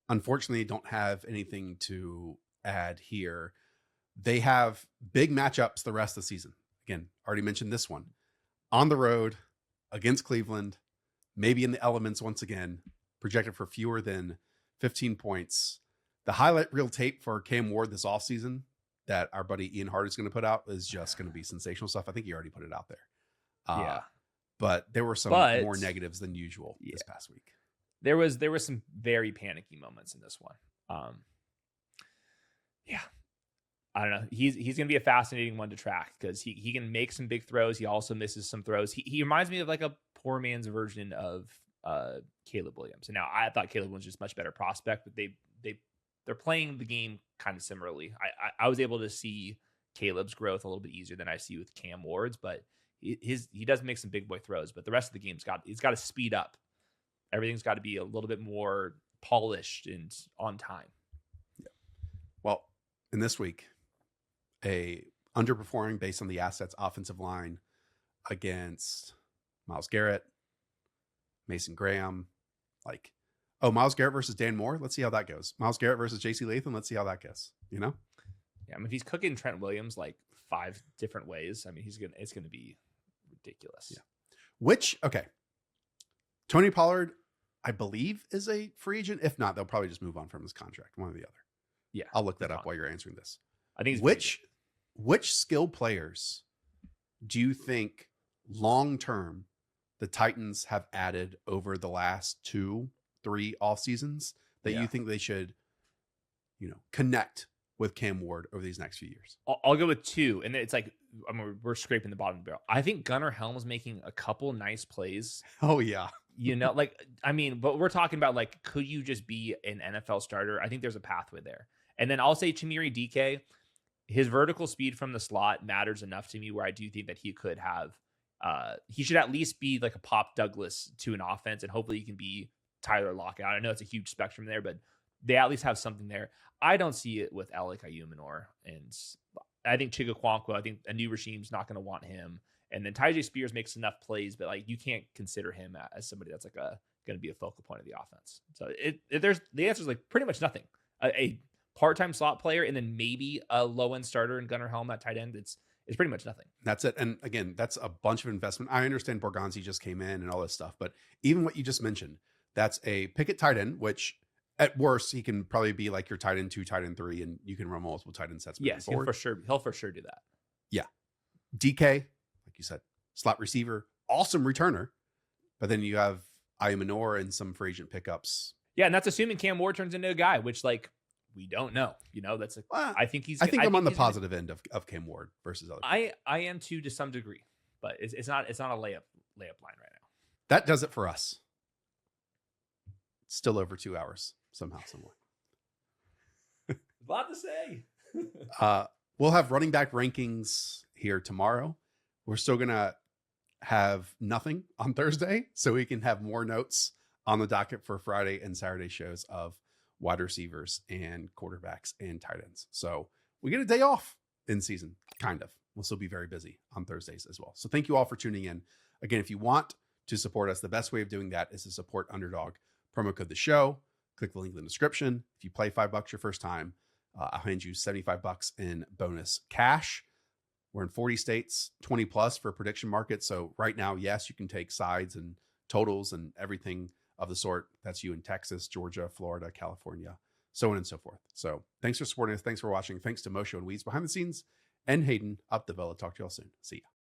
Unfortunately, don't have anything to add here. They have big matchups the rest of the season. Again, already mentioned this one. On the road against Cleveland, maybe in the elements once again, projected for fewer than 15 points. The highlight reel tape for Cam Ward this offseason that our buddy Ian Hart is going to put out is just going to be sensational stuff. I think he already put it out there. But there were some more negatives than usual this past week. There was some very panicky moments in this one. I don't know. He's going to be a fascinating one to track because he can make some big throws. He also misses some throws. He reminds me of a poor man's version of Caleb Williams. And now I thought Caleb Williams was just much better prospect, but they're playing the game kind of similarly. I was able to see Caleb's growth a little bit easier than I see with Cam Ward's, but he does make some big boy throws. But the rest of the game's got to speed up. Everything's got to be a little bit more polished and on time. Yeah. Well, in this week, a underperforming based on the assets offensive line against Myles Garrett, Mason Graham, Myles Garrett versus Dan Moore. Let's see how that goes. Myles Garrett versus JC Latham. Let's see how that goes. Yeah. If he's cooking Trent Williams 5 different ways, it's going to be ridiculous. Yeah. Tony Pollard, I believe, is a free agent. If not, they'll probably just move on from his contract, one or the other. Yeah. I'll look that up while you're answering this. I think which skill players do you think long term the Titans have added over the last 2-3 off seasons that you think they should, connect with Cam Ward over these next few years? I'll go with 2, and it's we're scraping the bottom of the barrel. I think Gunnar Helm's making a couple nice plays. Oh yeah. But we're talking about could you just be an NFL starter? I think there's a pathway there. And then I'll say Chimere DK, his vertical speed from the slot matters enough to me where I do think that he could have, he should at least be a Pop Douglas to an offense, and hopefully he can be Tyler Lockett. I know it's a huge spectrum there, but they at least have something there. I don't see it with Alec Ayumanor, and I think Chigakwankwo, I think a new regime's not going to want him. And then Tyjae Spears makes enough plays, but you can't consider him as somebody that's going to be a focal point of the offense. So there's the answer is pretty much nothing. A part-time slot player and then maybe a low-end starter in Gunnar Helm at tight end. It's pretty much nothing. That's it. And again, that's a bunch of investment. I understand Borgonzi just came in and all this stuff, but even what you just mentioned, that's a pick at tight end, which at worst he can probably be your tight end 2, tight end 3, and you can run multiple tight end sets. Yes, he'll for sure do that. Yeah. DK, like you said, slot receiver, awesome returner. But then you have Ayumanor and some free agent pickups. Yeah, and that's assuming Cam Ward turns into a guy, which we don't know. That's I think I'm on the positive end of Cam Ward versus other people. I am too, to some degree, but it's not a layup line right now. That does it for us. Still over 2 hours somehow, somewhere. A lot to say. We'll have running back rankings here tomorrow. We're still gonna have nothing on Thursday, so we can have more notes on the docket for Friday and Saturday shows of wide receivers and quarterbacks and tight ends. So we get a day off in season, kind of. we'll still be very busy on Thursdays as well. So thank you all for tuning in. Again, if you want to support us, the best way of doing that is to support Underdog. Promo code the show. Click the link in the description. If you play $5 your first time, I'll hand you $75 in bonus cash. We're in 40 states, 20 plus for prediction markets. So right now, yes, you can take sides and totals and everything of the sort. That's you in Texas, Georgia, Florida, California, so on and so forth. So thanks for supporting us. Thanks for watching. Thanks to Mosho and Weeds behind the scenes and Hayden up the Villa. Talk to y'all soon. See ya.